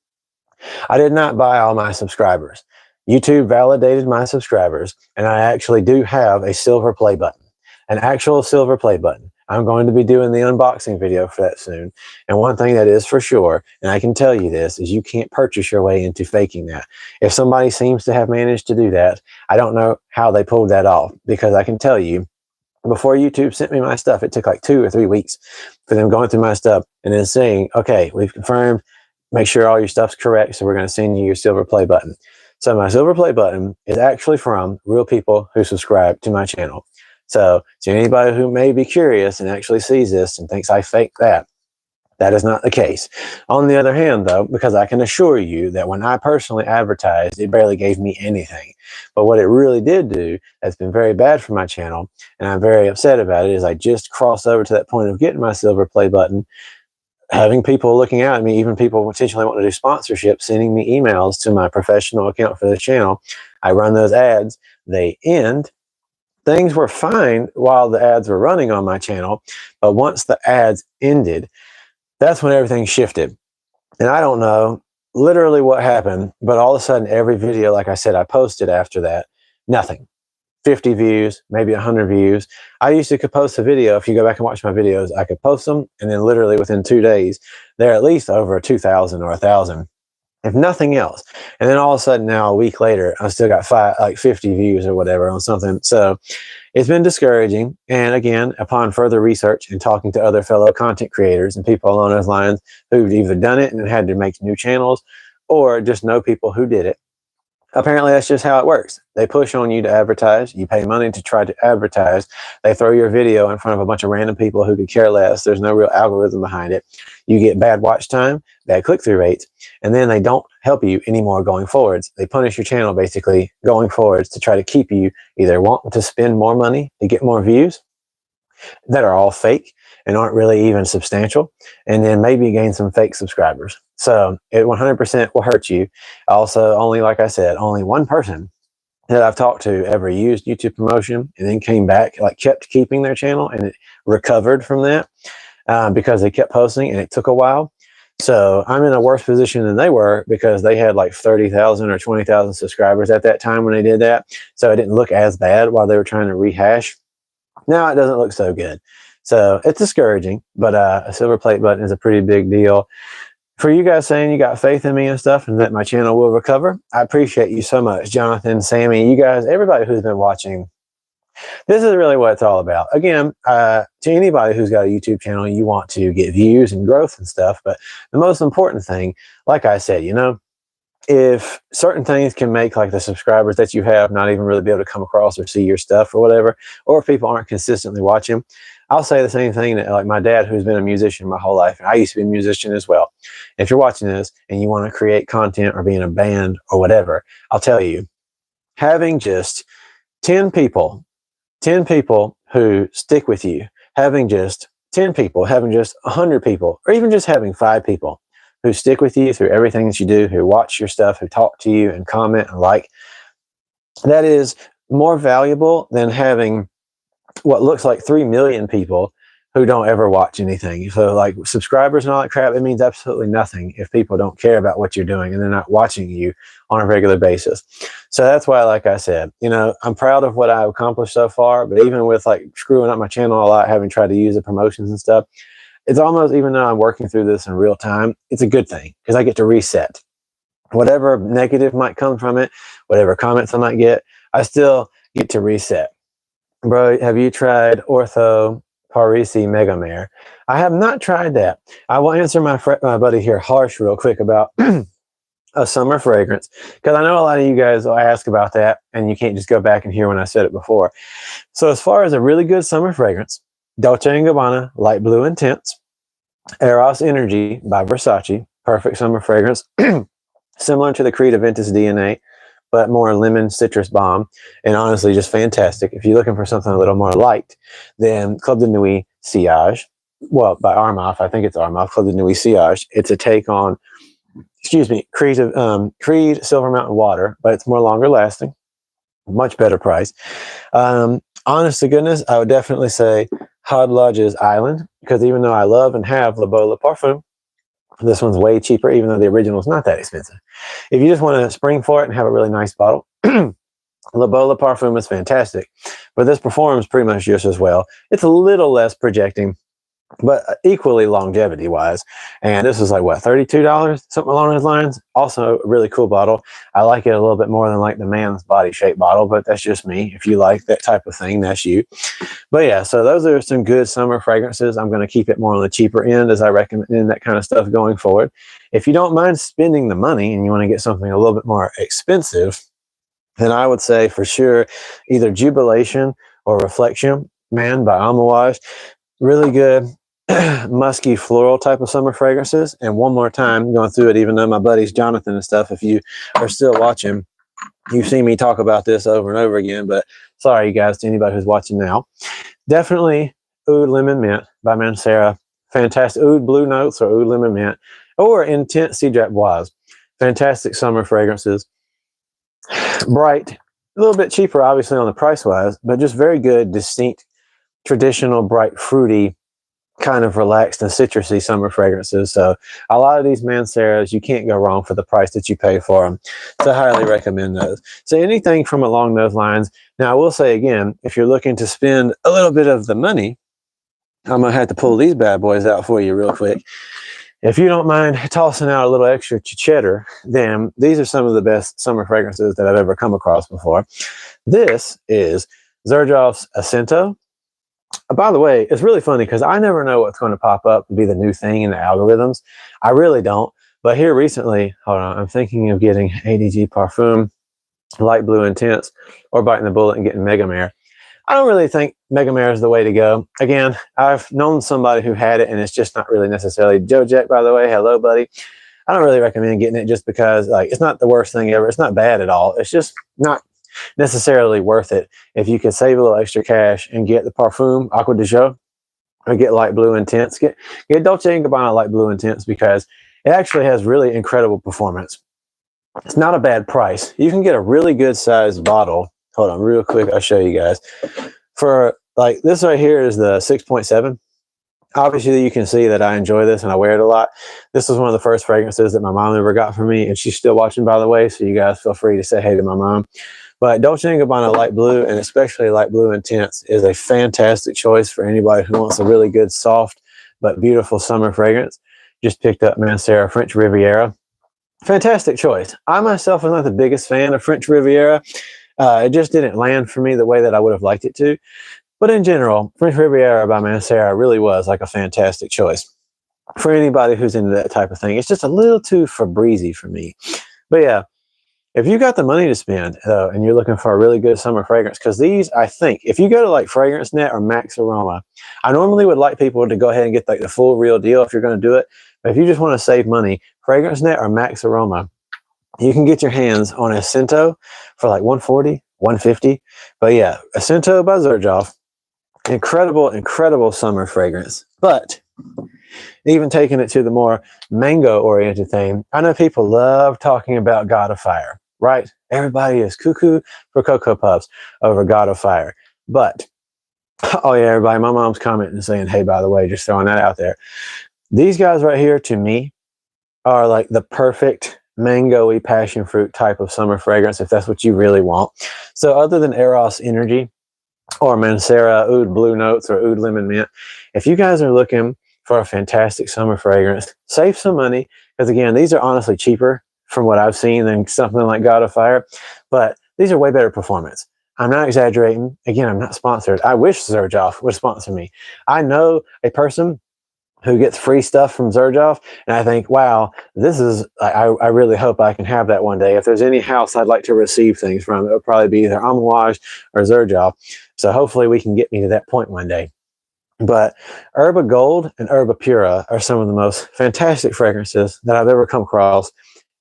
I did not buy all my subscribers. YouTube validated my subscribers, and I actually do have a silver play button, an actual silver play button. I'm going to be doing the unboxing video for that soon. And one thing that is for sure, and I can tell you this, is you can't purchase your way into faking that. If somebody seems to have managed to do that, I don't know how they pulled that off, because I can tell you, before YouTube sent me my stuff, it took like 2 or 3 weeks for them going through my stuff and then saying, okay, we've confirmed, make sure all your stuff's correct, so we're going to send you your silver play button. So my silver play button is actually from real people who subscribe to my channel. So to anybody who may be curious and actually sees this and thinks I fake that, that is not the case. On the other hand, though, because I can assure you that when I personally advertised, it barely gave me anything. But what it really did do, that's been very bad for my channel, and I'm very upset about it, is I just crossed over to that point of getting my silver play button, having people looking at me, even people potentially wanting to do sponsorship, sending me emails to my professional account for the channel. I run those ads, they end. Things were fine while the ads were running on my channel, but once the ads ended, that's when everything shifted. And I don't know literally what happened, but all of a sudden every video, like I said, I posted after that, nothing. 50 views, maybe 100 views. I used to could post a video. If you go back and watch my videos, I could post them, and then literally within 2 days, they're at least over 2,000 or 1,000, if nothing else. And then all of a sudden now, a week later, I've still got 50 views or whatever on something. So it's been discouraging. And again, upon further research and talking to other fellow content creators and people along those lines who've either done it and had to make new channels or just know people who did it, apparently that's just how it works. They push on you to advertise. You pay money to try to advertise. They throw your video in front of a bunch of random people who could care less. There's no real algorithm behind it. You get bad watch time, bad click-through rates, and then they don't help you anymore going forwards. They punish your channel basically going forwards to try to keep you either wanting to spend more money to get more views that are all fake and aren't really even substantial, and then maybe gain some fake subscribers. So it 100% will hurt you. Also, only, like I said, only one person that I've talked to ever used YouTube promotion and then came back, like kept keeping their channel, and it recovered from that because they kept posting, and it took a while. So I'm in a worse position than they were because they had like 30,000 or 20,000 subscribers at that time when they did that. So it didn't look as bad while they were trying to rehash. Now it doesn't look so good. So it's discouraging, but a silver plate button is a pretty big deal. For you guys saying you got faith in me and stuff and that my channel will recover, I appreciate you so much. Jonathan, Sammy, you guys, everybody who's been watching. This is really what it's all about. Again, to anybody who's got a YouTube channel, you want to get views and growth and stuff. But the most important thing, like I said, you know, if certain things can make like the subscribers that you have not even really be able to come across or see your stuff or whatever, or if people aren't consistently watching, I'll say the same thing that like my dad, who's been a musician my whole life, and I used to be a musician as well. If you're watching this and you want to create content or be in a band or whatever, I'll tell you, having just 10 people who stick with you, having just 10 people, having just 100 people, or even just having 5 people who stick with you through everything that you do, who watch your stuff, who talk to you and comment and like, that is more valuable than having what looks like 3 million people who don't ever watch anything. So like subscribers and all that crap, it means absolutely nothing if people don't care about what you're doing and they're not watching you on a regular basis. So that's why, like I said, you know, I'm proud of what I've accomplished so far, but even with like screwing up my channel a lot, having tried to use the promotions and stuff, it's almost, even though I'm working through this in real time, it's a good thing because I get to reset. Whatever negative might come from it, whatever comments I might get, I still get to reset. Bro, have you tried Ortho Parisi Megamare? I have not tried that. I will answer my buddy here, Harsh, real quick about a summer fragrance, because I know a lot of you guys will ask about that, and you can't just go back and hear when I said it before. So as far as a really good summer fragrance, Dolce & Gabbana Light Blue Intense, Eros Energy by Versace, perfect summer fragrance, similar to the Creed Aventus DNA, but more lemon citrus bomb, and honestly just fantastic. If you're looking for something a little more light, then Club de Nuit Sillage, well, by Armaf, I think it's Armaf, Club de Nuit Sillage. It's a take on, Creed Silver Mountain Water, but it's more longer lasting, much better price. Honest to goodness, I would definitely say Hod Lodge's Island, because even though I love and have Le Beau Le Parfum, this one's way cheaper, even though the original is not that expensive. If you just want to spring for it and have a really nice bottle, Le Beau Le Parfum is fantastic, but this performs pretty much just as well. It's a little less projecting but equally longevity wise. And this was like what, $32, something along those lines. Also a really cool bottle. I like it a little bit more than like the man's body shape bottle, but that's just me. If you like that type of thing, that's you. But yeah, so those are some good summer fragrances. I'm going to keep it more on the cheaper end as I recommend that kind of stuff going forward. If you don't mind spending the money and you want to get something a little bit more expensive, then I would say for sure either Jubilation or Reflection Man by Amouage. Really good musky floral type of summer fragrances. And one more time, going through it, even though my buddies Jonathan and stuff, if you are still watching, you've seen me talk about this over and over again, but sorry, you guys, to anybody who's watching now. Definitely Oud Lemon Mint by Mancera. Fantastic. Oud Blue Notes or Oud Lemon Mint or Intense Cedrat Boise. Fantastic summer fragrances. Bright, a little bit cheaper, obviously, on the price wise, but just very good, distinct, traditional, bright, fruity, kind of relaxed and citrusy summer fragrances. So a lot of these Manceras, you can't go wrong for the price that you pay for them. So I highly recommend those. So anything from along those lines. Now I will say again, if you're looking to spend a little bit of the money, I'm going to have to pull these bad boys out for you real quick. If you don't mind tossing out a little extra cheddar, then these are some of the best summer fragrances that I've ever come across before. This is Xerjoff's Acento. By the way, it's really funny because I never know what's going to pop up to be the new thing in the algorithms. I really don't. But here recently, hold on, I'm thinking of getting ADG Parfum, Light Blue Intense, or biting the bullet and getting Megamare. I don't really think Megamare is the way to go. Again, I've known somebody who had it, and it's just not really necessarily. Joe Jack, by the way, hello, buddy. I don't really recommend getting it just because, like, it's not the worst thing ever. It's not bad at all. It's just not necessarily worth it. If you could save a little extra cash and get the Parfum Aqua de Joe or get Light Blue Intense, get Dolce & Gabbana Light Blue Intense because it actually has really incredible performance. It's not a bad price. You can get a really good sized bottle. Hold on real quick. I'll show you guys. For like this right here is the 6.7. Obviously, you can see that I enjoy this and I wear it a lot. This was one of the first fragrances that my mom ever got for me, and she's still watching, by the way, so you guys feel free to say hey to my mom. But Dolce & Gabbana Light Blue, and especially Light Blue Intense, is a fantastic choice for anybody who wants a really good, soft, but beautiful summer fragrance. Just picked up Mancera French Riviera. Fantastic choice. I myself was not the biggest fan of French Riviera. It just didn't land for me the way that I would have liked it to. But in general, French Riviera by Mancera really was like a fantastic choice for anybody who's into that type of thing. It's just a little too Febreze for me. But yeah, if you got the money to spend and you're looking for a really good summer fragrance, because these, I think, if you go to like Fragrance Net or Max Aroma, I normally would like people to go ahead and get like the full real deal if you're going to do it. But if you just want to save money, Fragrance Net or Max Aroma, you can get your hands on Acento for like $140, $150. But yeah, Acento by Xerjoff. Incredible, incredible summer fragrance. But even taking it to the more mango-oriented thing, I know people love talking about God of Fire, right? Everybody is cuckoo for Cocoa Puffs over God of Fire. But, oh yeah, everybody, my mom's commenting and saying, hey, by the way, just throwing that out there. These guys right here, to me, are like the perfect mango-y passion fruit type of summer fragrance, if that's what you really want. So other than Eros Energy, or Mancera Oud Blue Notes or Oud Lemon Mint, if you guys are looking for a fantastic summer fragrance, save some money, because again, these are honestly cheaper from what I've seen than something like God of Fire, but these are way better performance. I'm not exaggerating. Again, I'm not sponsored. I wish Xerjoff would sponsor me. I know a person who gets free stuff from Xerjoff, and I think, wow, this is, I really hope I can have that one day. If there's any house I'd like to receive things from, it would probably be either Amouage or Xerjoff. So hopefully we can get me to that point one day. But Herba Gold and Herba Pura are some of the most fantastic fragrances that I've ever come across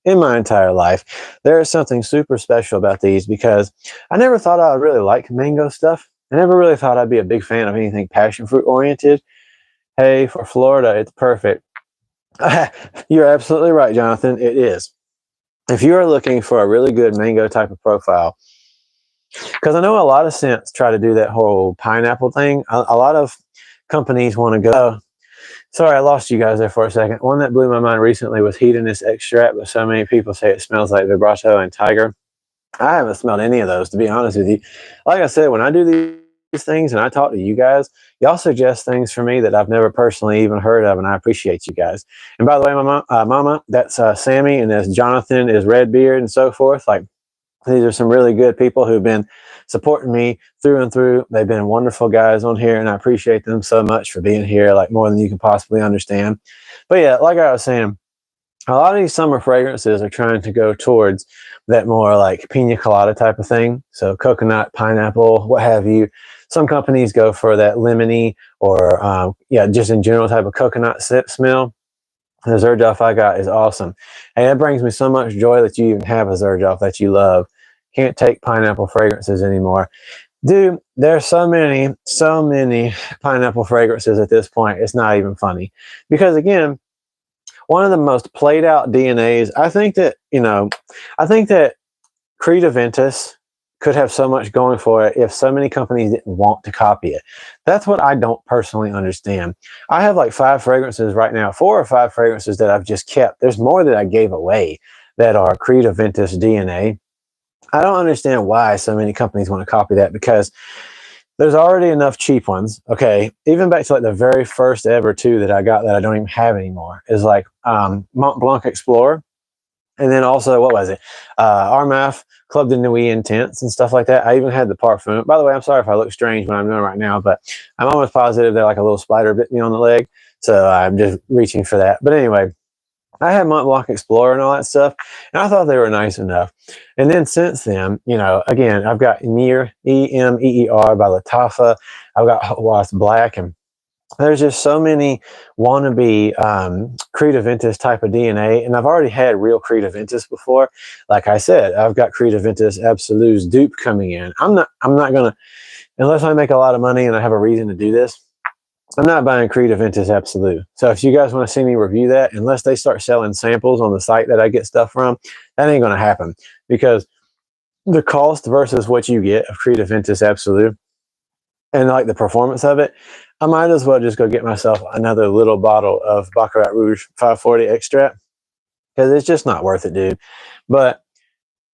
in my entire life. There is something super special about these because I never thought I would really like mango stuff. I never really thought I'd be a big fan of anything passion fruit oriented. Hey, for Florida, it's perfect. You're absolutely right, Jonathan. It is. If you are looking for a really good mango type of profile, because I know a lot of scents try to do that whole pineapple thing. A lot of companies want to go. Sorry, I lost you guys there for a second. One that blew my mind recently was Hedonist Extract, but so many people say it smells like Vibrato and Tiger. I haven't smelled any of those, to be honest with you. Like I said, when I do these things and I talk to you guys, y'all suggest things for me that I've never personally even heard of, and I appreciate you guys. And by the way, Mama, that's Sammy, and that's Jonathan is Redbeard and so forth. Like, these are some really good people who've been supporting me through and through. They've been wonderful guys on here, and I appreciate them so much for being here, like more than you can possibly understand. But yeah, like I was saying, a lot of these summer fragrances are trying to go towards that more like pina colada type of thing. So coconut, pineapple, what have you. Some companies go for that lemony or yeah, just in general type of coconut smell. The Zerjoff I got is awesome. And it brings me so much joy that you even have a Zerjoff that you love. Can't take pineapple fragrances anymore. Dude, there's so many pineapple fragrances at this point. It's not even funny. Because again, one of the most played out DNAs, I think that Creed Aventus could have so much going for it if so many companies didn't want to copy it. That's what I don't personally understand. I have like 5 fragrances right now, 4 or 5 fragrances that I've just kept. There's more that I gave away that are Creed Aventus DNA. I don't understand why so many companies want to copy that, because there's already enough cheap ones. Okay, even back to like the very first ever 2 that I got that I don't even have anymore is like Mont Blanc Explorer. And then also, what was it? Armaf, Club de Nuit Intense and stuff like that. I even had the Parfume. By the way, I'm sorry if I look strange when I'm doing it right now, but I'm almost positive that like a little spider bit me on the leg. So I'm just reaching for that. But anyway, I had Mont Blanc Explorer and all that stuff, and I thought they were nice enough. And then since then, you know, again, I've got Emeer, Emeer by Lattafa. I've got Hot Wasp Black, and there's just so many wannabe Creed Aventus type of DNA, and I've already had real Creed Aventus before. Like I said, I've got Creed Aventus Absolute's dupe coming in. I'm not gonna, unless I make a lot of money and I have a reason to do this, I'm not buying Creed Aventus Absolute. So if you guys want to see me review that, unless they start selling samples on the site that I get stuff from, that ain't gonna happen, because the cost versus what you get of Creed Aventus Absolute and like the performance of it, I might as well just go get myself another little bottle of Baccarat Rouge 540 extract, because it's just not worth it, dude. But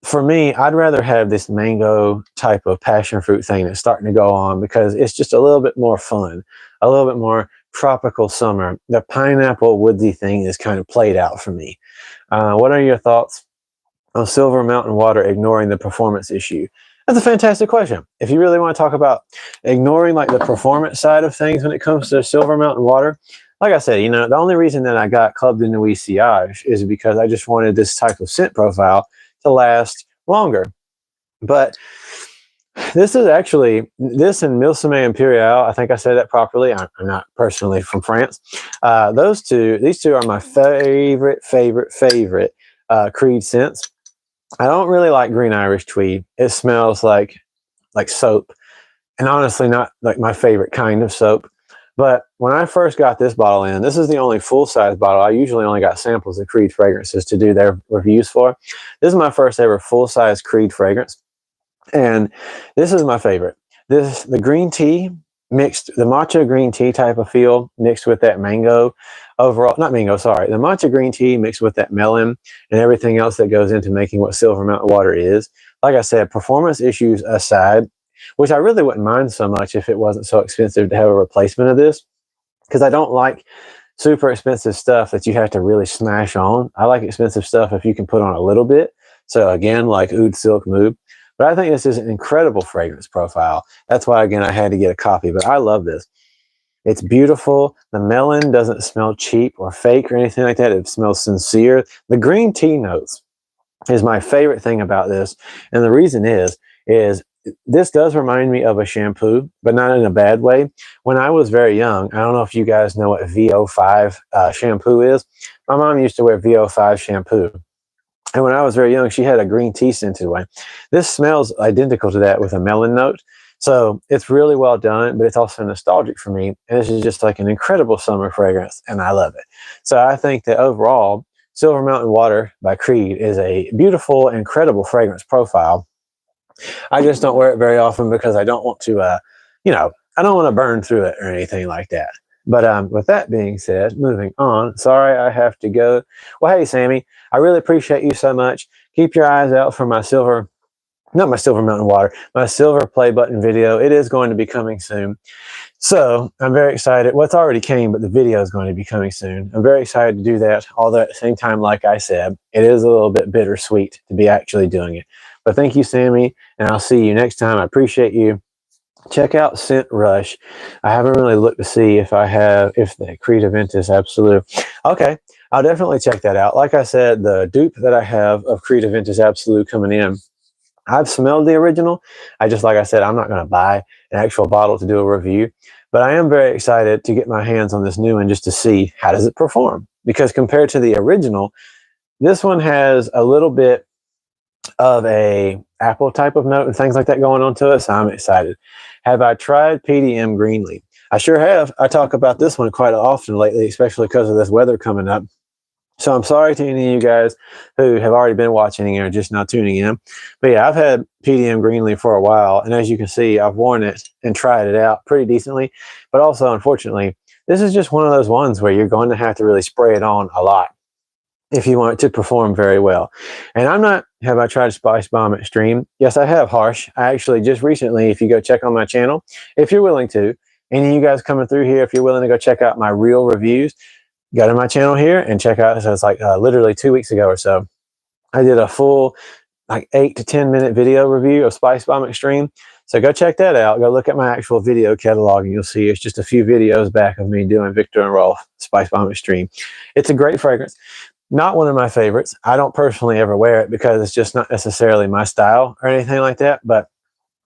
for me, I'd rather have this mango type of passion fruit thing that's starting to go on, because it's just a little bit more fun, a little bit more tropical summer. The pineapple woodsy thing is kind of played out for me. What are your thoughts on Silver Mountain Water ignoring the performance issue? That's a fantastic question. If you really want to talk about ignoring like the performance side of things when it comes to Silver Mountain Water, like I said, you know, the only reason that I got Club de Nuit Sillage is because I just wanted this type of scent profile to last longer. But this is actually, this and Milsime Imperial, I think I said that properly. I'm not personally from France. These two are my favorite Creed scents. I don't really like Green Irish Tweed. It smells like soap, and honestly not like my favorite kind of soap. But when I first got this bottle in, this is the only full-size bottle. I usually only got samples of Creed fragrances to do their reviews for. This is my first ever full-size Creed fragrance, and this is my favorite. The green tea mixed, the matcha green tea type of feel mixed with that mango overall, not mango, sorry, the matcha green tea mixed with that melon and everything else that goes into making what Silver Mountain Water is. Like I said, performance issues aside, which I really wouldn't mind so much if it wasn't so expensive to have a replacement of this, because I don't like super expensive stuff that you have to really smash on. I like expensive stuff if you can put on a little bit. So again, like Oud Silk Moob. But I think this is an incredible fragrance profile. That's why, again, I had to get a copy. But I love this. It's beautiful. The melon doesn't smell cheap or fake or anything like that. It smells sincere. The green tea notes is my favorite thing about this. And the reason is this does remind me of a shampoo, but not in a bad way. When I was very young, I don't know if you guys know what VO5 shampoo is. My mom used to wear VO5 shampoo. And when I was very young, she had a green tea scented one. This smells identical to that with a melon note. So it's really well done, but it's also nostalgic for me. And this is just like an incredible summer fragrance, and I love it. So I think that overall, Silver Mountain Water by Creed is a beautiful, incredible fragrance profile. I just don't wear it very often because I don't want to, I don't want to burn through it or anything like that. But with that being said, moving on. Sorry, I have to go. Well, hey, Sammy, I really appreciate you so much. Keep your eyes out for my Silver not my silver mountain water, my silver play button video. It is going to be coming soon. So I'm very excited. Well, it's already came, but the video is going to be coming soon. I'm very excited to do that. Although at the same time, like I said, it is a little bit bittersweet to be actually doing it. But thank you, Sammy, and I'll see you next time. I appreciate you. Check out Scent Rush. I haven't really looked to see if the Creative Ventus Absolute. Okay, I'll definitely check that out. Like I said, the dupe that I have of Creative Ventus Absolute coming in, I've smelled the original. Like I said, I'm not going to buy an actual bottle to do a review, but I am very excited to get my hands on this new one just to see how does it perform. Because compared to the original, this one has a little bit of a apple type of note and things like that going on to it, so I'm excited. Have I tried PDM Greenly? I sure have. I talk about this one quite often lately, especially because of this weather coming up. So I'm sorry to any of you guys who have already been watching and are just now tuning in. But yeah, I've had PDM Greenly for a while, and as you can see, I've worn it and tried it out pretty decently. But also, unfortunately, this is just one of those ones where you're going to have to really spray it on a lot if you want it to perform very well. And have I tried Spice Bomb Extreme? Yes, I have, Harsh. I actually just recently, if you go check on my channel, if you're willing to, any of you guys coming through here, if you're willing to go check out my real reviews, go to my channel here and check out. So it's like literally 2 weeks ago or so, I did a full like 8 to 10 minute video review of Spice Bomb Extreme. So go check that out. Go look at my actual video catalog and you'll see it's just a few videos back of me doing Victor and Rolf Spice Bomb Extreme. It's a great fragrance. Not one of my favorites. I don't personally ever wear it because it's just not necessarily my style or anything like that. But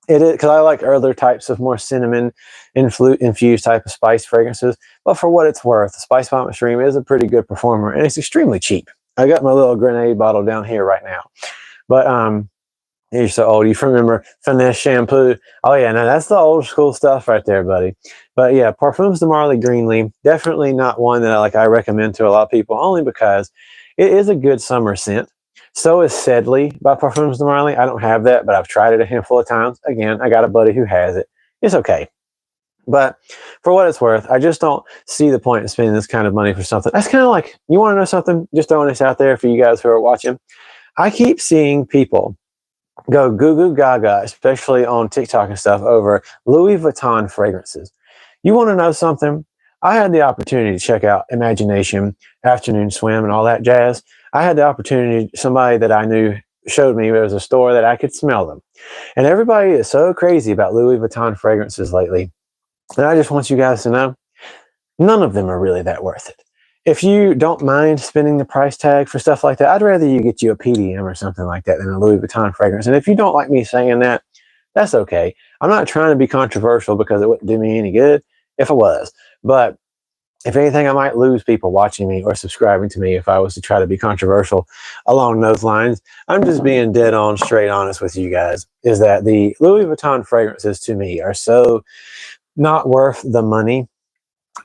it is because I like other types of more cinnamon infused type of spice fragrances. But for what it's worth, the Spice Bomb Extreme is a pretty good performer and it's extremely cheap. I got my little grenade bottle down here right now. But you're so old. You remember Finesse shampoo? Oh yeah, no, that's the old school stuff right there, buddy. But yeah, Parfums de Marly Greenly, definitely not one that I recommend to a lot of people, only because it is a good summer scent. So is Sedley by Parfums de Marly. I don't have that, but I've tried it a handful of times. Again, I got a buddy who has it. It's okay. But for what it's worth, I just don't see the point in spending this kind of money for something. That's kind of like, you want to know something? Just throwing this out there for you guys who are watching. I keep seeing people go goo goo gaga, especially on TikTok and stuff, over Louis Vuitton fragrances. You want to know something? I had the opportunity to check out Imagination, Afternoon Swim, and all that jazz. I had the opportunity, somebody that I knew showed me there was a store that I could smell them. And everybody is so crazy about Louis Vuitton fragrances lately. And I just want you guys to know, none of them are really that worth it. If you don't mind spending the price tag for stuff like that, I'd rather you get you a PDM or something like that than a Louis Vuitton fragrance. And if you don't like me saying that, that's okay. I'm not trying to be controversial because it wouldn't do me any good if I was. But if anything, I might lose people watching me or subscribing to me if I was to try to be controversial along those lines. I'm just being dead on, straight honest with you guys, is that the Louis Vuitton fragrances to me are so not worth the money.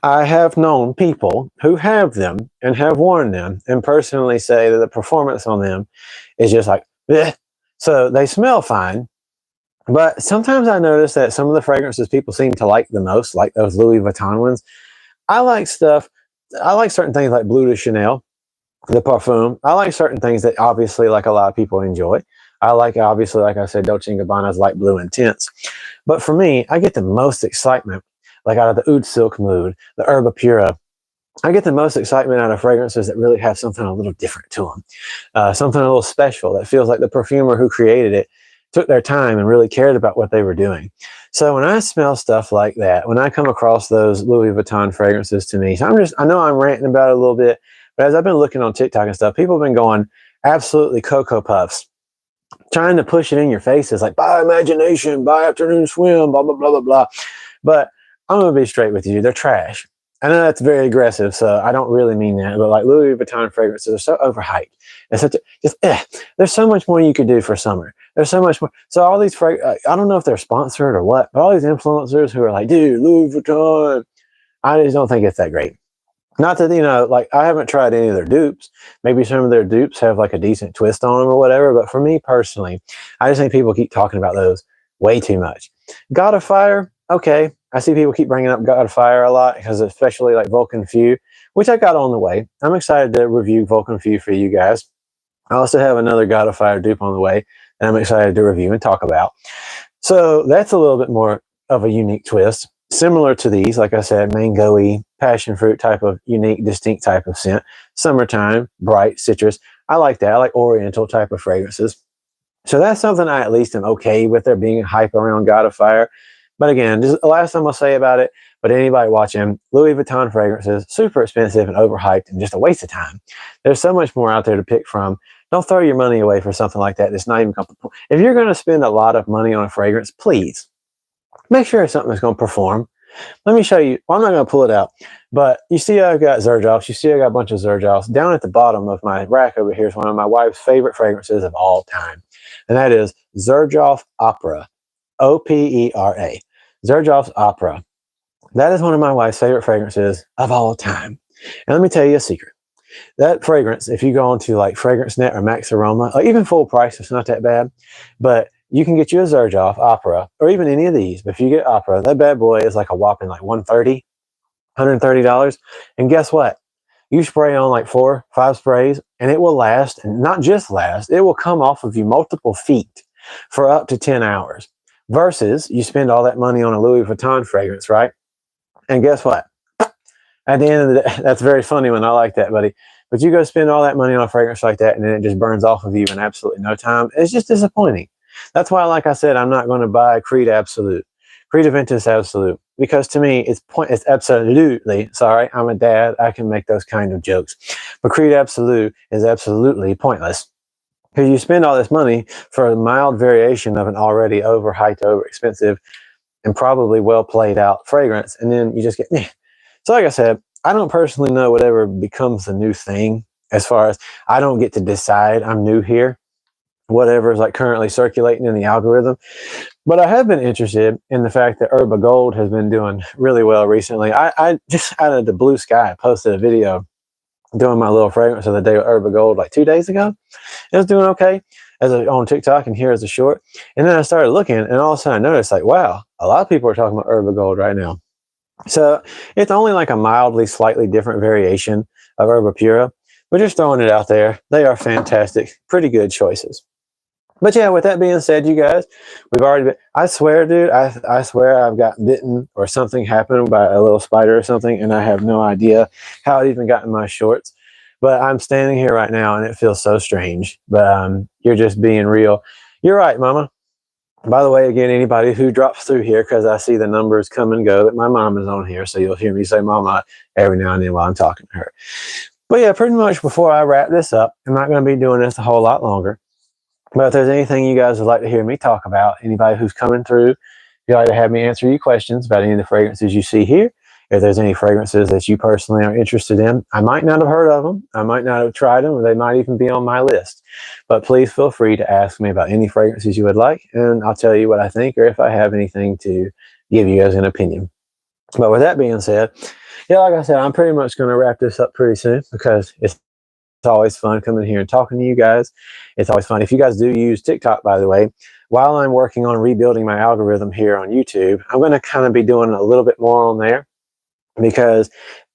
I have known people who have them and have worn them and personally say that the performance on them is just like, bleh. So they smell fine. But sometimes I notice that some of the fragrances people seem to like the most, like those Louis Vuitton ones, I like certain things like Bleu de Chanel, the Parfume. I like certain things that obviously like a lot of people enjoy. I like, obviously, like I said, Dolce & Gabbana's Light Blue Intense. But for me, I get the most excitement like out of the Oud Silk Mood, the Herba Pura. I get the most excitement out of fragrances that really have something a little different to them. Something a little special that feels like the perfumer who created it took their time and really cared about what they were doing. So when I smell stuff like that, when I come across those Louis Vuitton fragrances to me, so I know I'm ranting about it a little bit, but as I've been looking on TikTok and stuff, people have been going absolutely Cocoa Puffs, trying to push it in your faces, like buy Imagination, buy Afternoon Swim, blah, blah, blah, blah, blah. But I'm going to be straight with you. They're trash. I know that's very aggressive, so I don't really mean that. But like Louis Vuitton fragrances are so overhyped. It's such there's so much more you could do for summer. There's so much more. So all these I don't know if they're sponsored or what, but all these influencers who are like, dude, Louis Vuitton, I just don't think it's that great. Not that, like I haven't tried any of their dupes. Maybe some of their dupes have like a decent twist on them or whatever. But for me personally, I just think people keep talking about those way too much. God of Fire, okay. I see people keep bringing up God of Fire a lot because especially like Vulcan Few, which I got on the way. I'm excited to review Vulcan Few for you guys. I also have another God of Fire dupe on the way. and I'm excited to review and talk about. So that's a little bit more of a unique twist. Similar to these, like I said, mango-y, passion fruit type of unique, distinct type of scent. Summertime, bright, citrus. I like that. I like oriental type of fragrances. So that's something I at least am okay with there being hype around God of Fire. But again, just the last time I'll say about it, but anybody watching, Louis Vuitton fragrances, super expensive and overhyped and just a waste of time. There's so much more out there to pick from. Don't throw your money away for something like that. It's not even comfortable. If you're going to spend a lot of money on a fragrance, please make sure it's something that's going to perform. Let me show you. Well, I'm not going to pull it out, but you see I've got Xerjoffs. You see I got a bunch of Xerjoffs. Down at the bottom of my rack over here is one of my wife's favorite fragrances of all time, and that is Xerjoff Opera, Opera. Xerjoff's Opera. That is one of my wife's favorite fragrances of all time. And let me tell you a secret. That fragrance, if you go onto like FragranceNet or Max Aroma, or even full price, it's not that bad, but you can get you a Xerjoff Opera, or even any of these. But if you get Opera, that bad boy is like a whopping like $130. And guess what? You spray on like 4, 5 sprays, and it will last, and not just last, it will come off of you multiple feet for up to 10 hours. Versus you spend all that money on a Louis Vuitton fragrance, right? And guess what? At the end of the day, that's very funny when I like that, buddy. But you go spend all that money on a fragrance like that, and then it just burns off of you in absolutely no time. It's just disappointing. That's why, like I said, I'm not going to buy Creed Absolute, Creed Aventus Absolute, because to me, it's absolutely, sorry, I'm a dad, I can make those kind of jokes. But Creed Absolute is absolutely pointless. Because you spend all this money for a mild variation of an already overhyped, overexpensive, and probably well played out fragrance, and then you just get meh. So like I said, I don't personally know whatever becomes the new thing, as far as I don't get to decide. I'm new here. Whatever is like currently circulating in the algorithm. But I have been interested in the fact that Herba Gold has been doing really well recently. I just out of the blue sky posted a video doing my little fragrance of the day with Herba Gold like 2 days ago. It was doing okay on TikTok and here as a short. And then I started looking, and all of a sudden I noticed like, wow, a lot of people are talking about Herba Gold right now. So it's only like a mildly, slightly different variation of Herba Pura, but just throwing it out there. They are fantastic, pretty good choices. But yeah, with that being said, you guys, we've already been, I swear, dude, I swear I've gotten bitten or something happened by a little spider or something, and I have no idea how it even got in my shorts. But I'm standing here right now, and it feels so strange. But you're just being real. You're right, Mama. By the way, again, anybody who drops through here, because I see the numbers come and go, that my mom is on here, so you'll hear me say Mama every now and then while I'm talking to her. But yeah, pretty much before I wrap this up, I'm not going to be doing this a whole lot longer. But if there's anything you guys would like to hear me talk about, anybody who's coming through, if you'd like to have me answer your questions about any of the fragrances you see here, if there's any fragrances that you personally are interested in, I might not have heard of them, I might not have tried them, or they might even be on my list. But please feel free to ask me about any fragrances you would like, and I'll tell you what I think, or if I have anything to give you as an opinion. But with that being said, yeah, like I said, I'm pretty much going to wrap this up pretty soon, because it's always fun coming here and talking to you guys. It's always fun. If you guys do use TikTok, by the way, while I'm working on rebuilding my algorithm here on YouTube, I'm going to kind of be doing a little bit more on there, because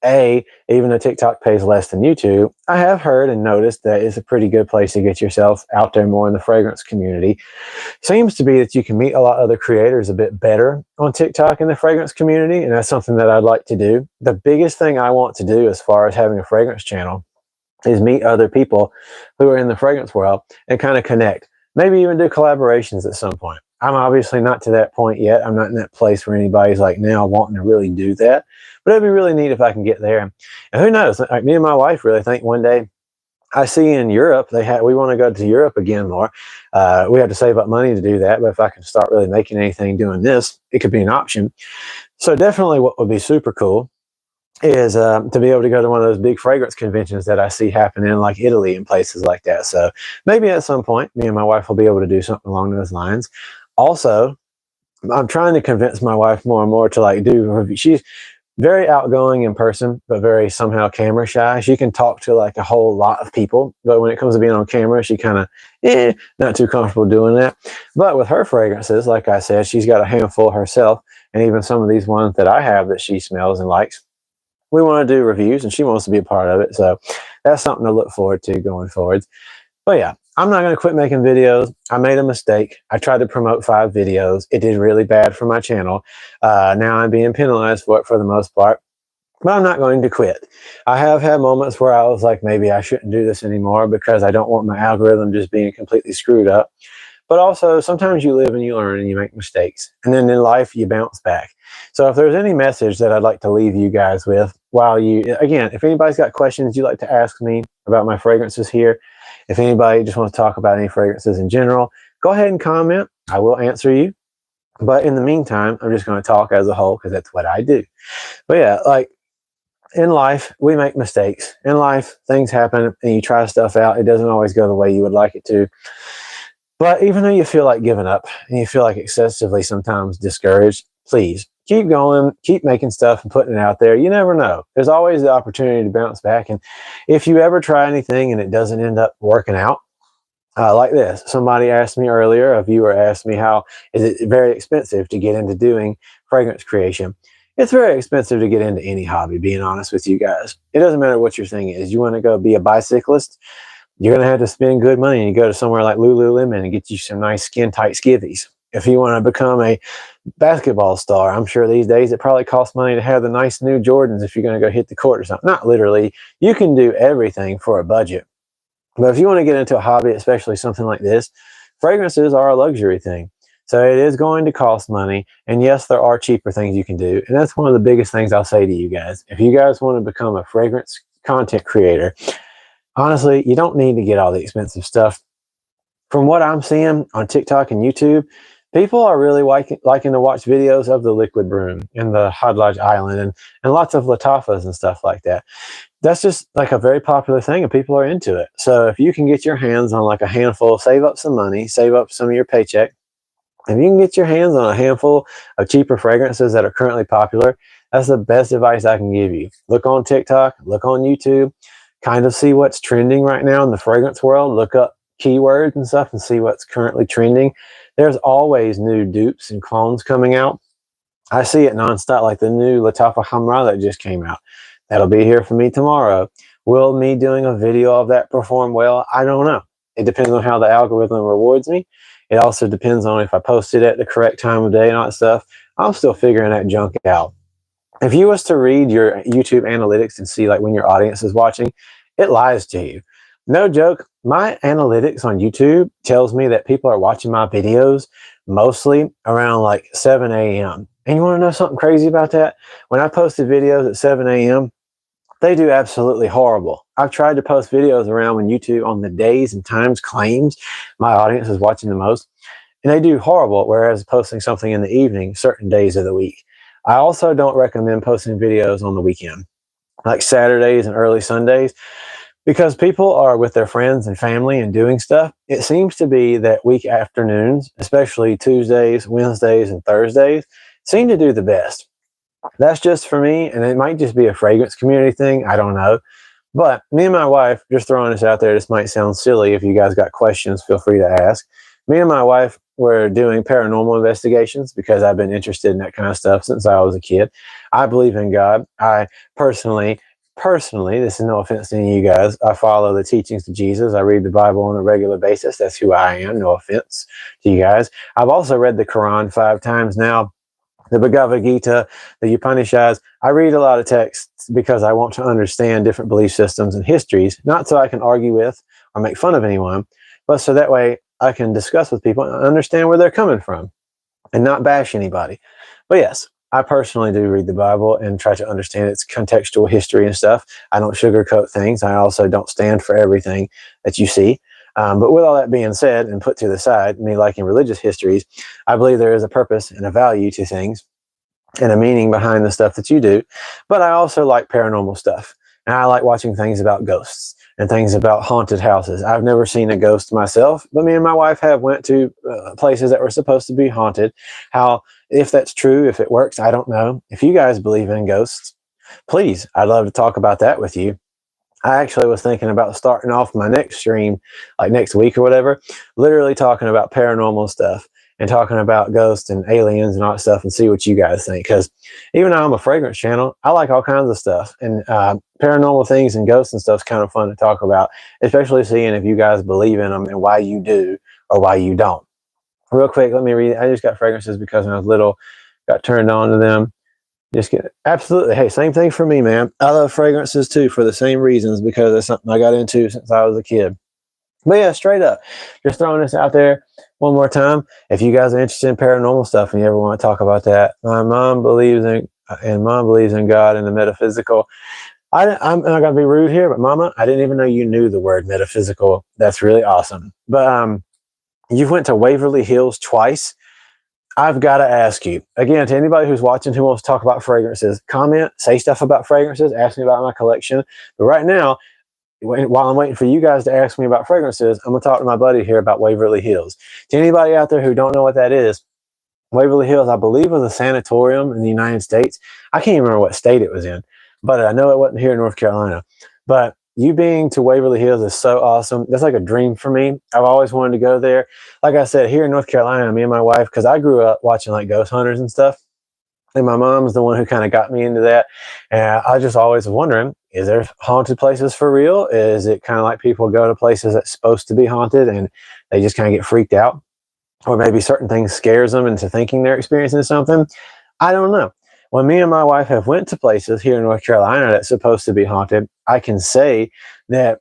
even though TikTok pays less than YouTube, I have heard and noticed that it's a pretty good place to get yourself out there more in the fragrance community. Seems to be that you can meet a lot of other creators a bit better on TikTok in the fragrance community, and that's something that I'd like to do. The biggest thing I want to do as far as having a fragrance channel is meet other people who are in the fragrance world and kind of connect. Maybe even do collaborations at some point. I'm obviously not to that point yet. I'm not in that place where anybody's like now wanting to really do that. But it'd be really neat if I can get there. And who knows? Like me and my wife really think one day, I see in Europe, we want to go to Europe again more. We have to save up money to do that. But if I can start really making anything doing this, it could be an option. So definitely what would be super cool is to be able to go to one of those big fragrance conventions that I see happening in like Italy and places like that. So maybe at some point, me and my wife will be able to do something along those lines. Also, I'm trying to convince my wife more and more to like do reviews. She's very outgoing in person, but very somehow camera shy. She can talk to like a whole lot of people, but when it comes to being on camera, she kind of not too comfortable doing that. But with her fragrances, like I said, she's got a handful herself, and even some of these ones that I have that she smells and likes. We want to do reviews, and she wants to be a part of it. So that's something to look forward to going forwards. But yeah, I'm not going to quit making videos. I made a mistake. I tried to promote 5 videos. It did really bad for my channel. Now I'm being penalized for it for the most part, but I'm not going to quit. I have had moments where I was like, maybe I shouldn't do this anymore because I don't want my algorithm just being completely screwed up. But also, sometimes you live and you learn and you make mistakes. And then in life, you bounce back. So if there's any message that I'd like to leave you guys with, while you, again, if anybody's got questions you'd like to ask me about my fragrances here, if anybody just wants to talk about any fragrances in general, go ahead and comment. I will answer you. But in the meantime, I'm just going to talk as a whole because that's what I do. But yeah, like in life, we make mistakes. In life, things happen and you try stuff out. It doesn't always go the way you would like it to. But even though you feel like giving up and you feel like excessively sometimes discouraged, please keep going, keep making stuff and putting it out there. You never know. There's always the opportunity to bounce back. And if you ever try anything and it doesn't end up working out, like this, somebody asked me earlier, a viewer asked me, how is it very expensive to get into doing fragrance creation? It's very expensive to get into any hobby, being honest with you guys. It doesn't matter what your thing is. You want to go be a bicyclist, you're going to have to spend good money and you go to somewhere like Lululemon and get you some nice skin tight skivvies. If you want to become a basketball star, I'm sure these days it probably costs money to have the nice new Jordans if you're going to go hit the court or something. Not literally. You can do everything for a budget. But if you want to get into a hobby, especially something like this, fragrances are a luxury thing. So it is going to cost money. And yes, there are cheaper things you can do. And that's one of the biggest things I'll say to you guys. If you guys want to become a fragrance content creator, honestly, you don't need to get all the expensive stuff. From what I'm seeing on TikTok and YouTube, people are really liking to watch videos of the liquid broom and the Hadlaj Island and lots of Latifahs and stuff like that. That's just like a very popular thing and people are into it. So if you can get your hands on like a handful, save up some money, save up some of your paycheck, if you can get your hands on a handful of cheaper fragrances that are currently popular, that's the best advice I can give you. Look on TikTok, look on YouTube, kind of see what's trending right now in the fragrance world, look up keywords and stuff and see what's currently trending. There's always new dupes and clones coming out. I see it nonstop, like the new Latifah Hamra that just came out. That'll be here for me tomorrow. Will me doing a video of that perform well? I don't know. It depends on how the algorithm rewards me. It also depends on if I post it at the correct time of day and all that stuff. I'm still figuring that junk out. If you was to read your YouTube analytics and see like when your audience is watching, it lies to you. No joke, my analytics on YouTube tells me that people are watching my videos mostly around like 7 a.m. And you want to know something crazy about that? When I posted videos at 7 a.m., they do absolutely horrible. I've tried to post videos around when YouTube on the days and times claims my audience is watching the most, and they do horrible, whereas posting something in the evening, certain days of the week. I also don't recommend posting videos on the weekend, like Saturdays and early Sundays, because people are with their friends and family and doing stuff. It seems to be that week afternoons, especially Tuesdays, Wednesdays, and Thursdays, seem to do the best. That's just for me, and it might just be a fragrance community thing. I don't know. But me and my wife, just throwing this out there, this might sound silly. If you guys got questions, feel free to ask. Me and my wife were doing paranormal investigations because I've been interested in that kind of stuff since I was a kid. I believe in God. I personally, this is no offense to any of you guys, I follow the teachings of Jesus. I read the Bible on a regular basis. That's who I am. No offense to you guys. I've also read the Quran 5 times now, the Bhagavad Gita, the Upanishads. I read a lot of texts because I want to understand different belief systems and histories, not so I can argue with or make fun of anyone, but so that way I can discuss with people and understand where they're coming from and not bash anybody. But yes, I personally do read the Bible and try to understand its contextual history and stuff. I don't sugarcoat things. I also don't stand for everything that you see. But with all that being said and put to the side, me liking religious histories, I believe there is a purpose and a value to things and a meaning behind the stuff that you do. But I also like paranormal stuff. And I like watching things about ghosts and things about haunted houses. I've never seen a ghost myself, but me and my wife have went to places that were supposed to be haunted. How, if that's true, if it works, I don't know. If you guys believe in ghosts, please, I'd love to talk about that with you. I actually was thinking about starting off my next stream, like next week or whatever, literally talking about paranormal stuff. and talking about ghosts and aliens and all that stuff and see what you guys think. Because even though I'm a fragrance channel, I like all kinds of stuff. And paranormal things and ghosts and stuff is kind of fun to talk about, especially seeing if you guys believe in them and why you do or why you don't. Real quick, let me read. I just got fragrances because when I was little, got turned on to them. Just get absolutely. Hey, same thing for me, man. I love fragrances too for the same reasons, because it's something I got into since I was a kid. But yeah, straight up, just throwing this out there one more time. If you guys are interested in paranormal stuff and you ever want to talk about that, my mom believes in God and the metaphysical. I'm not gonna be rude here, but Mama, I didn't even know you knew the word metaphysical. That's really awesome. But you went to Waverly Hills twice. I've got to ask you again, to anybody who's watching who wants to talk about fragrances, comment, say stuff about fragrances, ask me about my collection. But right now, while I'm waiting for you guys to ask me about fragrances, I'm going to talk to my buddy here about Waverly Hills. To anybody out there who don't know what that is, Waverly Hills, I believe, was a sanatorium in the United States. I can't even remember what state it was in, but I know it wasn't here in North Carolina. But you being to Waverly Hills is so awesome. That's like a dream for me. I've always wanted to go there. Like I said, here in North Carolina, me and my wife, because I grew up watching like ghost hunters and stuff. And my mom's the one who kind of got me into that. And I just always wondering, is there haunted places for real? Is it kind of like people go to places that's supposed to be haunted and they just kind of get freaked out? Or maybe certain things scares them into thinking they're experiencing something? I don't know. When me and my wife have went to places here in North Carolina that's supposed to be haunted, I can say that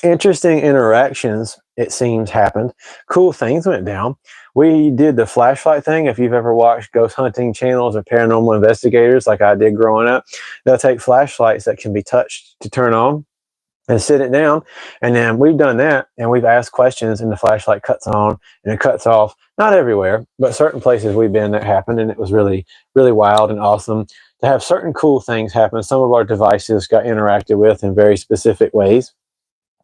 interesting interactions, it seems, happened. Cool things went down. We did the flashlight thing. If you've ever watched ghost hunting channels or paranormal investigators like I did growing up, they'll take flashlights that can be touched to turn on and sit it down. And then we've done that, and we've asked questions, and the flashlight cuts on and it cuts off. Not everywhere, but certain places we've been that happened, and it was really, really wild and awesome to have certain cool things happen. Some of our devices got interacted with in very specific ways.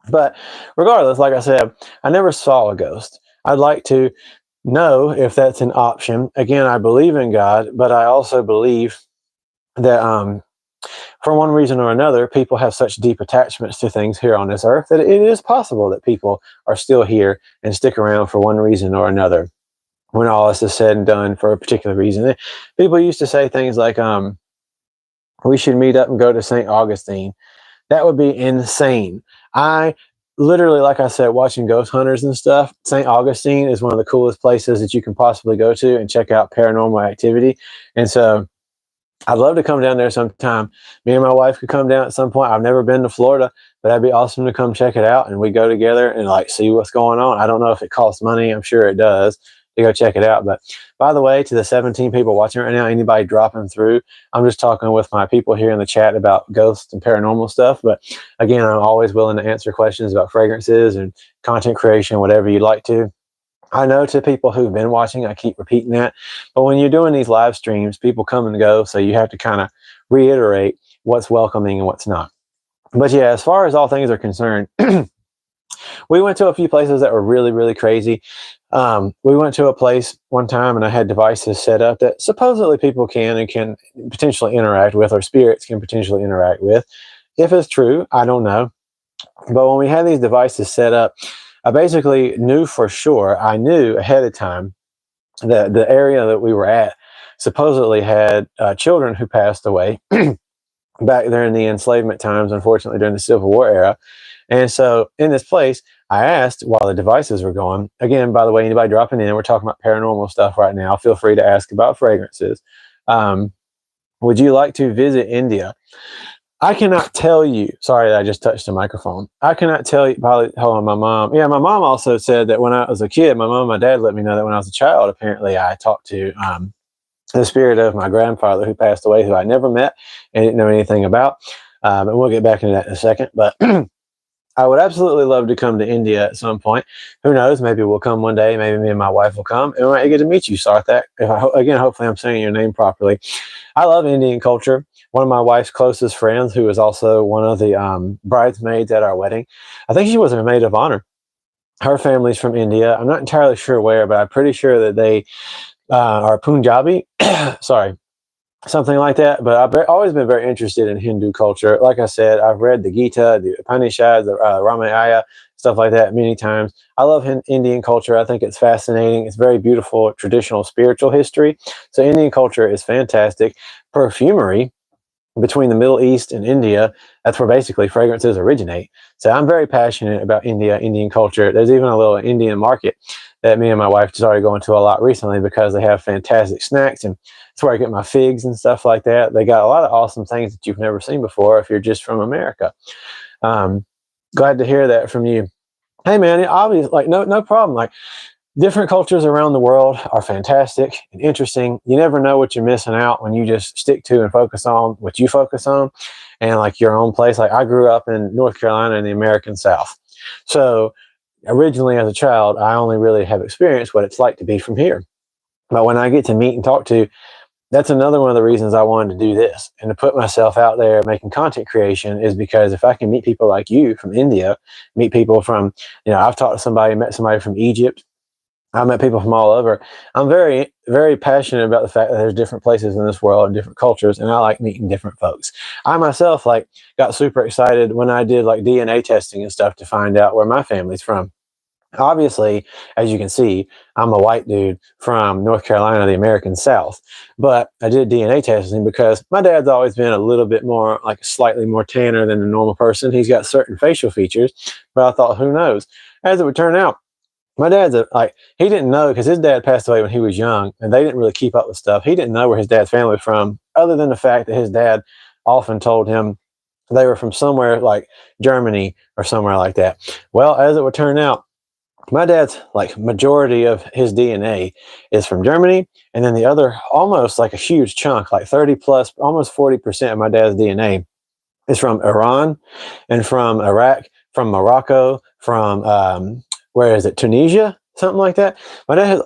But regardless, like I said, I never saw a ghost. I'd like to know if that's an option. Again, I believe in God, but I also believe that for one reason or another, people have such deep attachments to things here on this earth that it is possible that people are still here and stick around for one reason or another when all this is said and done for a particular reason. People used to say things like, we should meet up and go to St. Augustine. That would be insane. I literally, like I said, watching ghost hunters and stuff, St. Augustine is one of the coolest places that you can possibly go to and check out paranormal activity. And so I'd love to come down there sometime. Me and my wife could come down at some point. I've never been to Florida, but that'd be awesome to come check it out. And we go together and like see what's going on. I don't know if it costs money. I'm sure it does to go check it out. But by the way, to the 17 people watching right now, anybody dropping through, I'm just talking with my people here in the chat about ghosts and paranormal stuff. But again, I'm always willing to answer questions about fragrances and content creation, whatever you'd like to. I know to people who've been watching, I keep repeating that. But when you're doing these live streams, people come and go. So you have to kind of reiterate what's welcoming and what's not. But yeah, as far as all things are concerned, we went to a few places that were really, really crazy. We went to a place one time and I had devices set up that supposedly people can potentially interact with, or spirits can potentially interact with. If it's true, I don't know. But when we had these devices set up, I basically knew for sure, I knew ahead of time that the area that we were at supposedly had children who passed away back there in the enslavement times, unfortunately, during the Civil War era. And so in this place, I asked while the devices were going, again, by the way, anybody dropping in, we're talking about paranormal stuff right now. Feel free to ask about fragrances. Would you like to visit India? I cannot tell you. Sorry, I just touched the microphone. I cannot tell you. Probably, hold on, my mom. Yeah, my mom also said that when I was a kid, my mom and my dad let me know that when I was a child, apparently I talked to the spirit of my grandfather who passed away, who I never met and didn't know anything about. And we'll get back into that in a second. But I would absolutely love to come to India at some point. Who knows? Maybe we'll come one day. Maybe me and my wife will come, and we might get to meet you, Sarthak. Again, hopefully I'm saying your name properly. I love Indian culture. One of my wife's closest friends, who is also one of the bridesmaids at our wedding, I think she was a maid of honor. Her family's from India. I'm not entirely sure where, but I'm pretty sure that they are Punjabi. Sorry. Something like that. But I've always been very interested in Hindu culture. Like I said, I've read the Gita, the Upanishads, the Ramayana, stuff like that many times. I love Indian culture. I think it's fascinating. It's very beautiful, traditional, spiritual history. So Indian culture is fantastic. Perfumery between the Middle East and India, that's where basically fragrances originate. So I'm very passionate about Indian culture. There's even a little Indian market that me and my wife started going to a lot recently because they have fantastic snacks, and it's where I get my figs and stuff like that. They got a lot of awesome things that you've never seen before if you're just from America. Glad to hear that from you. Hey man, obviously, like no problem. Like, different cultures around the world are fantastic and interesting. You never know what you're missing out when you just stick to and focus on what you focus on, and like your own place. Like, I grew up in North Carolina in the American South. So originally as a child, I only really have experienced what it's like to be from here. But when I get to meet and talk to, that's another one of the reasons I wanted to do this and to put myself out there making content creation, is because if I can meet people like you from India, meet people from, I've talked to somebody, met somebody from Egypt, I met people from all over. I'm very, very passionate about the fact that there's different places in this world and different cultures, and I like meeting different folks. I myself got super excited when I did DNA testing and stuff to find out where my family's from. Obviously, as you can see, I'm a white dude from North Carolina, the American South, but I did DNA testing because my dad's always been a little bit more, slightly more tanner than a normal person. He's got certain facial features, but I thought, who knows? As it would turn out, my dad's he didn't know, because his dad passed away when he was young and they didn't really keep up with stuff. He didn't know where his dad's family was from, other than the fact that his dad often told him they were from somewhere like Germany or somewhere like that. Well, as it would turn out, my dad's majority of his DNA is from Germany. And then the other, almost like a huge chunk, like 30 plus, almost 40% of my dad's DNA is from Iran and from Iraq, from Morocco, from, where is it? Tunisia, something like that. My dad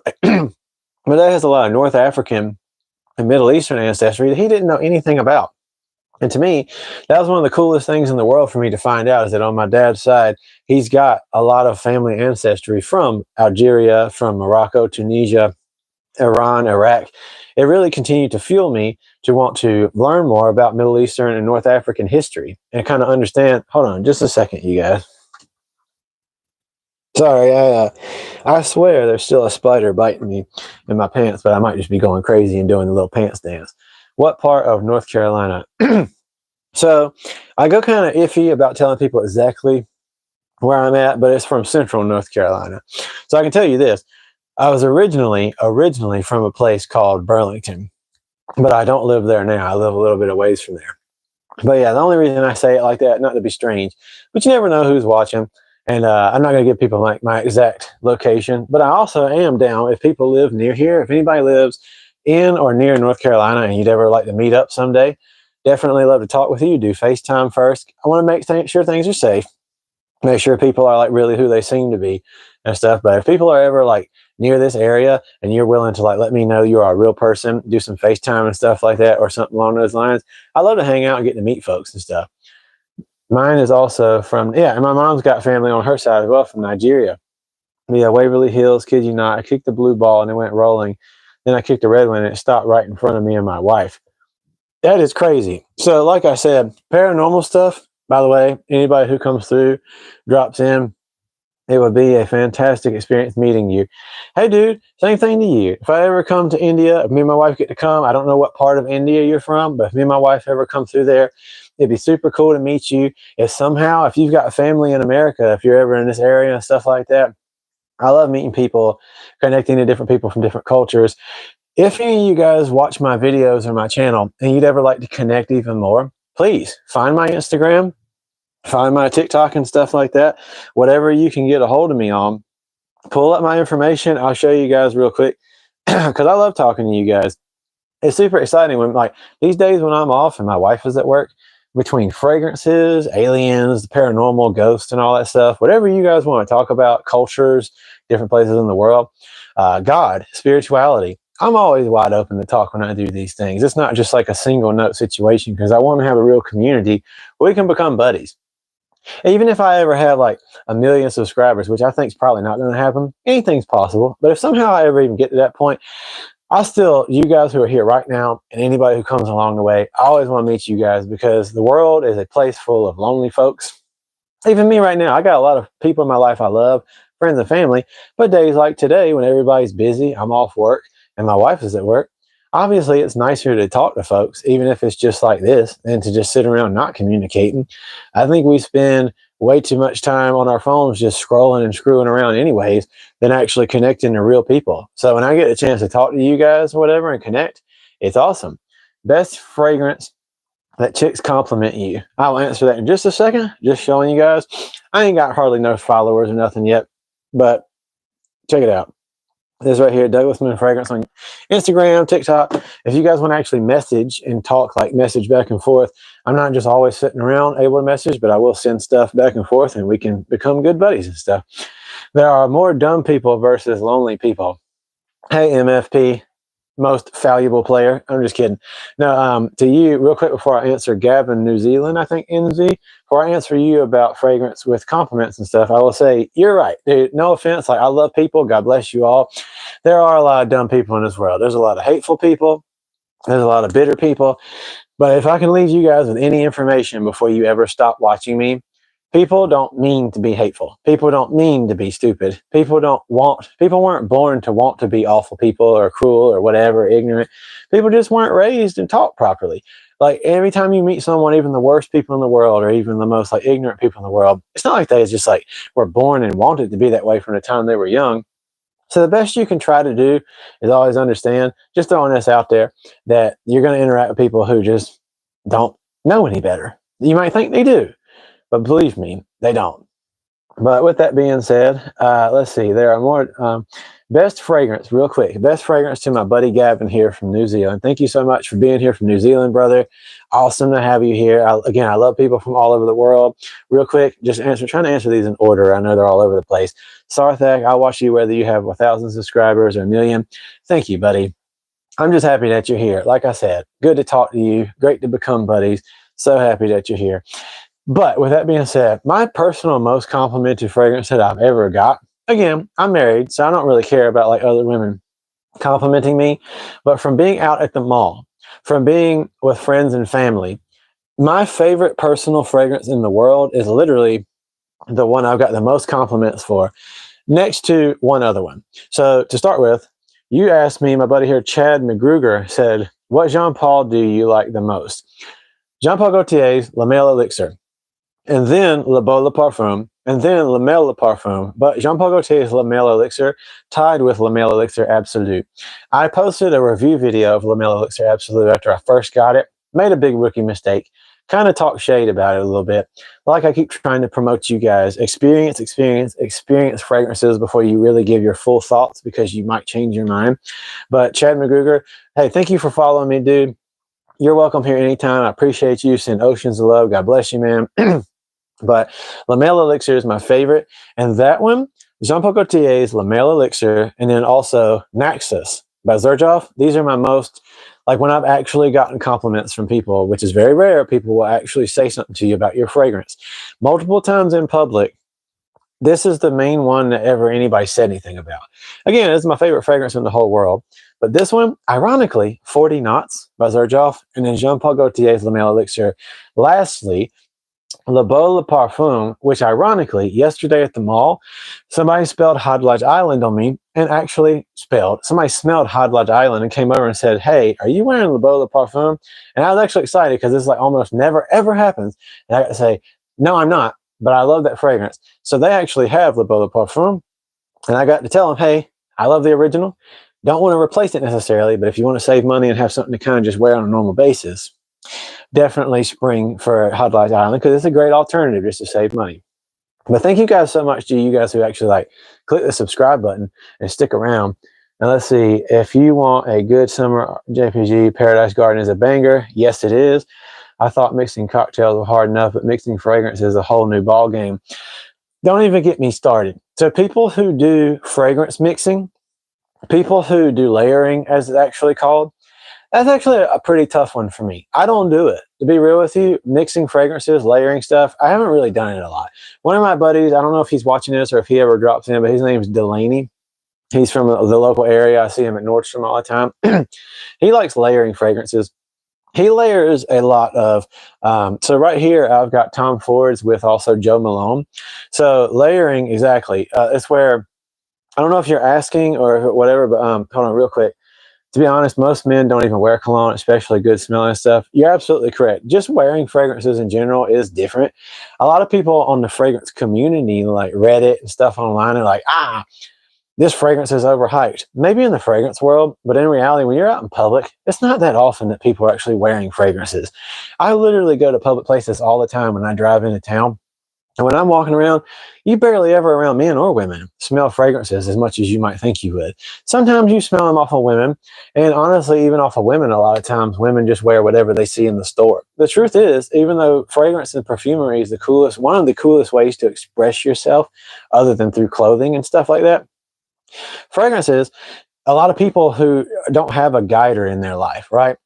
has a lot of North African and Middle Eastern ancestry that he didn't know anything about. And to me, that was one of the coolest things in the world for me to find out, is that on my dad's side, he's got a lot of family ancestry from Algeria, from Morocco, Tunisia, Iran, Iraq. It really continued to fuel me to want to learn more about Middle Eastern and North African history and kind of understand. Hold on just a second, you guys. Sorry, I swear there's still a spider biting me in my pants, but I might just be going crazy and doing the little pants dance. What part of North Carolina? So I go kind of iffy about telling people exactly where I'm at, but it's from central North Carolina. So I can tell you this. I was originally from a place called Burlington, but I don't live there now. I live a little bit of ways from there. But yeah, the only reason I say it like that, not to be strange, but you never know who's watching. And I'm not going to give people my exact location, but I also am down if people live near here. If anybody lives in or near North Carolina and you'd ever like to meet up someday, definitely love to talk with you. Do FaceTime first. I want to make sure things are safe. Make sure people are really who they seem to be and stuff. But if people are ever near this area and you're willing to let me know you are a real person, do some FaceTime and stuff like that, or something along those lines, I love to hang out and get to meet folks and stuff. Mine is also from, and my mom's got family on her side as well from Nigeria. Yeah, Waverly Hills, kid you not. I kicked the blue ball and it went rolling. Then I kicked the red one and it stopped right in front of me and my wife. That is crazy. So like I said, paranormal stuff, by the way, anybody who comes through, drops in, it would be a fantastic experience meeting you. Hey, dude, same thing to you. If I ever come to India, if me and my wife get to come, I don't know what part of India you're from, but if me and my wife ever come through there, it'd be super cool to meet you. If you've got a family in America, if you're ever in this area and stuff like that, I love meeting people, connecting to different people from different cultures. If any of you guys watch my videos or my channel and you'd ever like to connect even more, please find my Instagram, find my TikTok and stuff like that. Whatever you can get a hold of me on, pull up my information. I'll show you guys real quick because I love talking to you guys. It's super exciting when these days when I'm off and my wife is at work, between fragrances, aliens, the paranormal, ghosts, and all that stuff, whatever you guys want to talk about, cultures, different places in the world, God, spirituality, I'm always wide open to talk when I do these things. It's not just a single note situation, because I want to have a real community where we can become buddies. Even if I ever have 1,000,000 subscribers, which I think is probably not going to happen, anything's possible. But if somehow I ever even get to that point, you guys who are here right now and anybody who comes along the way, I always want to meet you guys, because the world is a place full of lonely folks. Even me right now, I got a lot of people in my life I love, friends and family, but days like today when everybody's busy, I'm off work and my wife is at work, obviously it's nicer to talk to folks, even if it's just like this, than to just sit around not communicating. I think we spend way too much time on our phones just scrolling and screwing around anyways than actually connecting to real people. So when I get a chance to talk to you guys or whatever and connect, it's awesome. Best fragrance that chicks compliment you. I'll answer that in just a second. Just showing you guys. I ain't got hardly no followers or nothing yet, but check it out. This right here, Douglas Moon Fragrance on Instagram, TikTok. If you guys want to actually message and talk, like message back and forth, I'm not just always sitting around able to message, but I will send stuff back and forth and we can become good buddies and stuff. There are more dumb people versus lonely people. Hey, MFP, most valuable player. I'm just kidding. No, to you, real quick before I answer Gavin, New Zealand, I think, NZ, before I answer you about fragrance with compliments and stuff, I will say, you're right, dude. No offense. Like, I love people. God bless you all. There are a lot of dumb people in this world. There's a lot of hateful people. There's a lot of bitter people. But if I can leave you guys with any information before you ever stop watching me, people don't mean to be hateful. People don't mean to be stupid. People weren't born to want to be awful people or cruel or whatever, ignorant. People just weren't raised and taught properly. Like every time you meet someone, even the worst people in the world or even the most like ignorant people in the world, it's not like they just like were born and wanted to be that way from the time they were young. So the best you can try to do is always understand, just throwing this out there, that you're going to interact with people who just don't know any better. You might think they do, but believe me, they don't. But with that being said, let's see. There are more. Best fragrance, real quick. Best fragrance to my buddy Gavin here from New Zealand. Thank you so much for being here from New Zealand, brother. Awesome to have you here. Again, I love people from all over the world. Real quick, trying to answer these in order. I know they're all over the place. Sarthak, I'll watch you whether you have 1,000 subscribers or a million. Thank you, buddy. I'm just happy that you're here. Like I said, good to talk to you. Great to become buddies. So happy that you're here. But with that being said, my personal most complimented fragrance that I've ever got, again, I'm married, so I don't really care about like other women complimenting me, but from being out at the mall, from being with friends and family, my favorite personal fragrance in the world is literally the one I've got the most compliments for, next to one other one. So to start with, you asked me, my buddy here, Chad McGruger, said, what Jean Paul do you like the most? Jean Paul Gaultier's La Male Elixir, and then Le Beau Le Parfum, and then Le Male Le Parfum. But Jean Paul Gaultier's Le Male Elixir tied with Le Male Elixir Absolute. I posted a review video of Le Male Elixir Absolute after I first got it. Made a big rookie mistake. Kind of talk shade about it a little bit. Like I keep trying to promote you guys. Experience fragrances before you really give your full thoughts, because you might change your mind. But Chad McGruger, hey, thank you for following me, dude. You're welcome here anytime. I appreciate you. Send oceans of love. God bless you, man. But La Male Elixir is my favorite. And that one, Jean Paul Gaultier's La Male Elixir, and then also Naxos by Xerjoff. These are my most, like when I've actually gotten compliments from people, which is very rare, people will actually say something to you about your fragrance. Multiple times in public, this is the main one that ever anybody said anything about. Again, it's my favorite fragrance in the whole world. But this one, ironically, 40 Knots by Xerjoff, and then Jean Paul Gaultier's La Male Elixir. Lastly, Le Beau Le Parfum, which ironically, yesterday at the mall, somebody spelled Hot Lodge Island on me, and actually somebody smelled Hot Lodge Island and came over and said, hey, are you wearing Le Beau Le Parfum? And I was actually excited because this like almost never, ever happens. And I got to say, no, I'm not, but I love that fragrance. So they actually have Le Beau Le Parfum, and I got to tell them, hey, I love the original. Don't want to replace it necessarily, but if you want to save money and have something to kind of just wear on a normal basis, definitely spring for Hot Lodge Island, because it's a great alternative just to save money. But thank you guys so much to you guys who actually like click the subscribe button and stick around. Now let's see, if you want a good summer JPG, Paradise Garden is a banger. Yes, it is. I thought mixing cocktails was hard enough, but mixing fragrance is a whole new ball game. Don't even get me started. So people who do fragrance mixing, people who do layering, as it's actually called, that's actually a pretty tough one for me. I don't do it. To be real with you, mixing fragrances, layering stuff, I haven't really done it a lot. One of my buddies, I don't know if he's watching this or if he ever drops in, but his name is Delaney. He's from the local area. I see him at Nordstrom all the time. He likes layering fragrances. he layers a lot of, so right here, I've got Tom Ford's with also Joe Malone. So layering, exactly. It's where, I don't know if you're asking or whatever, but hold on real quick. To be honest, most men don't even wear cologne, especially good smelling stuff. You're absolutely correct. Just wearing fragrances in general is different. A lot of people on the fragrance community, like Reddit and stuff online, are like, this fragrance is overhyped. Maybe in the fragrance world, but in reality, when you're out in public, it's not that often that people are actually wearing fragrances. I literally go to public places all the time when I drive into town. And when I'm walking around, you barely ever around men or women smell fragrances as much as you might think you would. Sometimes you smell them off of women. And honestly, even off of women, a lot of times women just wear whatever they see in the store. The truth is, even though fragrance and perfumery is one of the coolest ways to express yourself, other than through clothing and stuff like that, fragrances, a lot of people who don't have a guider in their life, right?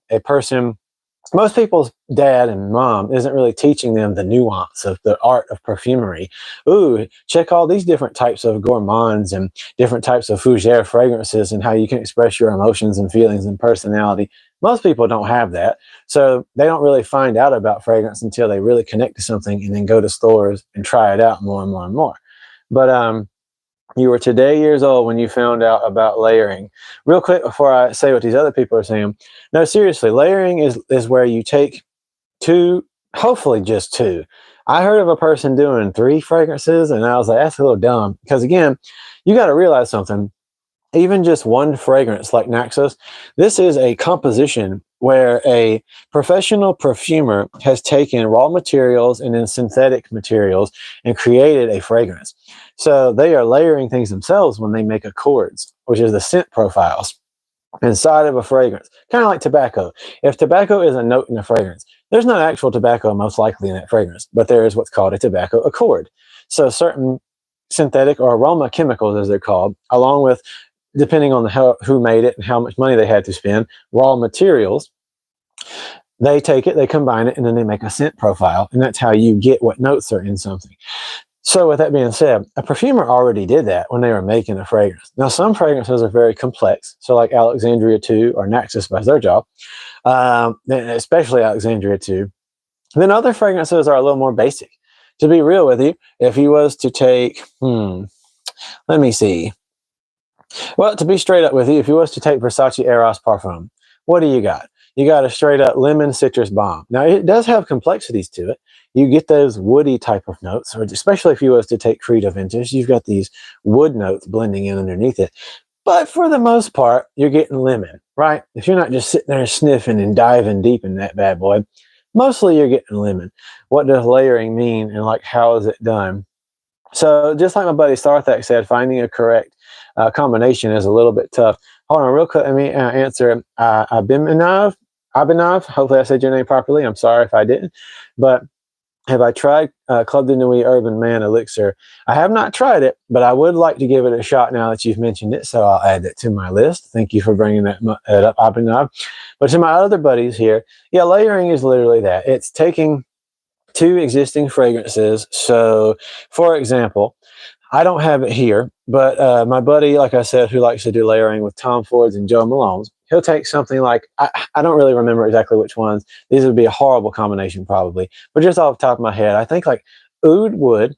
Most people's dad and mom isn't really teaching them the nuance of the art of perfumery. Ooh, check all these different types of gourmands and different types of fougere fragrances and how you can express your emotions and feelings and personality. Most people don't have that. So they don't really find out about fragrance until they really connect to something and then go to stores and try it out more and more and more. But you were today years old when you found out about layering. Real quick before I say what these other people are saying. No, seriously, layering is where you take two, hopefully just two. I heard of a person doing 3 fragrances, and I was like, that's a little dumb. Because again, you got to realize something. Even just one fragrance like Naxos, this is a composition where a professional perfumer has taken raw materials and then synthetic materials and created a fragrance. So they are layering things themselves when they make accords, which is the scent profiles inside of a fragrance, kind of like tobacco. If tobacco is a note in a fragrance, there's not actual tobacco most likely in that fragrance, but there is what's called a tobacco accord. So certain synthetic or aroma chemicals, as they're called, along with, depending on who made it and how much money they had to spend, raw materials, they take it, they combine it, and then they make a scent profile, and that's how you get what notes are in something. So with that being said, a perfumer already did that when they were making a fragrance. Now, some fragrances are very complex. So like Alexandria 2 or Naxos by their job, especially Alexandria 2. Then other fragrances are a little more basic. To be real with you, if you was to take, let me see. Well, to be straight up with you, if you was to take Versace Eros Parfum, what do you got? You got a straight up lemon citrus bomb. Now, it does have complexities to it. You get those woody type of notes, or especially if you was to take Credo Vintage, you've got these wood notes blending in underneath it. But for the most part, you're getting lemon, right? If you're not just sitting there sniffing and diving deep in that bad boy, mostly you're getting lemon. What does layering mean, and like how is it done? So just like my buddy Sarthak said, finding a correct combination is a little bit tough. Hold on real quick. Let me answer Abhinav. Hopefully I said your name properly. I'm sorry if I didn't. But have I tried Club de Nuit Urban Man Elixir? I have not tried it, but I would like to give it a shot now that you've mentioned it. So I'll add that to my list. Thank you for bringing that up, Abhinav. But to my other buddies here, yeah, layering is literally that. It's taking 2 existing fragrances. So, for example, I don't have it here, but my buddy, like I said, who likes to do layering with Tom Ford's and Joe Malone's, he'll take something like, I don't really remember exactly which ones. These would be a horrible combination probably, but just off the top of my head, I think like Oud Wood.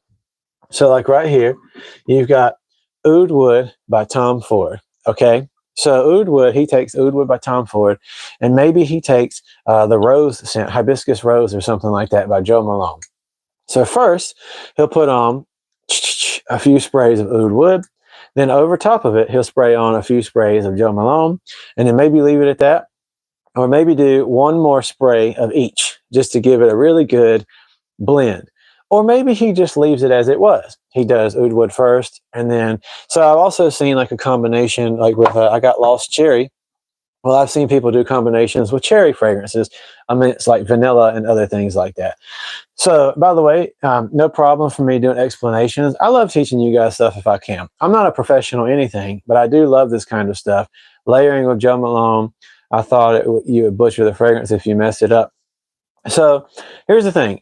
So like right here, you've got Oud Wood by Tom Ford. Okay. So Oud Wood, he takes Oud Wood by Tom Ford, and maybe he takes the rose scent, hibiscus rose or something like that by Joe Malone. So first, he'll put on a few sprays of Oud Wood. Then over top of it, he'll spray on a few sprays of Joe Malone, and then maybe leave it at that, or maybe do one more spray of each just to give it a really good blend. Or maybe he just leaves it as it was. He does Oud Wood first, and then, so I've also seen like a combination, like with, I got Lost Cherry. Well, I've seen people do combinations with cherry fragrances. I mean, it's like vanilla and other things like that. So, by the way, no problem for me doing explanations. I love teaching you guys stuff if I can. I'm not a professional anything, but I do love this kind of stuff. Layering with Joe Malone, I thought you would butcher the fragrance if you messed it up. So, here's the thing.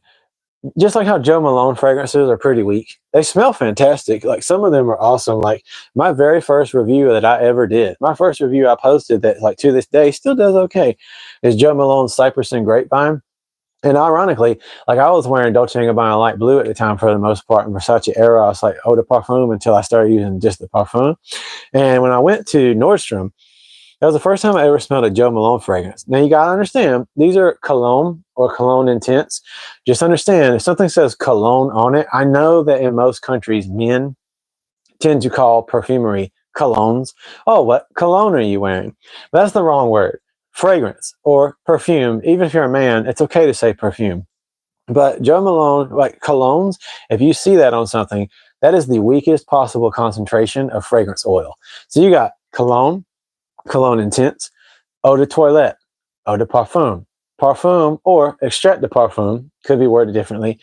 just like how Joe Malone fragrances are pretty weak, they smell fantastic. Like some of them are awesome. Like my very first review that I ever did, my first review I posted that like to this day still does okay, is Joe Malone's Cypress and Grapevine. And ironically, like I was wearing Dolce & Gabbana light blue at the time for the most part, and Versace Eros like eau de parfum until I started using just the parfum. And when I went to Nordstrom, that was the first time I ever smelled a Joe Malone fragrance. Now you gotta understand, these are cologne or cologne intense. Just understand, if something says cologne on it, I know that in most countries, men tend to call perfumery colognes. Oh, what cologne are you wearing? That's the wrong word. Fragrance or perfume, even if you're a man, it's okay to say perfume. But Joe Malone, like colognes, if you see that on something, that is the weakest possible concentration of fragrance oil. So you got cologne, cologne intense, eau de toilette, eau de parfum, parfum, or extrait de parfum, could be worded differently.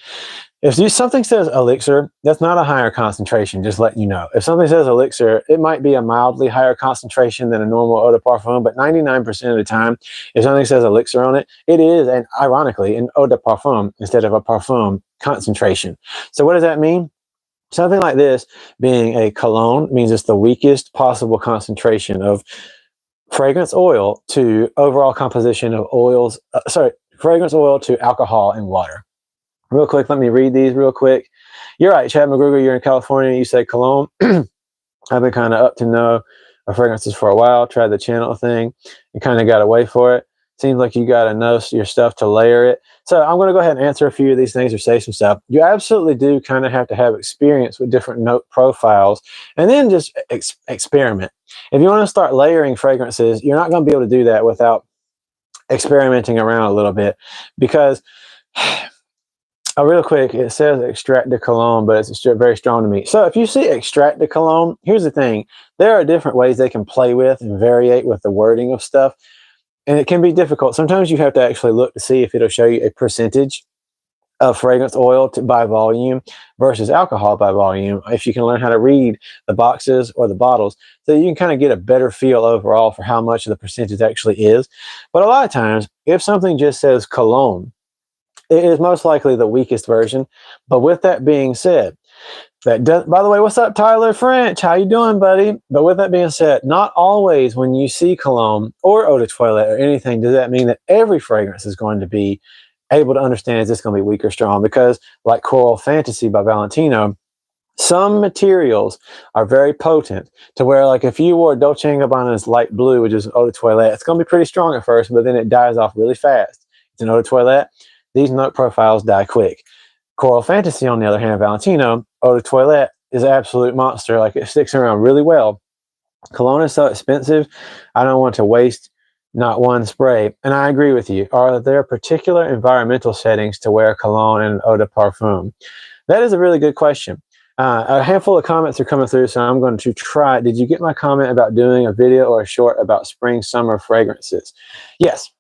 If something says elixir, that's not a higher concentration, just letting you know. If something says elixir, it might be a mildly higher concentration than a normal eau de parfum, but 99% of the time, if something says elixir on it, it is, and ironically, an eau de parfum instead of a parfum concentration. So what does that mean? Something like this being a cologne means it's the weakest possible concentration of fragrance oil to overall composition of oils, fragrance oil to alcohol and water. Real quick, let me read these real quick. You're right, Chad McGruger, you're in California. You said cologne. I've been kind of up to know fragrances for a while, tried the channel thing, and kind of got away for it. Seems like you got to know your stuff to layer it. So I'm going to go ahead and answer a few of these things or say some stuff. You absolutely do kind of have to have experience with different note profiles and then just experiment. If you want to start layering fragrances, you're not going to be able to do that without experimenting around a little bit because real quick, it says extrait de cologne, but it's very strong to me. So if you see extrait de cologne, here's the thing. There are different ways they can play with and variate with the wording of stuff. And it can be difficult. Sometimes you have to actually look to see if it'll show you a percentage of fragrance oil by volume versus alcohol by volume. If you can learn how to read the boxes or the bottles, so you can kind of get a better feel overall for how much of the percentage actually is. But a lot of times, if something just says cologne, it is most likely the weakest version. But with that being said, by the way, what's up, Tyler French? How you doing, buddy? But with that being said, not always when you see cologne or eau de toilette or anything, does that mean that every fragrance is going to be able to understand is this going to be weak or strong? Because like Coral Fantasy by Valentino, some materials are very potent to where, like, if you wore Dolce & Gabbana's light blue, which is eau de toilette, it's going to be pretty strong at first, but then it dies off really fast. It's an eau de toilette. These note profiles die quick. Coral Fantasy, on the other hand, Valentino, eau de toilette is an absolute monster. Like, it sticks around really well. Cologne is so expensive, I don't want to waste not one spray. And I agree with you. Are there particular environmental settings to wear cologne and eau de parfum? That is a really good question. A handful of comments are coming through, so I'm going to try. Did you get my comment about doing a video or a short about spring, summer fragrances? Yes.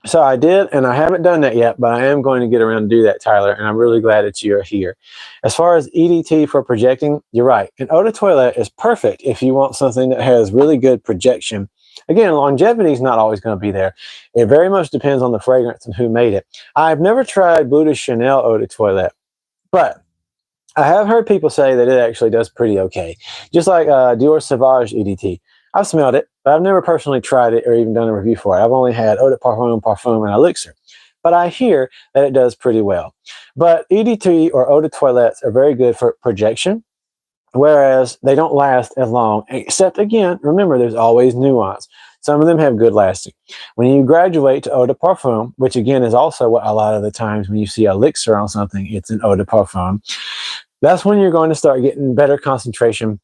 So I did, and I haven't done that yet, but I am going to get around to do that, Tyler, and I'm really glad that you're here. As far as EDT for projecting, you're right. An eau de toilette is perfect if you want something that has really good projection. Again, longevity is not always going to be there. It very much depends on the fragrance and who made it. I've never tried Bleu de Chanel eau de toilette, but I have heard people say that it actually does pretty okay. Just like Dior Sauvage EDT. I've smelled it, but I've never personally tried it or even done a review for it. I've only had eau de parfum, parfum, and elixir. But I hear that it does pretty well. But EDT or eau de toilettes are very good for projection, whereas they don't last as long. Except, again, remember, there's always nuance. Some of them have good lasting. When you graduate to eau de parfum, which again is also what a lot of the times when you see elixir on something, it's an eau de parfum. That's when you're going to start getting better concentration.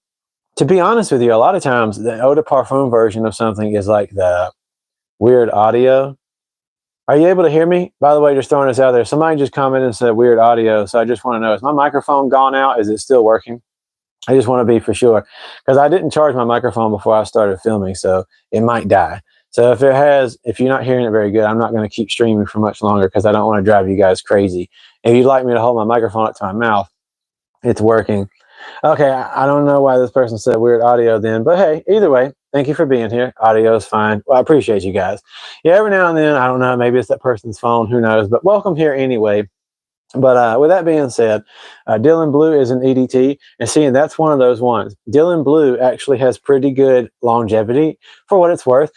To be honest with you, a lot of times the eau de parfum version of something is like the weird audio. Are you able to hear me? By the way, just throwing this out there. Somebody just commented and said weird audio. So I just want to know, is my microphone gone out? Is it still working? I just want to be for sure, because I didn't charge my microphone before I started filming, so it might die. So if you're not hearing it very good, I'm not going to keep streaming for much longer because I don't want to drive you guys crazy. If you'd like me to hold my microphone up to my mouth, it's working. Okay, I don't know why this person said weird audio then, but hey, either way, thank you for being here. Audio is fine. Well, I appreciate you guys. Yeah, every now and then, I don't know, maybe it's that person's phone, who knows, but welcome here anyway. But with that being said, Dylan Blue is an EDT, and seeing that's one of those ones. Dylan Blue actually has pretty good longevity for what it's worth.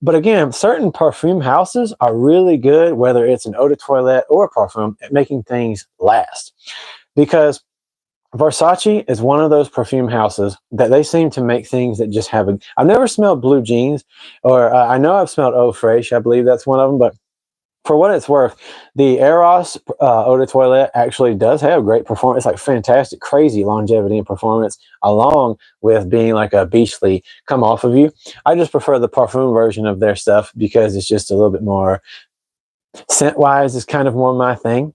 But again, certain perfume houses are really good, whether it's an eau de toilette or perfume, at making things last. Because Versace is one of those perfume houses that they seem to make things that just have a. I've never smelled blue jeans, or I know I've smelled Eau Fraiche. I believe that's one of them, but for what it's worth, the Eros eau de toilette actually does have great performance. It's like fantastic, crazy longevity and performance, along with being like a beachly come off of you. I just prefer the parfum version of their stuff because it's just a little bit more scent wise, is kind of more my thing.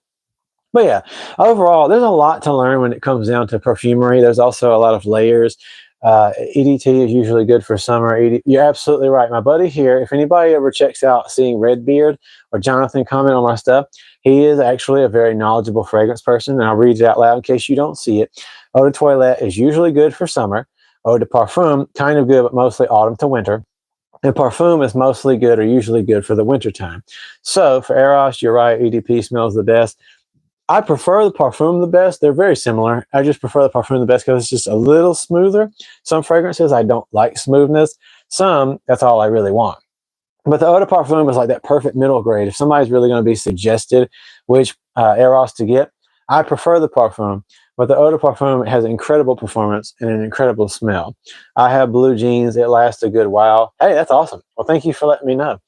But yeah, overall, there's a lot to learn when it comes down to perfumery. There's also a lot of layers. EDT is usually good for summer. You're absolutely right. My buddy here, if anybody ever checks out Seeing Redbeard or Jonathan comment on my stuff, he is actually a very knowledgeable fragrance person, and I'll read it out loud in case you don't see it. Eau de toilette is usually good for summer. Eau de parfum, kind of good, but mostly autumn to winter. And parfum is mostly good or usually good for the winter time. So for Eros, you're right, EDP smells the best. I prefer the parfum the best. They're very similar. I just prefer the parfum the best because it's just a little smoother. Some fragrances, I don't like smoothness. Some, that's all I really want. But the eau de parfum is like that perfect middle grade. If somebody's really going to be suggested which Eros to get, I prefer the parfum. But the eau de parfum has incredible performance and an incredible smell. I have blue jeans. It lasts a good while. Hey, that's awesome. Well, thank you for letting me know.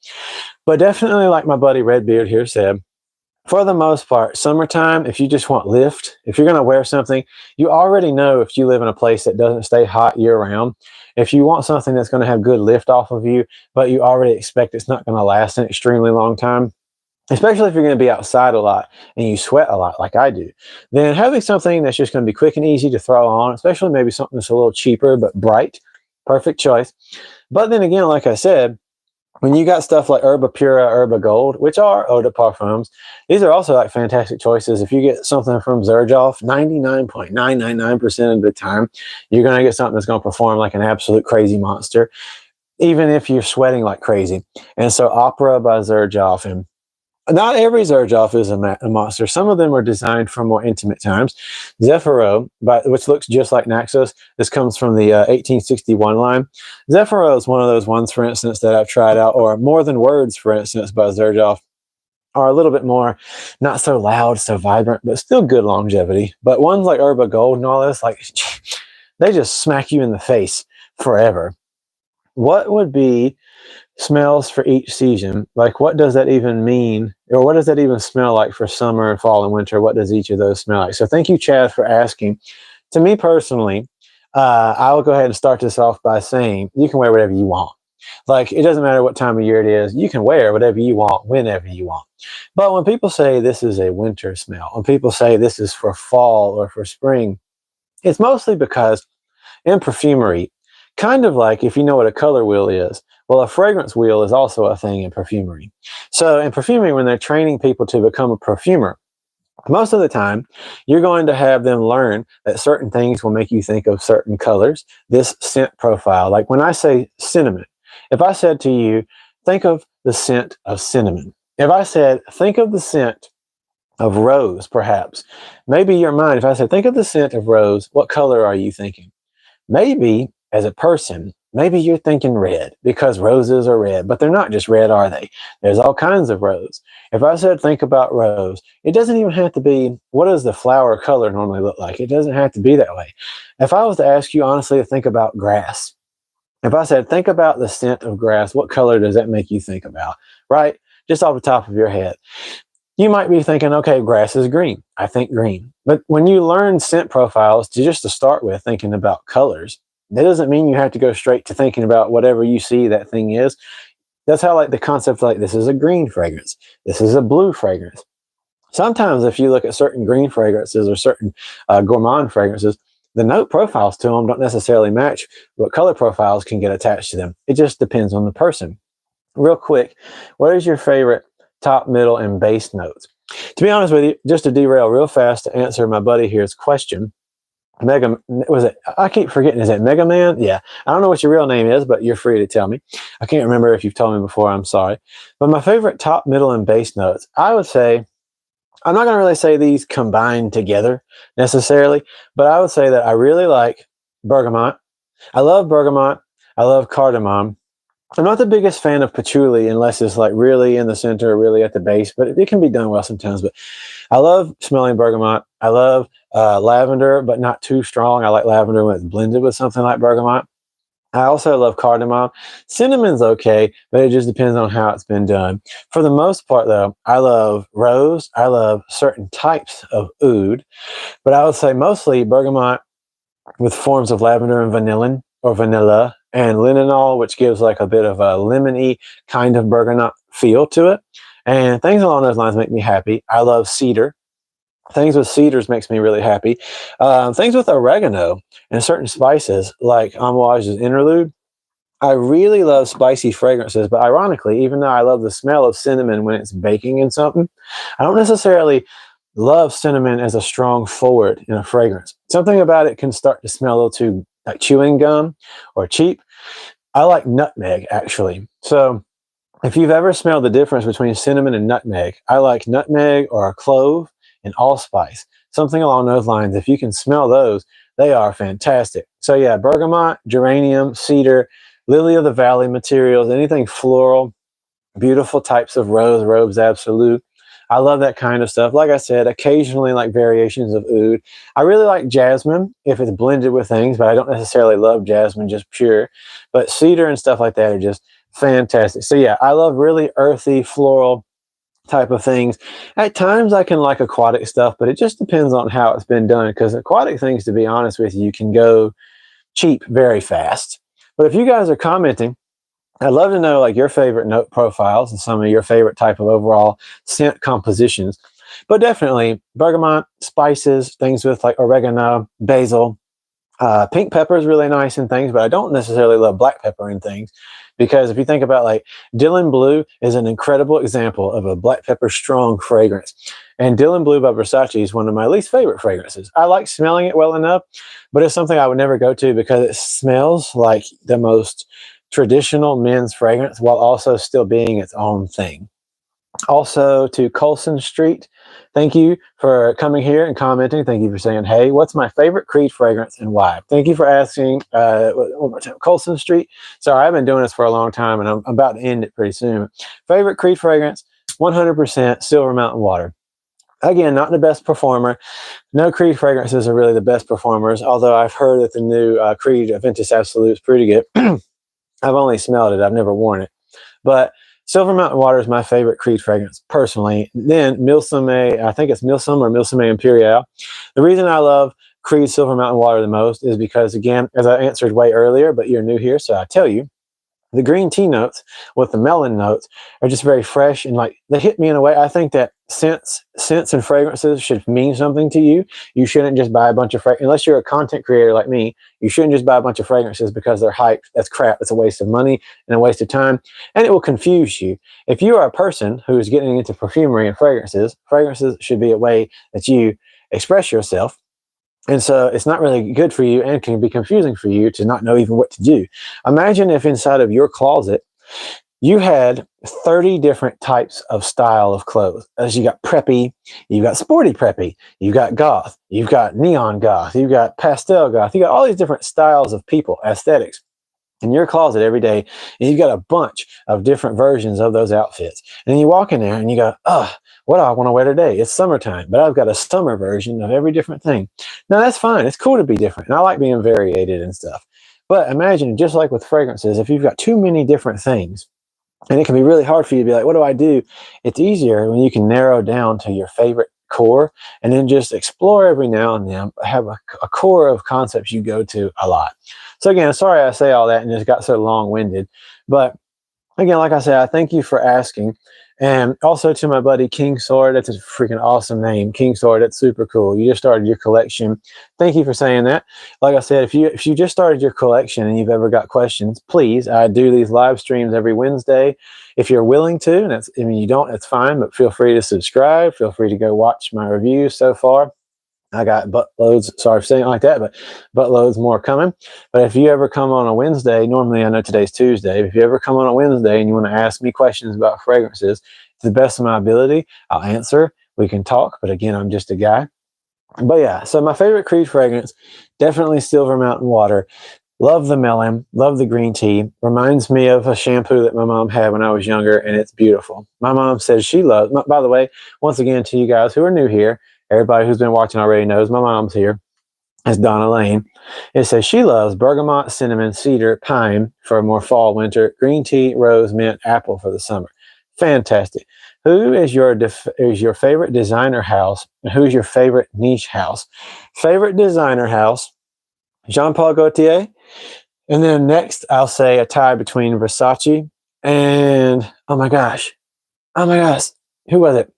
But definitely, like my buddy Redbeard here said, for the most part, summertime, if you just want lift, if you're going to wear something, you already know if you live in a place that doesn't stay hot year round. If you want something that's going to have good lift off of you, but you already expect it's not going to last an extremely long time, especially if you're going to be outside a lot and you sweat a lot like I do, then having something that's just going to be quick and easy to throw on, especially maybe something that's a little cheaper but bright, perfect choice. But then again, like I said, when you got stuff like Herba Pura, Herba Gold, which are eau de parfums, these are also like fantastic choices. If you get something from Xerjoff, 99.999% of the time, you're going to get something that's going to perform like an absolute crazy monster, even if you're sweating like crazy. And so Opera by Xerjoff, and not every Xerjoff is a monster. Some of them are designed for more intimate times. Zephyro, which looks just like Naxos. This comes from the 1861 line. Zephyro is one of those ones, for instance, that I've tried out, or More Than Words, for instance, by Xerjoff, are a little bit more, not so loud, so vibrant, but still good longevity. But ones like Herba Gold and all this, like, they just smack you in the face forever. What would be smells for each season? Like, what does that even mean, or what does that even smell like for summer and fall and winter? What does each of those smell like? So thank you, Chad, for asking. To me personally, I will go ahead and start this off by saying you can wear whatever you want. Like, it doesn't matter what time of year it is, you can wear whatever you want whenever you want. But when people say this is a winter smell, when people say this is for fall or for spring, it's mostly because in perfumery, kind of like if you know what a color wheel is, well, a fragrance wheel is also a thing in perfumery. So in perfumery, when they're training people to become a perfumer, most of the time, you're going to have them learn that certain things will make you think of certain colors, this scent profile. Like when I say cinnamon, if I said to you, think of the scent of cinnamon. If I said, think of the scent of rose, perhaps, maybe your mind, if I said, think of the scent of rose, what color are you thinking? Maybe as a person, maybe you're thinking red because roses are red, but they're not just red, are they? There's all kinds of rose. If I said think about rose, it doesn't even have to be, what does the flower color normally look like? It doesn't have to be that way. If I was to ask you honestly to think about grass, if I said think about the scent of grass, what color does that make you think about? Right? Just off the top of your head. You might be thinking, okay, grass is green. I think green. But when you learn scent profiles, just to start with thinking about colors, that doesn't mean you have to go straight to thinking about whatever you see that thing is. That's how like the concept, like this is a green fragrance. This is a blue fragrance. Sometimes if you look at certain green fragrances or certain gourmand fragrances, the note profiles to them don't necessarily match what color profiles can get attached to them. It just depends on the person. Real quick, what is your favorite top, middle, and base notes? To be honest with you, just to derail real fast to answer my buddy here's question, I keep forgetting, is it Mega Man? Yeah. I don't know what your real name is, but you're free to tell me. I can't remember if you've told me before, I'm sorry. But my favorite top, middle, and base notes, I would say I'm not going to really say these combine together necessarily, but I would say that I really like bergamot. I love bergamot. I love cardamom. I'm not the biggest fan of patchouli unless it's like really in the center, really at the base, but it can be done well sometimes. But I love smelling bergamot. I love lavender, but not too strong. I like lavender when it's blended with something like bergamot. I also love cardamom. Cinnamon's okay, but it just depends on how it's been done. For the most part, though, I love rose. I love certain types of oud, but I would say mostly bergamot with forms of lavender and vanillin or vanilla, and linalool, which gives like a bit of a lemony kind of bergamot feel to it. And things along those lines make me happy. I love cedar. Things with cedars makes me really happy. Things with oregano and certain spices like Amouage's interlude. I really love spicy fragrances, but ironically, even though I love the smell of cinnamon when it's baking in something, I don't necessarily love cinnamon as a strong forward in a fragrance. Something about it can start to smell a little too like chewing gum or cheap. I like nutmeg actually. So if you've ever smelled the difference between cinnamon and nutmeg, I like nutmeg or a clove and allspice, something along those lines. If you can smell those, they are fantastic. So yeah, bergamot, geranium, cedar, lily of the valley materials, anything floral, beautiful types of rose, robes absolute. I love that kind of stuff. Like I said, occasionally like variations of oud. I really like jasmine if it's blended with things, but I don't necessarily love jasmine just pure. But cedar and stuff like that are just fantastic. So yeah, I love really earthy, floral type of things. At times I can like aquatic stuff, but it just depends on how it's been done, because aquatic things, to be honest with you, can go cheap very fast. But if you guys are commenting, I'd love to know like your favorite note profiles and some of your favorite type of overall scent compositions. But definitely bergamot, spices, things with like oregano, basil, pink pepper is really nice in things, but I don't necessarily love black pepper in things, because if you think about like Dylan Blue is an incredible example of a black pepper strong fragrance. And Dylan Blue by Versace is one of my least favorite fragrances. I like smelling it well enough, but it's something I would never go to because it smells like the most traditional men's fragrance while also still being its own thing. Also to Colson Street, thank you for coming here and commenting. Thank you for saying, hey, what's my favorite Creed fragrance and why? Thank you for asking. One more time, Colson Street. Sorry, I've been doing this for a long time and I'm about to end it pretty soon. Favorite Creed fragrance, 100% Silver Mountain Water. Again, not the best performer. No Creed fragrances are really the best performers, although I've heard that the new Creed Aventus Absolute is pretty good. I've only smelled it. I've never worn it. But Silver Mountain Water is my favorite Creed fragrance, personally. Then Milsome, I think it's Milsome or Milsome Imperial. The reason I love Creed Silver Mountain Water the most is because, again, as I answered way earlier, but you're new here, so I tell you, the green tea notes with the melon notes are just very fresh and like they hit me in a way. I think that scents and fragrances should mean something to you. You shouldn't just buy a bunch of unless you're a content creator like me. You shouldn't just buy a bunch of fragrances because they're hyped. That's crap. It's a waste of money and a waste of time, and it will confuse you. If you are a person who is getting into perfumery and fragrances should be a way that you express yourself. And so it's not really good for you and can be confusing for you to not know even what to do. Imagine if inside of your closet, you had 30 different types of style of clothes. As you got preppy, you got sporty preppy, you got goth, you've got neon goth, you've got pastel goth, you got all these different styles of people, aesthetics in your closet every day, and you've got a bunch of different versions of those outfits. And then you walk in there and you go, oh, what do I want to wear today? It's summertime, but I've got a summer version of every different thing. Now that's fine. It's cool to be different. And I like being variated and stuff. But imagine, just like with fragrances, if you've got too many different things, and it can be really hard for you to be like, what do I do? It's easier when you can narrow down to your favorite core and then just explore every now and then, have a core of concepts you go to a lot. So again, sorry I say all that and just got so long-winded, but again, like I said, I thank you for asking. And also to my buddy King Sword, that's a freaking awesome name. King Sword, that's super cool. You just started your collection. Thank you for saying that. Like I said, if you just started your collection and you've ever got questions, please, I do these live streams every Wednesday. If you're willing to, and I mean, you don't, that's fine, but feel free to subscribe. Feel free to go watch my reviews so far. I got buttloads, sorry for saying it like that, but buttloads more coming. But if you ever come on a Wednesday, normally I know today's Tuesday, but if you ever come on a Wednesday and you want to ask me questions about fragrances, to the best of my ability, I'll answer we can talk. But again, I'm just a guy. But yeah, so my favorite Creed fragrance, definitely Silver Mountain Water. Love the melon, love the green tea. Reminds me of a shampoo that my mom had when I was younger, and it's beautiful. My mom says she loves, by the way, once again, to you guys who are new here, everybody who's been watching already knows my mom's here. It's Donna Lane. It says she loves bergamot, cinnamon, cedar, pine for more fall, winter, green tea, rose, mint, apple for the summer. Fantastic. Who is your favorite designer house, and who's your favorite niche house? Favorite designer house, Jean-Paul Gaultier. And then next, I'll say a tie between Versace and, oh my gosh, who was it?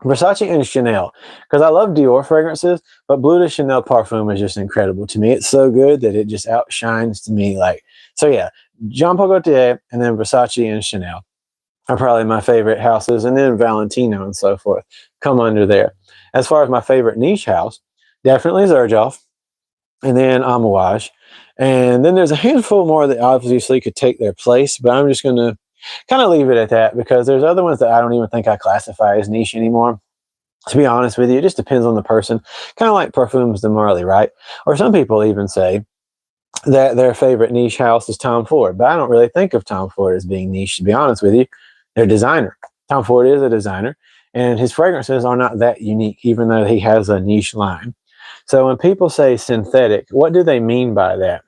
Versace and Chanel, because I love Dior fragrances, but Bleu de Chanel Parfum is just incredible to me. It's so good that it just outshines to me. So yeah, Jean Paul Gaultier and then Versace and Chanel are probably my favorite houses, and then Valentino and so forth come under there. As far as my favorite niche house, definitely Xerjoff, and then Amouage, and then there's a handful more that obviously could take their place, but I'm just going to kind of leave it at that because there's other ones that I don't even think I classify as niche anymore. To be honest with you, it just depends on the person. Kind of like Perfumes de Marley, right? Or some people even say that their favorite niche house is Tom Ford, but I don't really think of Tom Ford as being niche, to be honest with you. They're a designer. Tom Ford is a designer, and his fragrances are not that unique, even though he has a niche line. So when people say synthetic, what do they mean by that?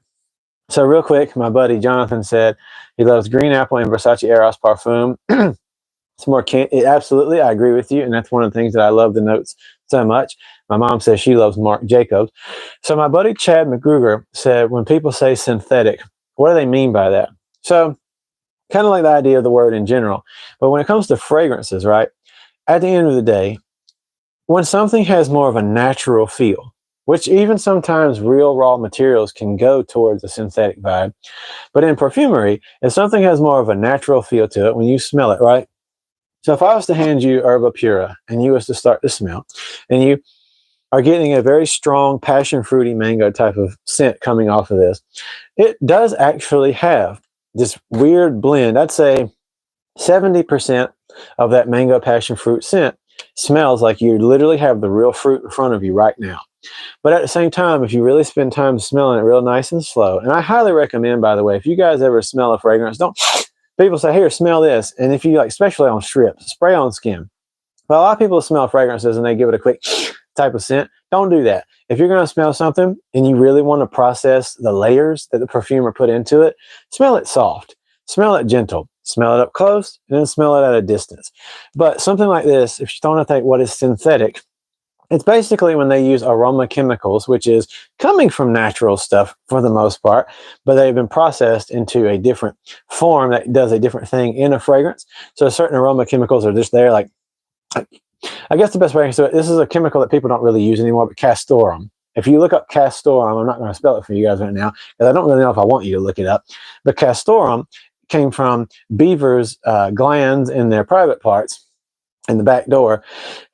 So real quick, my buddy Jonathan said he loves green apple and Versace Eros Parfum. It's more absolutely, I agree with you, and that's one of the things that I love the notes so much. My mom says she loves Marc Jacobs. So my buddy Chad McGruger said when people say synthetic, what do they mean by that? So kind of like the idea of the word in general. But when it comes to fragrances, right, at the end of the day, when something has more of a natural feel, which even sometimes real raw materials can go towards a synthetic vibe. But in perfumery, if something has more of a natural feel to it, when you smell it, right? So if I was to hand you Herba Pura and you was to start to smell, and you are getting a very strong passion fruity mango type of scent coming off of this, it does actually have this weird blend. I'd say 70% of that mango passion fruit scent smells like you literally have the real fruit in front of you right now. But at the same time, if you really spend time smelling it real nice and slow, and I highly recommend, by the way, if you guys ever smell a fragrance, don't people say, here, smell this. And if you like, especially on strips, spray on skin. But a lot of people smell fragrances and they give it a quick type of scent. Don't do that. If you're going to smell something and you really want to process the layers that the perfumer put into it, smell it soft, smell it gentle, smell it up close, and then smell it at a distance. But something like this, if you don't want to think what is synthetic, it's basically when they use aroma chemicals, which is coming from natural stuff for the most part, but they've been processed into a different form that does a different thing in a fragrance. So certain aroma chemicals are just there. Like, I guess the best way to say it, this is a chemical that people don't really use anymore, but castoreum. If you look up castoreum, I'm not going to spell it for you guys right now, because I don't really know if I want you to look it up. But castoreum came from beavers' glands in their private parts in the back door,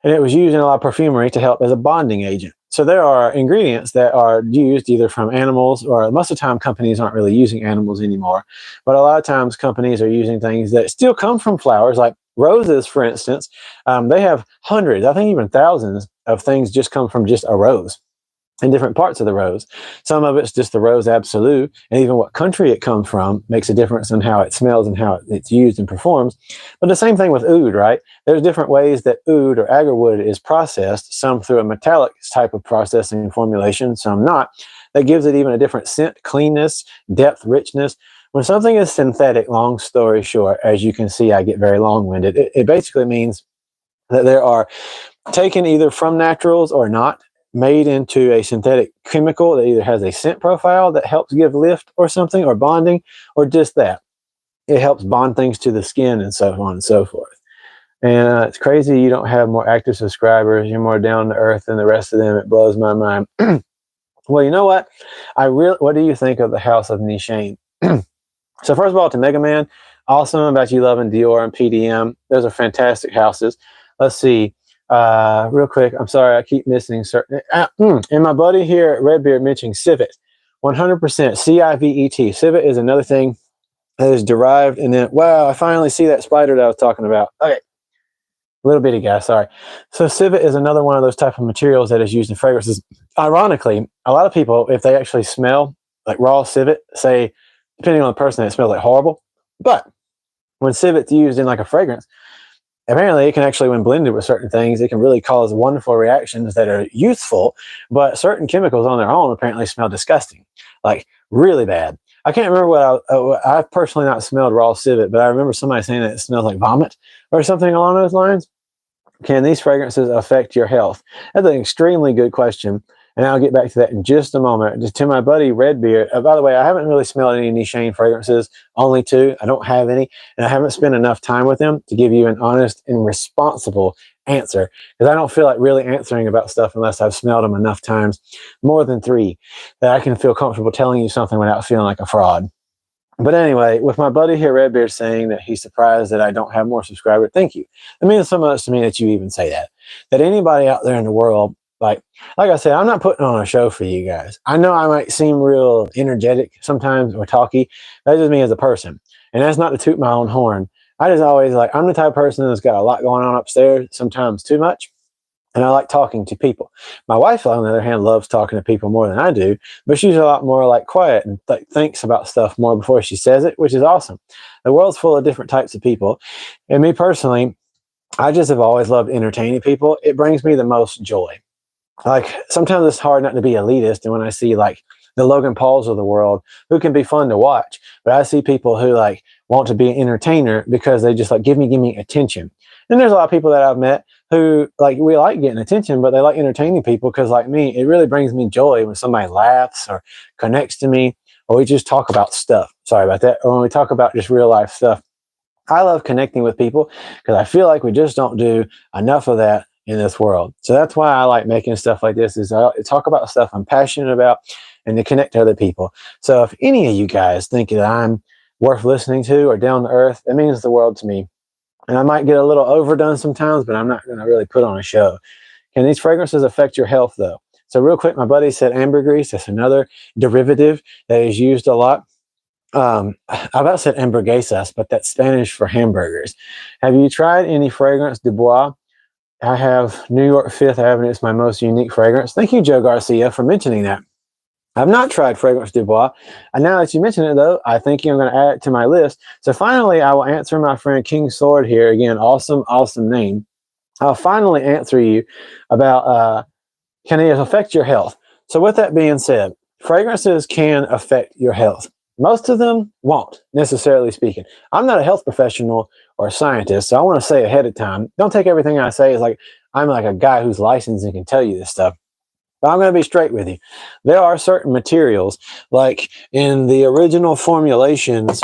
and it was used in a lot of perfumery to help as a bonding agent. So there are ingredients that are used either from animals, or most of the time companies aren't really using animals anymore, but a lot of times companies are using things that still come from flowers, like roses, for instance. They have hundreds, I think even thousands of things just come from just a rose in different parts of the rose. Some of it's just the rose absolute, and even what country it comes from makes a difference in how it smells and how it's used and performs. But the same thing with oud, right? There's different ways that oud or agarwood is processed, some through a metallic type of processing and formulation, some not. That gives it even a different scent, cleanness, depth, richness. When something is synthetic, long story short, as you can see, I get very long-winded, it basically means that there are taken either from naturals or not, made into a synthetic chemical that either has a scent profile that helps give lift or something, or bonding, or just that. It helps bond things to the skin and so on and so forth. And it's crazy you don't have more active subscribers. You're more down to earth than the rest of them. It blows my mind. Well, you know what? What do you think of the House of Nishane? So first of all, to Mega Man, awesome about you loving Dior and PDM. Those are fantastic houses. Let's see. Real quick, I'm sorry, I keep missing certain. And my buddy here at Redbeard mentioning civet, 100% CIVET. Civet is another thing that is derived, and then wow, I finally see that spider that I was talking about. Okay, Little bitty guy, sorry. So civet is another one of those type of materials that is used in fragrances. Ironically, a lot of people, if they actually smell like raw civet, say, depending on the person, it smells like horrible. But when civet's used in like a fragrance, apparently it can actually, when blended with certain things, it can really cause wonderful reactions that are useful, but certain chemicals on their own apparently smell disgusting, like really bad. I can't remember what I've personally not smelled raw civet, but I remember somebody saying that it smells like vomit or something along those lines. Can these fragrances affect your health? That's an extremely good question. And I'll get back to that in just a moment. Just to my buddy Redbeard. By the way, I haven't really smelled any Nishane fragrances, only two. I don't have any. And I haven't spent enough time with them to give you an honest and responsible answer. Because I don't feel like really answering about stuff unless I've smelled them enough times, more than 3, that I can feel comfortable telling you something without feeling like a fraud. But anyway, with my buddy here, Redbeard, saying that he's surprised that I don't have more subscribers, thank you. It means so much to me that you even say that. That anybody out there in the world, like I said, I'm not putting on a show for you guys. I know I might seem real energetic sometimes or talky. That's just me as a person. And that's not to toot my own horn. I just always I'm the type of person that's got a lot going on upstairs, sometimes too much. And I like talking to people. My wife, on the other hand, loves talking to people more than I do, but she's a lot more quiet and thinks about stuff more before she says it, which is awesome. The world's full of different types of people. And me personally, I just have always loved entertaining people. It brings me the most joy. Sometimes it's hard not to be elitist. And when I see the Logan Pauls of the world, who can be fun to watch, but I see people who want to be an entertainer because they just give me attention. And there's a lot of people that I've met who we like getting attention, but they like entertaining people because me, it really brings me joy when somebody laughs or connects to me, or we just talk about stuff. Sorry about that. Or when we talk about just real life stuff. I love connecting with people because I feel like we just don't do enough of that in this world. So that's why I like making stuff like this, is I talk about stuff I'm passionate about and to connect to other people. So if any of you guys think that I'm worth listening to or down to earth, it means the world to me. And I might get a little overdone sometimes, but I'm not going to really put on a show. Can these fragrances affect your health, though? So real quick, my buddy said ambergris. That's another derivative that is used a lot. I about said hamburguesas, but that's Spanish for hamburgers. Have you tried any fragrance de bois? I have New York 5th Avenue. It's my most unique fragrance. Thank you, Joe Garcia, for mentioning that. I've not tried Fragrance du Bois. And now that you mention it, though, I think I'm going to add it to my list. So finally, I will answer my friend King Sword here. Again, awesome, awesome name. I'll finally answer you about can it affect your health? So with that being said, fragrances can affect your health. Most of them won't, necessarily speaking. I'm not a health professional or a scientist, so I want to say ahead of time, don't take everything I say as I'm a guy who's licensed and can tell you this stuff. But I'm going to be straight with you. There are certain materials, like in the original formulations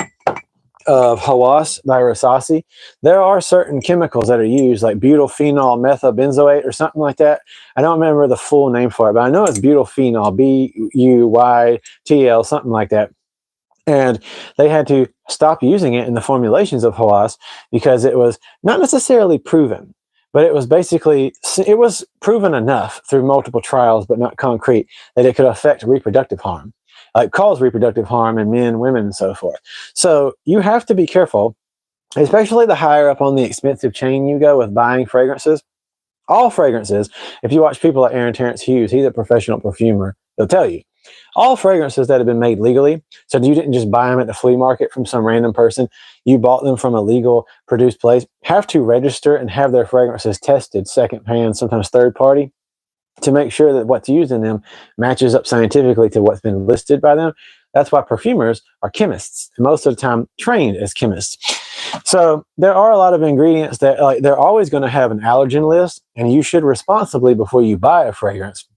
of Hawas by Versace, there are certain chemicals that are used, like butylphenol methabenzoate or something like that. I don't remember the full name for it, but I know it's butylphenol, B-U-Y-T-L, something like that. And they had to stop using it in the formulations of Hawas because it was not necessarily proven. But it was proven enough through multiple trials, but not concrete, that it could affect reproductive harm, cause reproductive harm in men, women, and so forth. So you have to be careful, especially the higher up on the expensive chain you go with buying fragrances. All fragrances, if you watch people like Aaron Terrence Hughes, he's a professional perfumer, they'll tell you. All fragrances that have been made legally, so you didn't just buy them at the flea market from some random person, you bought them from a legal produced place, have to register and have their fragrances tested secondhand, sometimes third party, to make sure that what's used in them matches up scientifically to what's been listed by them. That's why perfumers are chemists, and most of the time trained as chemists. So there are a lot of ingredients that they're always going to have an allergen list, and you should responsibly, before you buy a fragrance,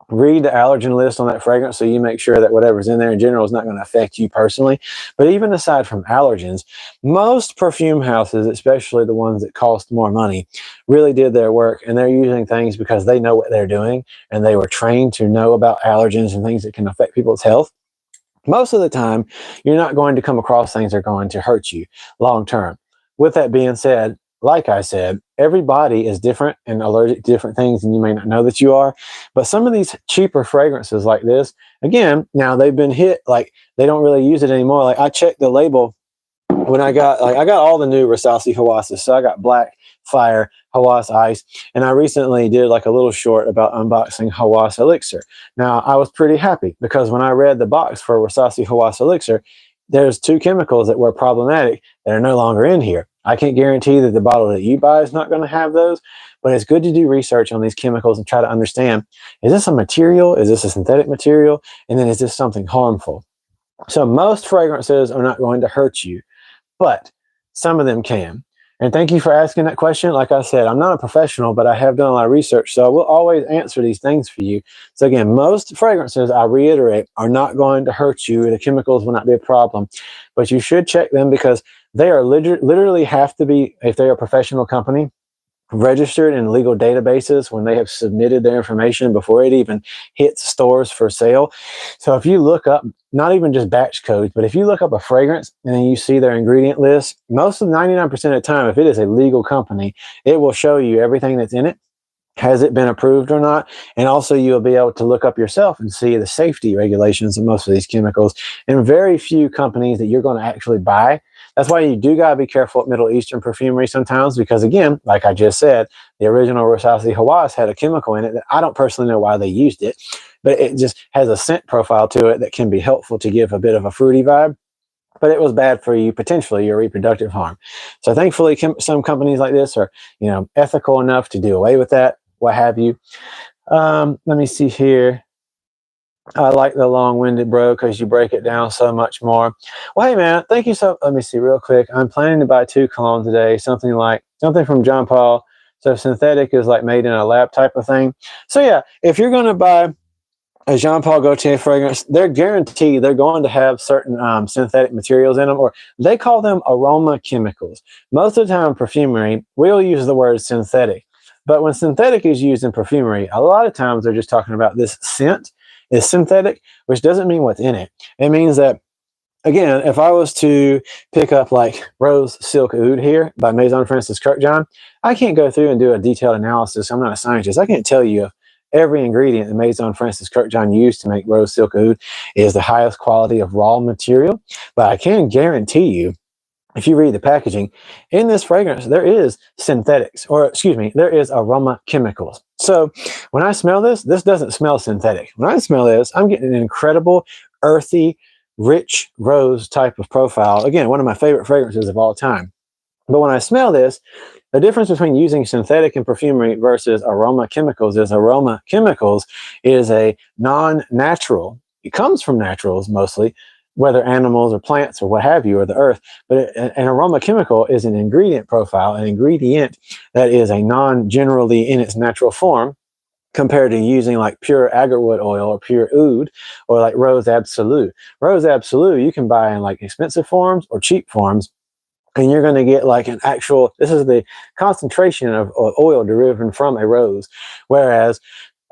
read the allergen list on that fragrance so you make sure that whatever's in there in general is not going to affect you personally. But even aside from allergens, most perfume houses, especially the ones that cost more money, really did their work, and they're using things because they know what they're doing and they were trained to know about allergens and things that can affect people's health. Most of the time, you're not going to come across things that are going to hurt you long term. With that being said, like I said, every body is different and allergic to different things, and you may not know that you are. But some of these cheaper fragrances like this, again, now they've been hit, they don't really use it anymore. I checked the label when I got all the new Versace Hawases. So I got Black, Fire, Hawas Ice. And I recently did like a little short about unboxing Hawas Elixir. Now, I was pretty happy because when I read the box for Versace Eros Elixir, there's 2 chemicals that were problematic that are no longer in here. I can't guarantee that the bottle that you buy is not going to have those, but it's good to do research on these chemicals and try to understand, is this a material? Is this a synthetic material? And then is this something harmful? So most fragrances are not going to hurt you, but some of them can. And thank you for asking that question. Like I said, I'm not a professional, but I have done a lot of research, so I will always answer these things for you. So again, most fragrances, I reiterate, are not going to hurt you. The chemicals will not be a problem, but you should check them because they are literally have to be, if they're a professional company, registered in legal databases when they have submitted their information before it even hits stores for sale. So if you look up, not even just batch codes, but if you look up a fragrance and then you see their ingredient list, most of 99% of the time, if it is a legal company, it will show you everything that's in it. Has it been approved or not? And also you'll be able to look up yourself and see the safety regulations of most of these chemicals. And very few companies that you're going to actually buy. That's why you do got to be careful at Middle Eastern perfumery sometimes, because again, like I just said, the original Versace Hawas had a chemical in it that I don't personally know why they used it, but it just has a scent profile to it that can be helpful to give a bit of a fruity vibe. But it was bad for you, potentially your reproductive harm. So thankfully, some companies like this are, ethical enough to do away with that, what have you. Let me see here. I like the long-winded bro because you break it down so much more. Well, hey man, thank you so. Let me see real quick. I'm planning to buy 2 colognes today. Something from John Paul. So synthetic is like made in a lab type of thing. So yeah, if you're going to buy a Jean Paul Gaultier fragrance, they're guaranteed they're going to have certain synthetic materials in them, or they call them aroma chemicals. Most of the time in perfumery, we'll use the word synthetic. But when synthetic is used in perfumery, a lot of times they're just talking about this scent is synthetic, which doesn't mean what's in it. It means that, again, if I was to pick up like Rose Silk Oud here by Maison Francis Kurkdjian, I can't go through and do a detailed analysis. I'm not a scientist. I can't tell you if every ingredient that Maison Francis Kurkdjian used to make Rose Silk Oud is the highest quality of raw material. But I can guarantee you, if you read the packaging, in this fragrance, there is synthetics, or excuse me, there is aroma chemicals. So when I smell this doesn't smell synthetic. When I smell this, I'm getting an incredible, earthy, rich rose type of profile. Again, one of my favorite fragrances of all time. But when I smell this, the difference between using synthetic in perfumery versus aroma chemicals is aroma chemicals is a non-natural. It comes from naturals mostly, whether animals or plants or what have you, or the earth. But an aroma chemical is an ingredient profile, an ingredient that is a non-generally in its natural form, compared to using like pure agarwood oil or pure oud or like Rose Absolute. Rose Absolute you can buy in like expensive forms or cheap forms, and you're going to get like an actual, this is the concentration of oil derived from a rose. Whereas,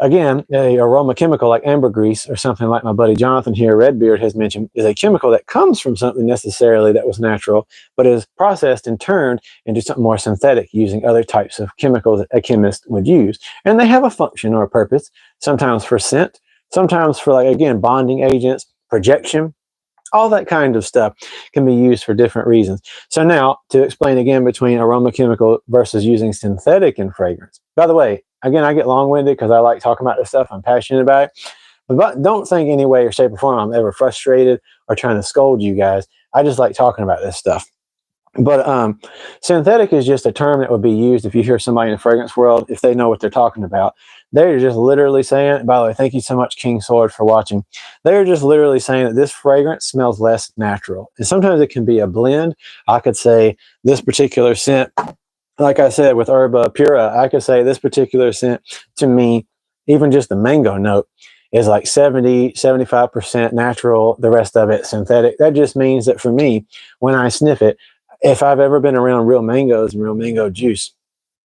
again, a aroma chemical like ambergris or something like my buddy Jonathan here, Redbeard, has mentioned, is a chemical that comes from something necessarily that was natural, but is processed and turned into something more synthetic using other types of chemicals that a chemist would use. And they have a function or a purpose, sometimes for scent, sometimes for, like, again, bonding agents, projection. All that kind of stuff can be used for different reasons. So now, to explain again between aroma chemical versus using synthetic in fragrance. By the way, again, I get long-winded because I like talking about this stuff. I'm passionate about it. But don't think any way or shape or form I'm ever frustrated or trying to scold you guys. I just like talking about this stuff. But synthetic is just a term that would be used if you hear somebody in the fragrance world, if they know what they're talking about. They're just literally saying, by the way, thank you so much, King Sword, for watching. They're just literally saying that this fragrance smells less natural. And sometimes it can be a blend. I could say this particular scent, like I said, with Herba Pura, I could say this particular scent, to me, even just the mango note, is like 70, 75% natural, the rest of it synthetic. That just means that for me, when I sniff it, if I've ever been around real mangoes and real mango juice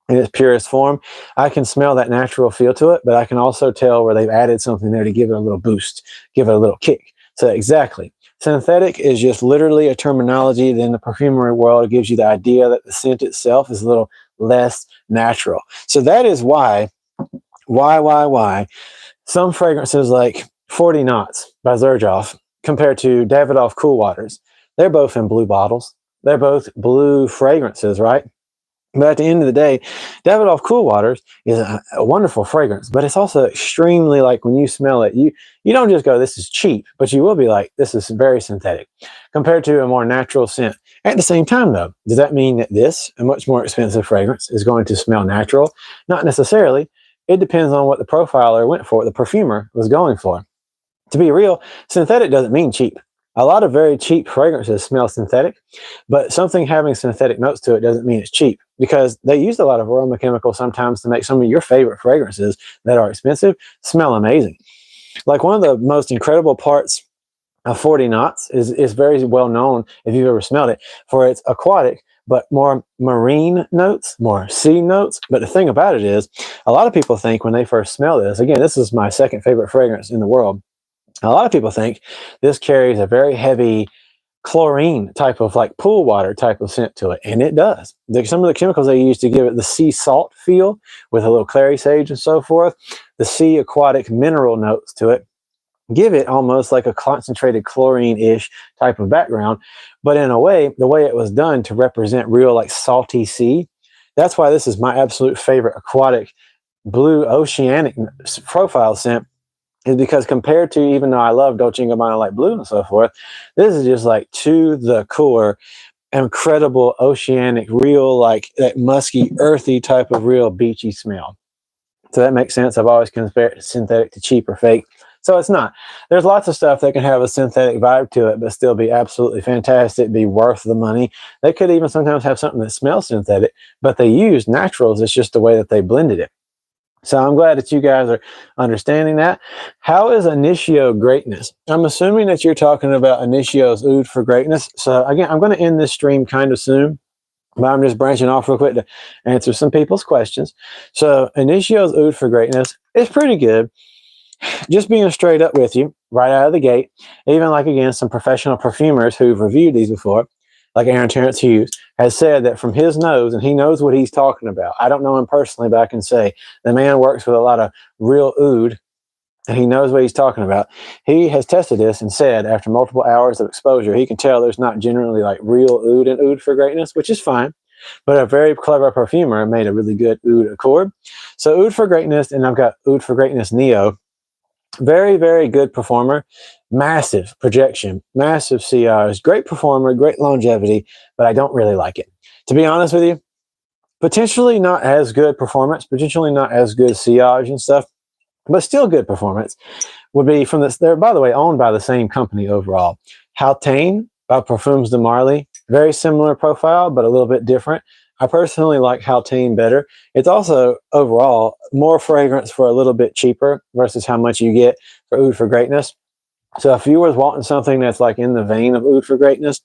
in its purest form, I can smell that natural feel to it, but I can also tell where they've added something there to give it a little boost, give it a little kick. So exactly. Synthetic is just literally a terminology in the perfumery world. It gives you the idea that the scent itself is a little less natural. So that is why some fragrances like 40 Knots by Xerjoff compared to Davidoff Cool Waters, they're both in blue bottles. They're both blue fragrances, right? But at the end of the day, Davidoff Cool Waters is a wonderful fragrance, but it's also extremely, like, when you smell it, you don't just go, this is cheap, but you will be like, this is very synthetic compared to a more natural scent. At the same time, though, does that mean that this, a much more expensive fragrance, is going to smell natural? Not necessarily. It depends on what the profiler went for, what the perfumer was going for. To be real, synthetic doesn't mean cheap. A lot of very cheap fragrances smell synthetic, but something having synthetic notes to it doesn't mean it's cheap, because they use a lot of aroma chemicals sometimes to make some of your favorite fragrances that are expensive smell amazing. Like, one of the most incredible parts of 40 Knots is very well known, if you've ever smelled it, for its aquatic but more marine notes, more sea notes. But the thing about it is, a lot of people think when they first smell this, again, this is my second favorite fragrance in the world, a lot of people think this carries a very heavy chlorine type of, like, pool water type of scent to it, and it does. Some of the chemicals they use to give it the sea salt feel, with a little clary sage and so forth, the sea aquatic mineral notes to it, give it almost like a concentrated chlorine-ish type of background. But in a way, the way it was done to represent real, like, salty sea, that's why this is my absolute favorite aquatic blue oceanic profile scent, is because compared to, even though I love Dolce & Gabbana Light Blue and so forth, this is just, like, to the core, incredible oceanic, real, like, that musky, earthy type of real beachy smell. So that makes sense. I've always compared synthetic to cheap or fake. So it's not. There's lots of stuff that can have a synthetic vibe to it, but still be absolutely fantastic, be worth the money. They could even sometimes have something that smells synthetic, but they use naturals. It's just the way that they blended it. So I'm glad that you guys are understanding that. How is Initio greatness? I'm assuming that you're talking about Initio's Oud for Greatness. So again, I'm going to end this stream kind of soon, but I'm just branching off real quick to answer some people's questions. So Initio's Oud for Greatness is pretty good. Just being straight up with you, right out of the gate, even, like, again, some professional perfumers who've reviewed these before, like Aaron Terrence Hughes, has said that from his nose, and he knows what he's talking about. I don't know him personally, but I can say the man works with a lot of real oud, and he knows what he's talking about. He has tested this and said after multiple hours of exposure, he can tell there's not generally, like, real oud and Oud for Greatness, which is fine. But a very clever perfumer made a really good oud accord. So Oud for Greatness, and I've got Oud for Greatness Neo. Very, very good performer, massive projection, massive CRs, great performer, great longevity, but I don't really like it. To be honest with you, potentially not as good performance, potentially not as good CRs and stuff, but still good performance would be from this. They're, by the way, owned by the same company overall. Hautane by Parfums de Marly, very similar profile, but a little bit different. I personally like Hautane better. It's also overall more fragrance for a little bit cheaper versus how much you get for Oud for Greatness. So if you were wanting something that's, like, in the vein of Oud for Greatness,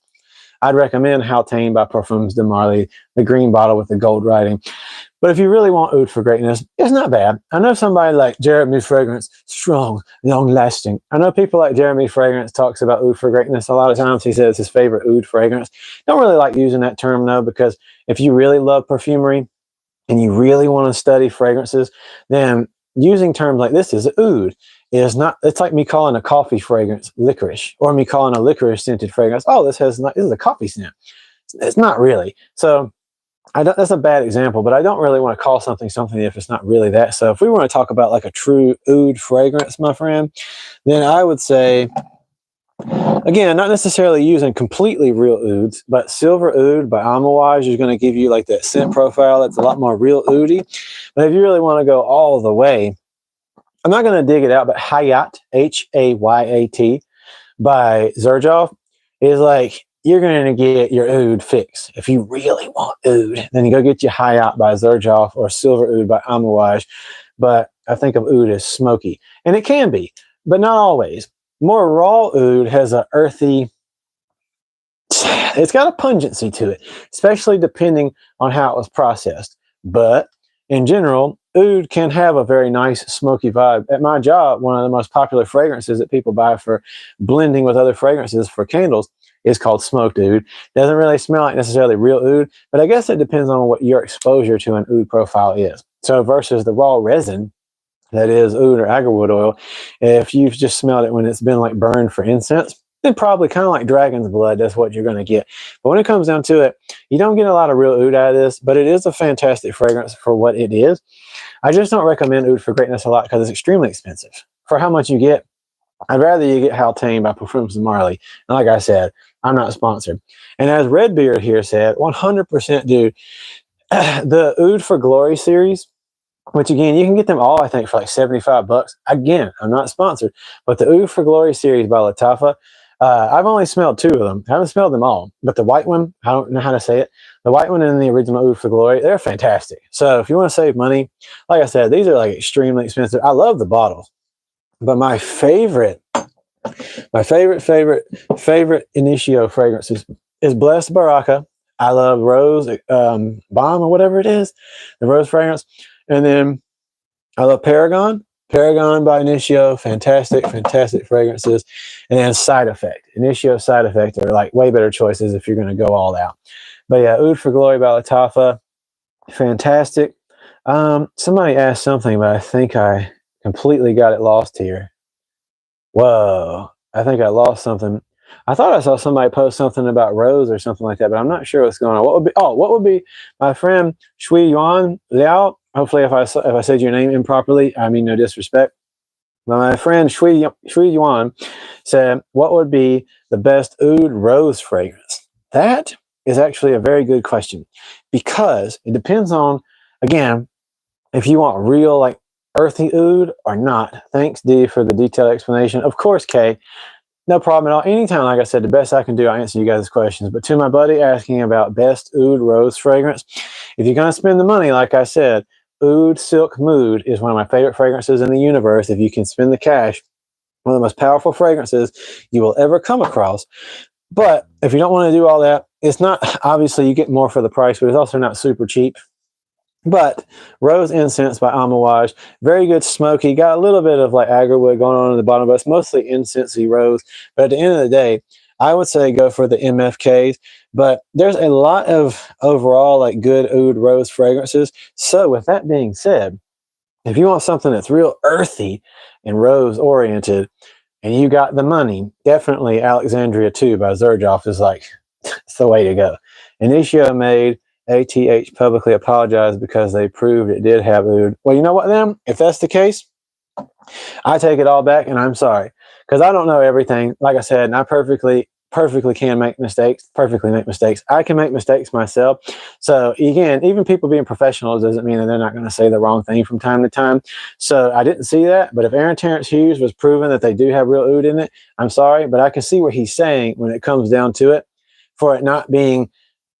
I'd recommend Hautane by Parfums de Marly, the green bottle with the gold writing. But if you really want Oud for Greatness, it's not bad. I know somebody like Jeremy Fragrance, strong, long-lasting. I know people like Jeremy Fragrance talks about Oud for Greatness. A lot of times he says his favorite Oud fragrance. Don't really like using that term, though, because if you really love perfumery and you really want to study fragrances, then using terms like this is oud is not, it's like me calling a coffee fragrance licorice, or me calling a licorice scented fragrance, oh, this is a coffee scent. It's not really. So that's a bad example, but I don't really want to call something if it's not really that. So if we want to talk about, like, a true oud fragrance, my friend, then I would say, again, not necessarily using completely real ouds, but Silver Oud by Amouage is going to give you, like, that scent profile that's a lot more real oudy. But if you really want to go all the way, I'm not going to dig it out, but Hayat, Hayat by Xerjoff is, like, you're going to get your oud fix. If you really want oud, then you go get your Hayat by Xerjoff or Silver Oud by Amouage. But I think of oud as smoky, and it can be, but not always. More raw oud has an earthy, it's got a pungency to it, especially depending on how it was processed. But in general, oud can have a very nice smoky vibe. At my job, one of the most popular fragrances that people buy for blending with other fragrances for candles is called smoked oud. Doesn't really smell like necessarily real oud, but I guess it depends on what your exposure to an oud profile is. So versus the raw resin that is oud or agarwood oil, if you've just smelled it when it's been, like, burned for incense, then probably kind of like dragon's blood, that's what you're going to get. But when it comes down to it, you don't get a lot of real oud out of this, but it is a fantastic fragrance for what it is. I just don't recommend Oud for Greatness a lot because it's extremely expensive. For how much you get, I'd rather you get Valentino by Parfums de Marly. And like I said, I'm not sponsored. And as Redbeard here said, 100% dude, the Oud for Glory series, which again, you can get them all, I think, for like $75. Again, I'm not sponsored, but the Oud for Glory series by Lattafa, I've only smelled 2 of them. I haven't smelled them all, but the white one, I don't know how to say it. The white one and the original Oud for Glory, they're fantastic. So if you want to save money, like I said, these are like extremely expensive. I love the bottles, but my favorite Initio fragrance is Blessed Baraka. I love Rose Bomb or whatever it is, the Rose fragrance. And then I love Paragon by Initio, fantastic fragrances. And then Side Effect. Initio, Side Effect are like way better choices if you're going to go all out. But yeah, Oud for Glory by Lattafa, fantastic. Somebody asked something, but I think I completely got it lost here. Whoa, I think I lost something. I thought I saw somebody post something about Rose or something like that, but I'm not sure what's going on. What would be my friend Shui Yuan Liao? Hopefully, if I said your name improperly, I mean no disrespect. But my friend Shui Yuan said, what would be the best Oud Rose fragrance? That is actually a very good question because it depends on, again, if you want real like earthy oud or not. Thanks, D, for the detailed explanation. Of course, Kay, no problem at all. Anytime, like I said, the best I can do, I answer you guys' questions. But to my buddy asking about best oud rose fragrance, if you're going to spend the money, like I said, Oud Silk Mood is one of my favorite fragrances in the universe. If you can spend the cash, one of the most powerful fragrances you will ever come across. But if you don't want to do all that, it's not, obviously you get more for the price, but it's also not super cheap. But Rose Incense by Amouage, very good smoky, got a little bit of like agarwood going on in the bottom, but it's mostly incensey rose. But at the end of the day, I would say go for the MFKs. But there's a lot of overall like good oud rose fragrances. So with that being said, if you want something that's real earthy and rose oriented, and you got the money, definitely Alexandria 2 by Xerjoff is like, it's the way to go. Initio made ATH publicly apologized because they proved it did have oud. Well, you know what then? If that's the case, I take it all back and I'm sorry. Because I don't know everything. Like I said, and I perfectly can make mistakes, I can make mistakes myself. So again, even people being professionals doesn't mean that they're not going to say the wrong thing from time to time. So I didn't see that. But if Aaron Terrence Hughes was proven that they do have real oud in it, I'm sorry. But I can see what he's saying when it comes down to it, for it not being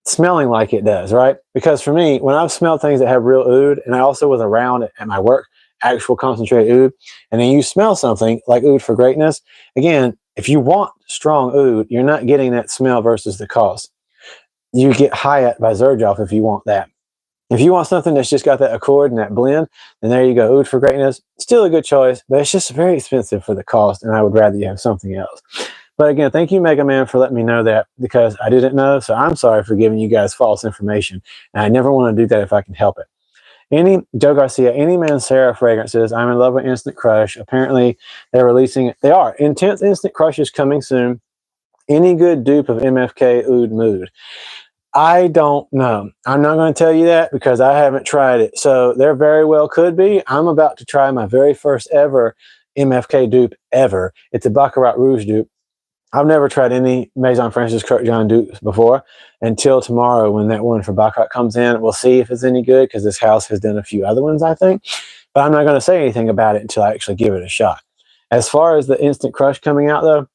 smelling like it does, right? Because for me, when I've smelled things that have real oud, and I also was around at my work, actual concentrated oud, and then you smell something like Oud for Greatness, again, if you want strong oud, you're not getting that smell versus the cost. You get Hyatt by Xerjoff if you want that. If you want something that's just got that accord and that blend, then there you go, Oud for Greatness. Still a good choice, but it's just very expensive for the cost, and I would rather you have something else. But again, thank you, Mega Man, for letting me know that, because I didn't know, so I'm sorry for giving you guys false information. And I never want to do that if I can help it. Joe Garcia, any Mancera fragrances, I'm in love with Instant Crush. Apparently, they are. Intense Instant Crush is coming soon. Any good dupe of MFK Oud Mood? I don't know. I'm not going to tell you that because I haven't tried it. So there very well could be. I'm about to try my very first ever MFK dupe ever. It's a Baccarat Rouge dupe. I've never tried any Maison Francis Kirk John dupes before until tomorrow when that one for Baccarat comes in. We'll see if it's any good because this house has done a few other ones, I think. But I'm not going to say anything about it until I actually give it a shot. As far as the Instant Crush coming out, though,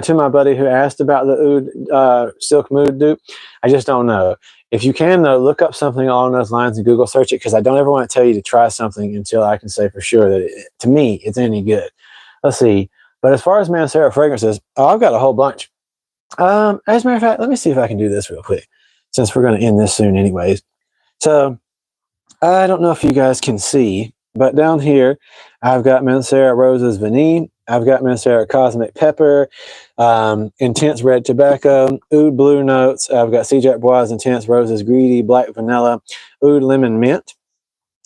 to my buddy who asked about the Oud Silk Mood dupe, I just don't know. If you can, though, look up something along those lines and Google search it, because I don't ever want to tell you to try something until I can say for sure that, to me, it's any good. Let's see. But as far as Mancera fragrances, I've got a whole bunch. As a matter of fact, let me see if I can do this real quick, since we're going to end this soon anyways. So, I don't know if you guys can see, but down here, I've got Mancera Roses Vanille. I've got Mancera Cosmic Pepper, Intense Red Tobacco, Oud Blue Notes. I've got C. Jack Bois Intense Roses Greedy, Black Vanilla, Oud Lemon Mint.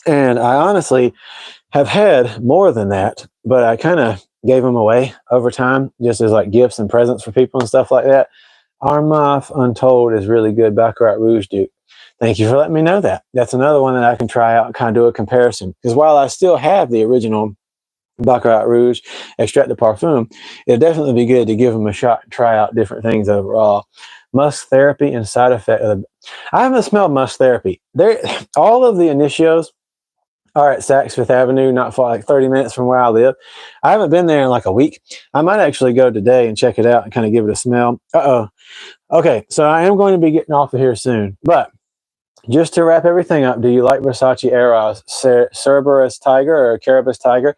And I honestly have had more than that, but I kind of gave them away over time, just as like gifts and presents for people and stuff like that. Armaf Untold is really good Baccarat Rouge dupe. Thank you for letting me know that. That's another one that I can try out and kind of do a comparison. Because while I still have the original Baccarat Rouge Extrait de Parfum, it'd definitely be good to give them a shot and try out different things overall. Musk therapy and side effect. I haven't smelled musk therapy. All of the initios are at Saks Fifth Avenue, not far, like 30 minutes from where I live. I haven't been there in like a week. I might actually go today and check it out and kind of give it a smell. Okay, so I am going to be getting off of here soon. But just to wrap everything up, do you like Versace Eros Cerberus Tiger or Caribus Tiger?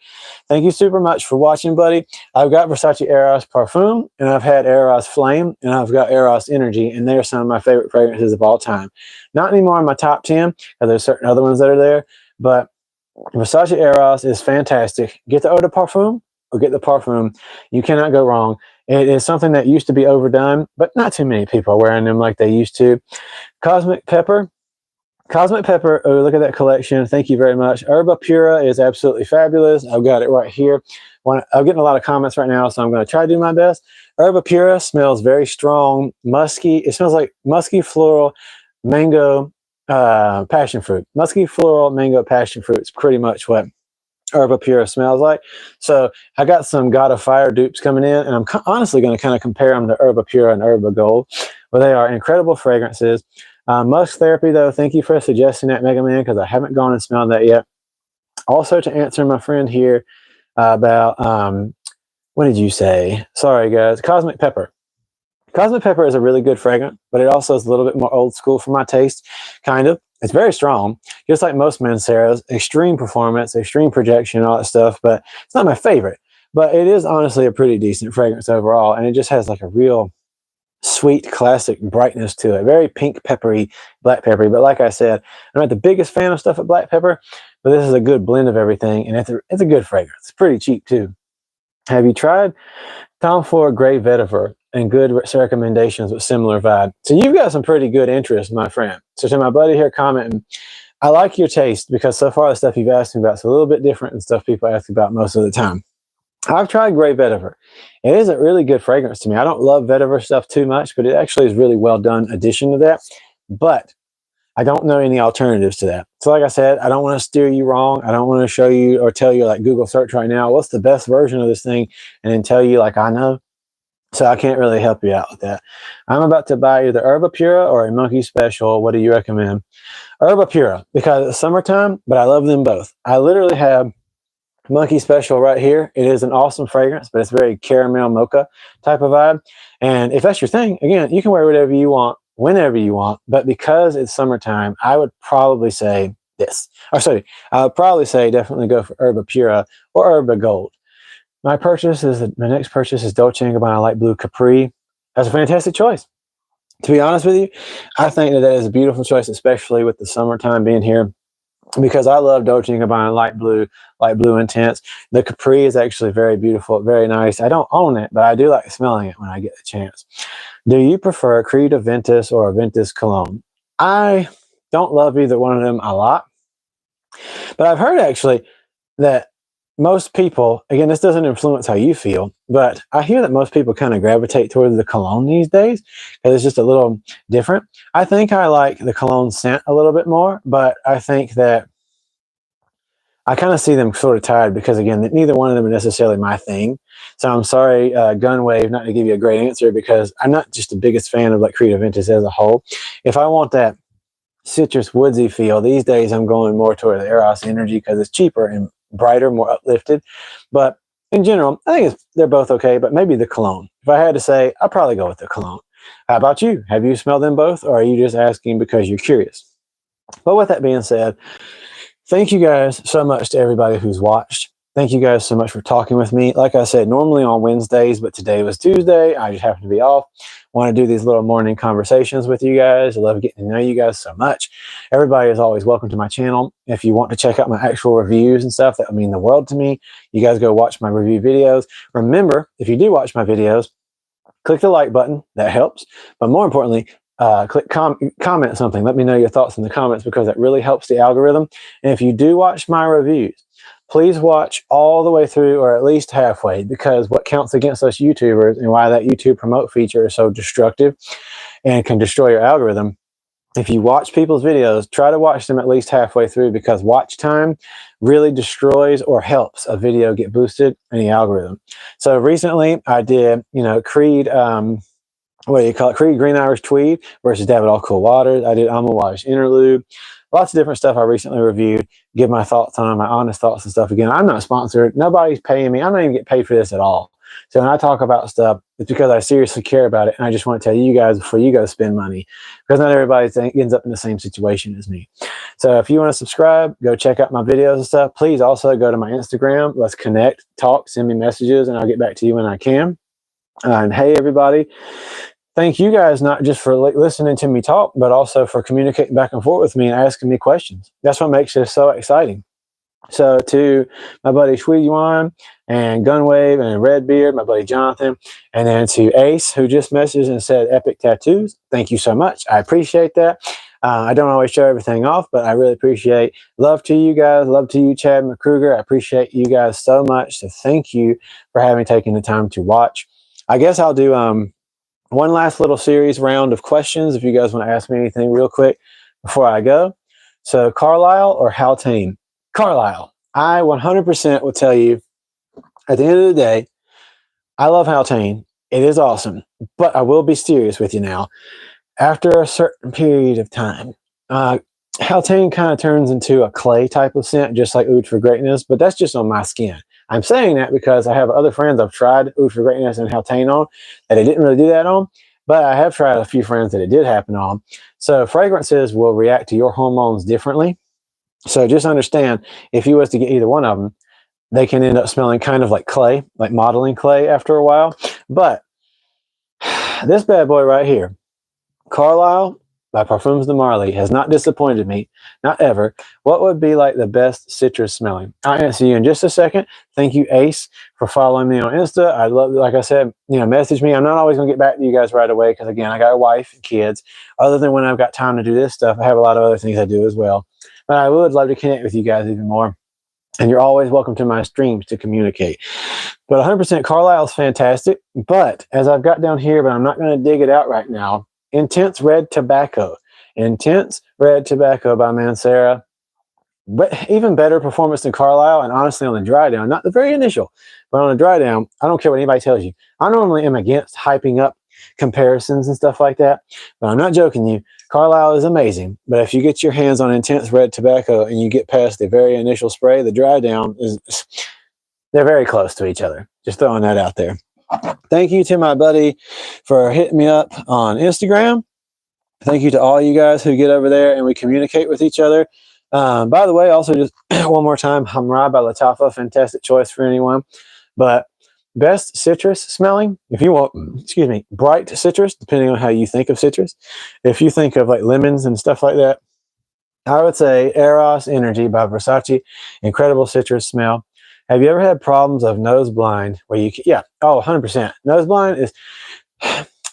Thank you super much for watching, buddy. I've got Versace Eros Parfum, and I've had Eros Flame, and I've got Eros Energy, and they're some of my favorite fragrances of all time. Not anymore in my top 10, because there's certain other ones that are there, but Versace Eros is fantastic. Get the Eau de Parfum or get the Parfum. You cannot go wrong. It is something that used to be overdone, but not too many people are wearing them like they used to. Cosmic Pepper. Oh, look at that collection. Thank you very much. Herba Pura is absolutely fabulous. I've got it right here. I'm getting a lot of comments right now, so I'm going to try to do my best. Herba Pura smells very strong, musky. It smells like musky floral, mango, passion fruit. Musky floral, mango, passion fruit is pretty much what Herba Pura smells like. So I got some God of Fire dupes coming in, and I'm honestly going to kind of compare them to Herba Pura and Herba Gold, where they are incredible fragrances. Musk Therapy, though, thank you for suggesting that, Mega Man, because I haven't gone and smelled that yet. Also, to answer my friend here about, what did you say? Sorry, guys. Cosmic Pepper. Cosmic Pepper is a really good fragrance, but it also is a little bit more old school for my taste, kind of. It's very strong, just like most Manceros. Extreme performance, extreme projection, all that stuff, but it's not my favorite. But it is honestly a pretty decent fragrance overall, and it just has like a real sweet, classic brightness to it. Very pink peppery, black peppery. But like I said, I'm not the biggest fan of stuff at black pepper, but this is a good blend of everything, and it's a good fragrance. It's pretty cheap, too. Have you tried Tom Ford Grey Vetiver and good recommendations with similar vibe? So you've got some pretty good interest, my friend. So to my buddy here commenting, I like your taste because so far the stuff you've asked me about is a little bit different than stuff people ask about most of the time. I've tried Grey Vetiver. It is a really good fragrance to me. I don't love vetiver stuff too much, but it actually is really well done addition to that. But I don't know any alternatives to that. So like I said, I don't want to steer you wrong. I don't want to show you or tell you like Google search right now, what's the best version of this thing, and then tell you like I know. So I can't really help you out with that. I'm about to buy either Herba Pura or a Monkey Special. What do you recommend? Herba Pura, because it's summertime, but I love them both. I literally have Monkey Special right here. It is an awesome fragrance, but it's very caramel mocha type of vibe. And if that's your thing, again, you can wear whatever you want, whenever you want. But because it's summertime, I would probably say this. Or sorry, I would probably say definitely go for Herba Pura or Herba Gold. My next purchase is Dolce & Gabbana Light Blue Capri. That's a fantastic choice. To be honest with you, I think that is a beautiful choice, especially with the summertime being here, because I love Dolce & Gabbana Light Blue Intense. The Capri is actually very beautiful, very nice. I don't own it, but I do like smelling it when I get the chance. Do you prefer Creed Aventus or Aventus Cologne? I don't love either one of them a lot, but I've heard actually that most people, again, this doesn't influence how you feel, but I hear that most people kind of gravitate towards the cologne these days because it's just a little different. I think I like the cologne scent a little bit more, but I think that I kind of see them sort of tired because, again, neither one of them are necessarily my thing. So I'm sorry, Gunwave, not to give you a great answer because I'm not just the biggest fan of like Creed Aventus as a whole. If I want that citrus woodsy feel, these days I'm going more toward the Eros Energy because it's cheaper and brighter, more uplifted. But in general, I think they're both okay, but maybe the cologne. If I had to say, I'd probably go with the cologne. How about you? Have you smelled them both, or are you just asking because you're curious? But with that being said, thank you guys so much to everybody who's watched. Thank you guys so much for talking with me. Like I said, normally on Wednesdays, but today was Tuesday. I just happened to be off. Want to do these little morning conversations with you guys. I love getting to know you guys so much. Everybody is always welcome to my channel. If you want to check out my actual reviews and stuff, that would mean the world to me. You guys go watch my review videos. Remember, if you do watch my videos, click the like button. That helps. But more importantly, click comment something. Let me know your thoughts in the comments because that really helps the algorithm. And if you do watch my reviews, please watch all the way through, or at least halfway, because what counts against us YouTubers and why that YouTube promote feature is so destructive and can destroy your algorithm. If you watch people's videos, try to watch them at least halfway through, because watch time really destroys or helps a video get boosted in the algorithm. So recently I did, Creed, what do you call it? Creed Green Irish Tweed versus David All Cool Waters. I did Amouage Interlude. Lots of different stuff I recently reviewed. Give my thoughts on my honest thoughts and stuff. Again, I'm not sponsored. Nobody's paying me. I'm not even getting paid for this at all. So when I talk about stuff, it's because I seriously care about it. And I just want to tell you guys before you go spend money, because not everybody ends up in the same situation as me. So if you want to subscribe, go check out my videos and stuff. Please also go to my Instagram. Let's connect, talk, send me messages, and I'll get back to you when I can. And hey, everybody. Thank you guys, not just for listening to me talk, but also for communicating back and forth with me and asking me questions. That's what makes this so exciting. So to my buddy Shuiyuan and Gunwave and Redbeard, my buddy Jonathan, and then to Ace, who just messaged and said epic tattoos. Thank you so much. I appreciate that. I don't always show everything off, but I really appreciate love to you guys. Love to you, Chad McCruger. I appreciate you guys so much. So thank you for having taken the time to watch. I guess I'll do one last little series round of questions if you guys want to ask me anything real quick before I go. So Carlisle or Haldane? Carlisle. I 100% will tell you at the end of the day, I love Haldane. It is awesome. But I will be serious with you now. After a certain period of time, Haldane kind of turns into a clay type of scent, just like Oud for Greatness, but that's just on my skin. I'm saying that because I have other friends I've tried Oud for Greatness and Haldane on that it didn't really do that on, but I have tried a few friends that it did happen on. So fragrances will react to your hormones differently. So just understand, if you was to get either one of them, they can end up smelling kind of like clay, like modeling clay after a while. But this bad boy right here, Carlisle by Parfums de Marly, has not disappointed me, not ever. What would be like the best citrus smelling? I'll answer you in just a second. Thank you, Ace, for following me on Insta. I love, like I said, message me. I'm not always going to get back to you guys right away because, again, I got a wife and kids. Other than when I've got time to do this stuff, I have a lot of other things I do as well. But I would love to connect with you guys even more. And you're always welcome to my streams to communicate. But 100% Carlisle is fantastic. But as I've got down here, but I'm not going to dig it out right now, Intense Red Tobacco. Intense Red Tobacco by Mancera. But even better performance than Carlisle, and honestly on the dry down, not the very initial, but on the dry down, I don't care what anybody tells you. I normally am against hyping up comparisons and stuff like that, but I'm not joking you. Carlisle is amazing, but if you get your hands on Intense Red Tobacco and you get past the very initial spray, the dry down they're very close to each other. Just throwing that out there. Thank you to my buddy for hitting me up on Instagram. Thank you to all you guys who get over there and we communicate with each other. By the way, also just one more time, Hamra by Latafa, fantastic choice for anyone. But best citrus smelling, if you want, bright citrus, depending on how you think of citrus. If you think of like lemons and stuff like that, I would say Eros Energy by Versace, incredible citrus smell. Have you ever had problems of nose blind where you, 100%. Nose blind is,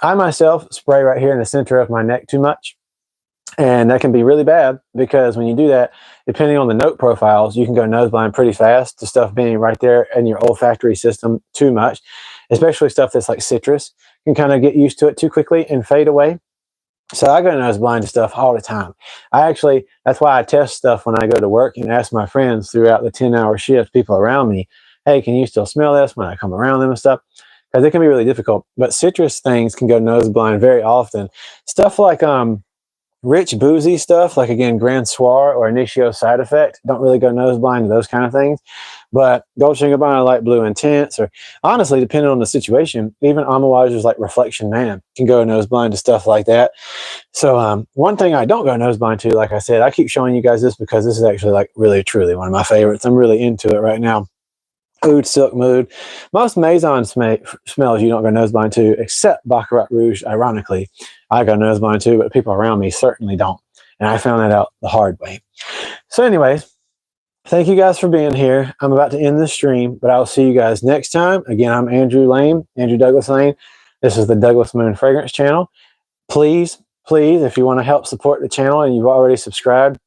I myself spray right here in the center of my neck too much. And that can be really bad because when you do that, depending on the note profiles, you can go nose blind pretty fast to stuff being right there in your olfactory system too much, especially stuff that's like citrus. You can kind of get used to it too quickly and fade away. So I go nose blind to stuff all the time. That's why I test stuff when I go to work and ask my friends throughout the 10-hour shift, people around me, hey, can you still smell this when I come around them and stuff? Because it can be really difficult. But citrus things can go nose blind very often. Stuff like rich boozy stuff, like again, Grand Soir or Initio Side Effect, don't really go nose blind to those kind of things. But Dolce & Gabbana Light Blue Intense, or honestly, depending on the situation, even Amouage's like Reflection Man can go nose blind to stuff like that. So one thing I don't go nose blind to, like I said, I keep showing you guys this because this is actually like really, truly one of my favorites. I'm really into it right now. Oud Silk Mood. Most Maison smells you don't go nose blind to, except Baccarat Rouge, ironically. I go nose blind to, but people around me certainly don't. And I found that out the hard way. So anyways, thank you guys for being here. I'm about to end this stream, but I'll see you guys next time. Again, I'm Andrew Douglas Lane. This is the Douglas Moon Fragrance Channel. Please, if you want to help support the channel and you've already subscribed,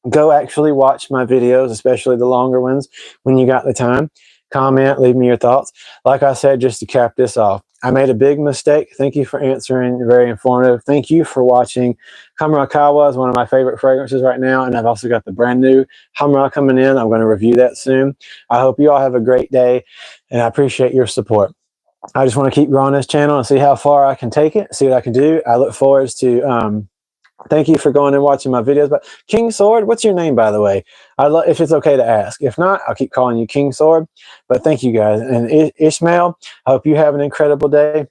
go actually watch my videos, especially the longer ones when you got the time. Comment, leave me your thoughts. Like I said, just to cap this off, I made a big mistake. Thank you for answering. Very informative. Thank you for watching. Kamarakawa is one of my favorite fragrances right now, and I've also got the brand new Hamra coming in. I'm going to review that soon. I hope you all have a great day, and I appreciate your support. I just want to keep growing this channel and see how far I can take it, see what I can do. I look forward to thank you for going and watching my videos. But King Sword, what's your name, by the way? If it's okay to ask. If not, I'll keep calling you King Sword. But thank you guys. And Ishmael, I hope you have an incredible day.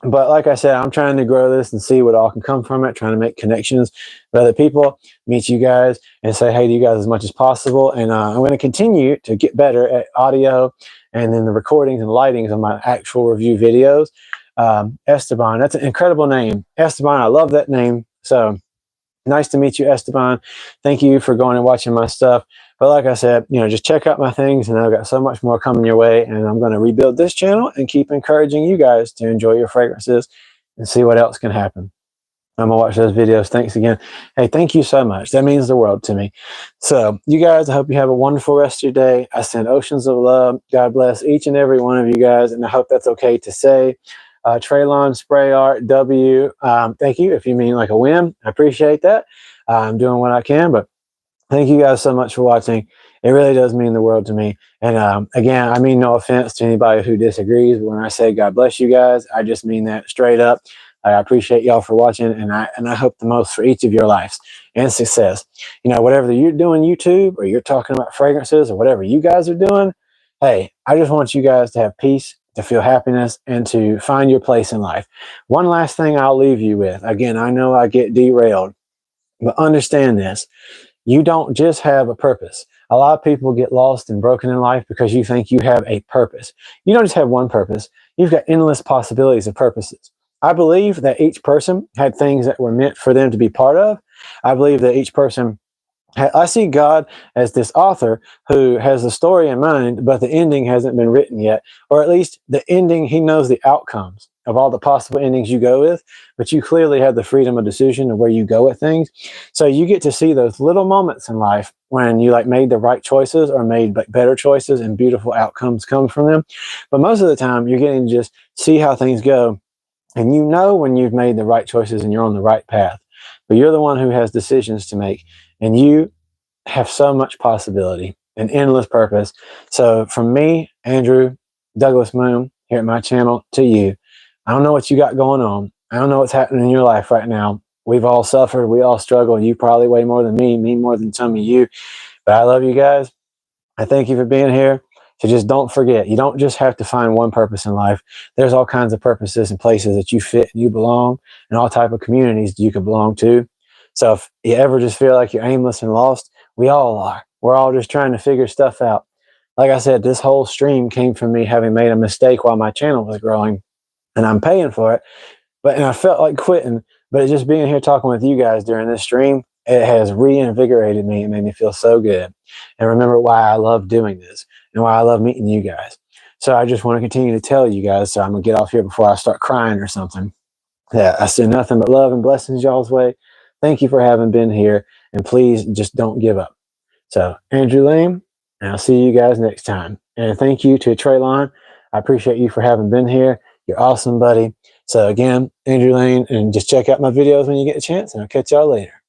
But like I said, I'm trying to grow this and see what all can come from it, trying to make connections with other people, meet you guys, and say hey to you guys as much as possible. And I'm going to continue to get better at audio and then the recordings and lightings of my actual review videos. Esteban, that's an incredible name. Esteban, I love that name. So nice to meet you, Esteban. Thank you for going and watching my stuff. But like I said, just check out my things, and I've got so much more coming your way. And I'm going to rebuild this channel and keep encouraging you guys to enjoy your fragrances and see what else can happen. I'm going to watch those videos. Thanks again. Hey, thank you so much. That means the world to me. So you guys, I hope you have a wonderful rest of your day. I send oceans of love. God bless each and every one of you guys. And I hope that's okay to say. Traylon, Spray Art, W, thank you. If you mean like a whim, I appreciate that. I'm doing what I can, but thank you guys so much for watching. It really does mean the world to me. And again, I mean no offense to anybody who disagrees. But when I say God bless you guys, I just mean that straight up. I appreciate y'all for watching, and I hope the most for each of your lives and success. Whatever you're doing YouTube, or you're talking about fragrances, or whatever you guys are doing, hey, I just want you guys to have peace, to feel happiness, and to find your place in life. One last thing I'll leave you with. Again, I know I get derailed, but understand this. You don't just have a purpose. A lot of people get lost and broken in life because you think you have a purpose. You don't just have one purpose. You've got endless possibilities of purposes. I believe that each person had things that were meant for them to be part of. I believe that each person I see God as this author who has the story in mind, but the ending hasn't been written yet. Or at least the ending, he knows the outcomes of all the possible endings you go with, but you clearly have the freedom of decision of where you go with things. So you get to see those little moments in life when you made the right choices or made better choices, and beautiful outcomes come from them. But most of the time you're getting to just see how things go. And when you've made the right choices and you're on the right path, but you're the one who has decisions to make. And you have so much possibility and endless purpose. So from me, Andrew Douglas Moon, here at my channel, to you, I don't know what you got going on. I don't know what's happening in your life right now. We've all suffered. We all struggle. You probably way more than me more than some of you. But I love you guys. I thank you for being here. So just don't forget, you don't just have to find one purpose in life. There's all kinds of purposes and places that you fit and you belong, and all type of communities you could belong to. So if you ever just feel like you're aimless and lost, we all are. We're all just trying to figure stuff out. Like I said, this whole stream came from me having made a mistake while my channel was growing, and I'm paying for it. And I felt like quitting, but just being here talking with you guys during this stream, it has reinvigorated me. It made me feel so good. And remember why I love doing this and why I love meeting you guys. So I just want to continue to tell you guys, so I'm going to get off here before I start crying or something, that I send nothing but love and blessings y'all's way. Thank you for having been here, and please just don't give up. So Andrew Lane, and I'll see you guys next time. And thank you to Traylon. I appreciate you for having been here. You're awesome, buddy. So again, Andrew Lane, and just check out my videos when you get a chance, and I'll catch y'all later.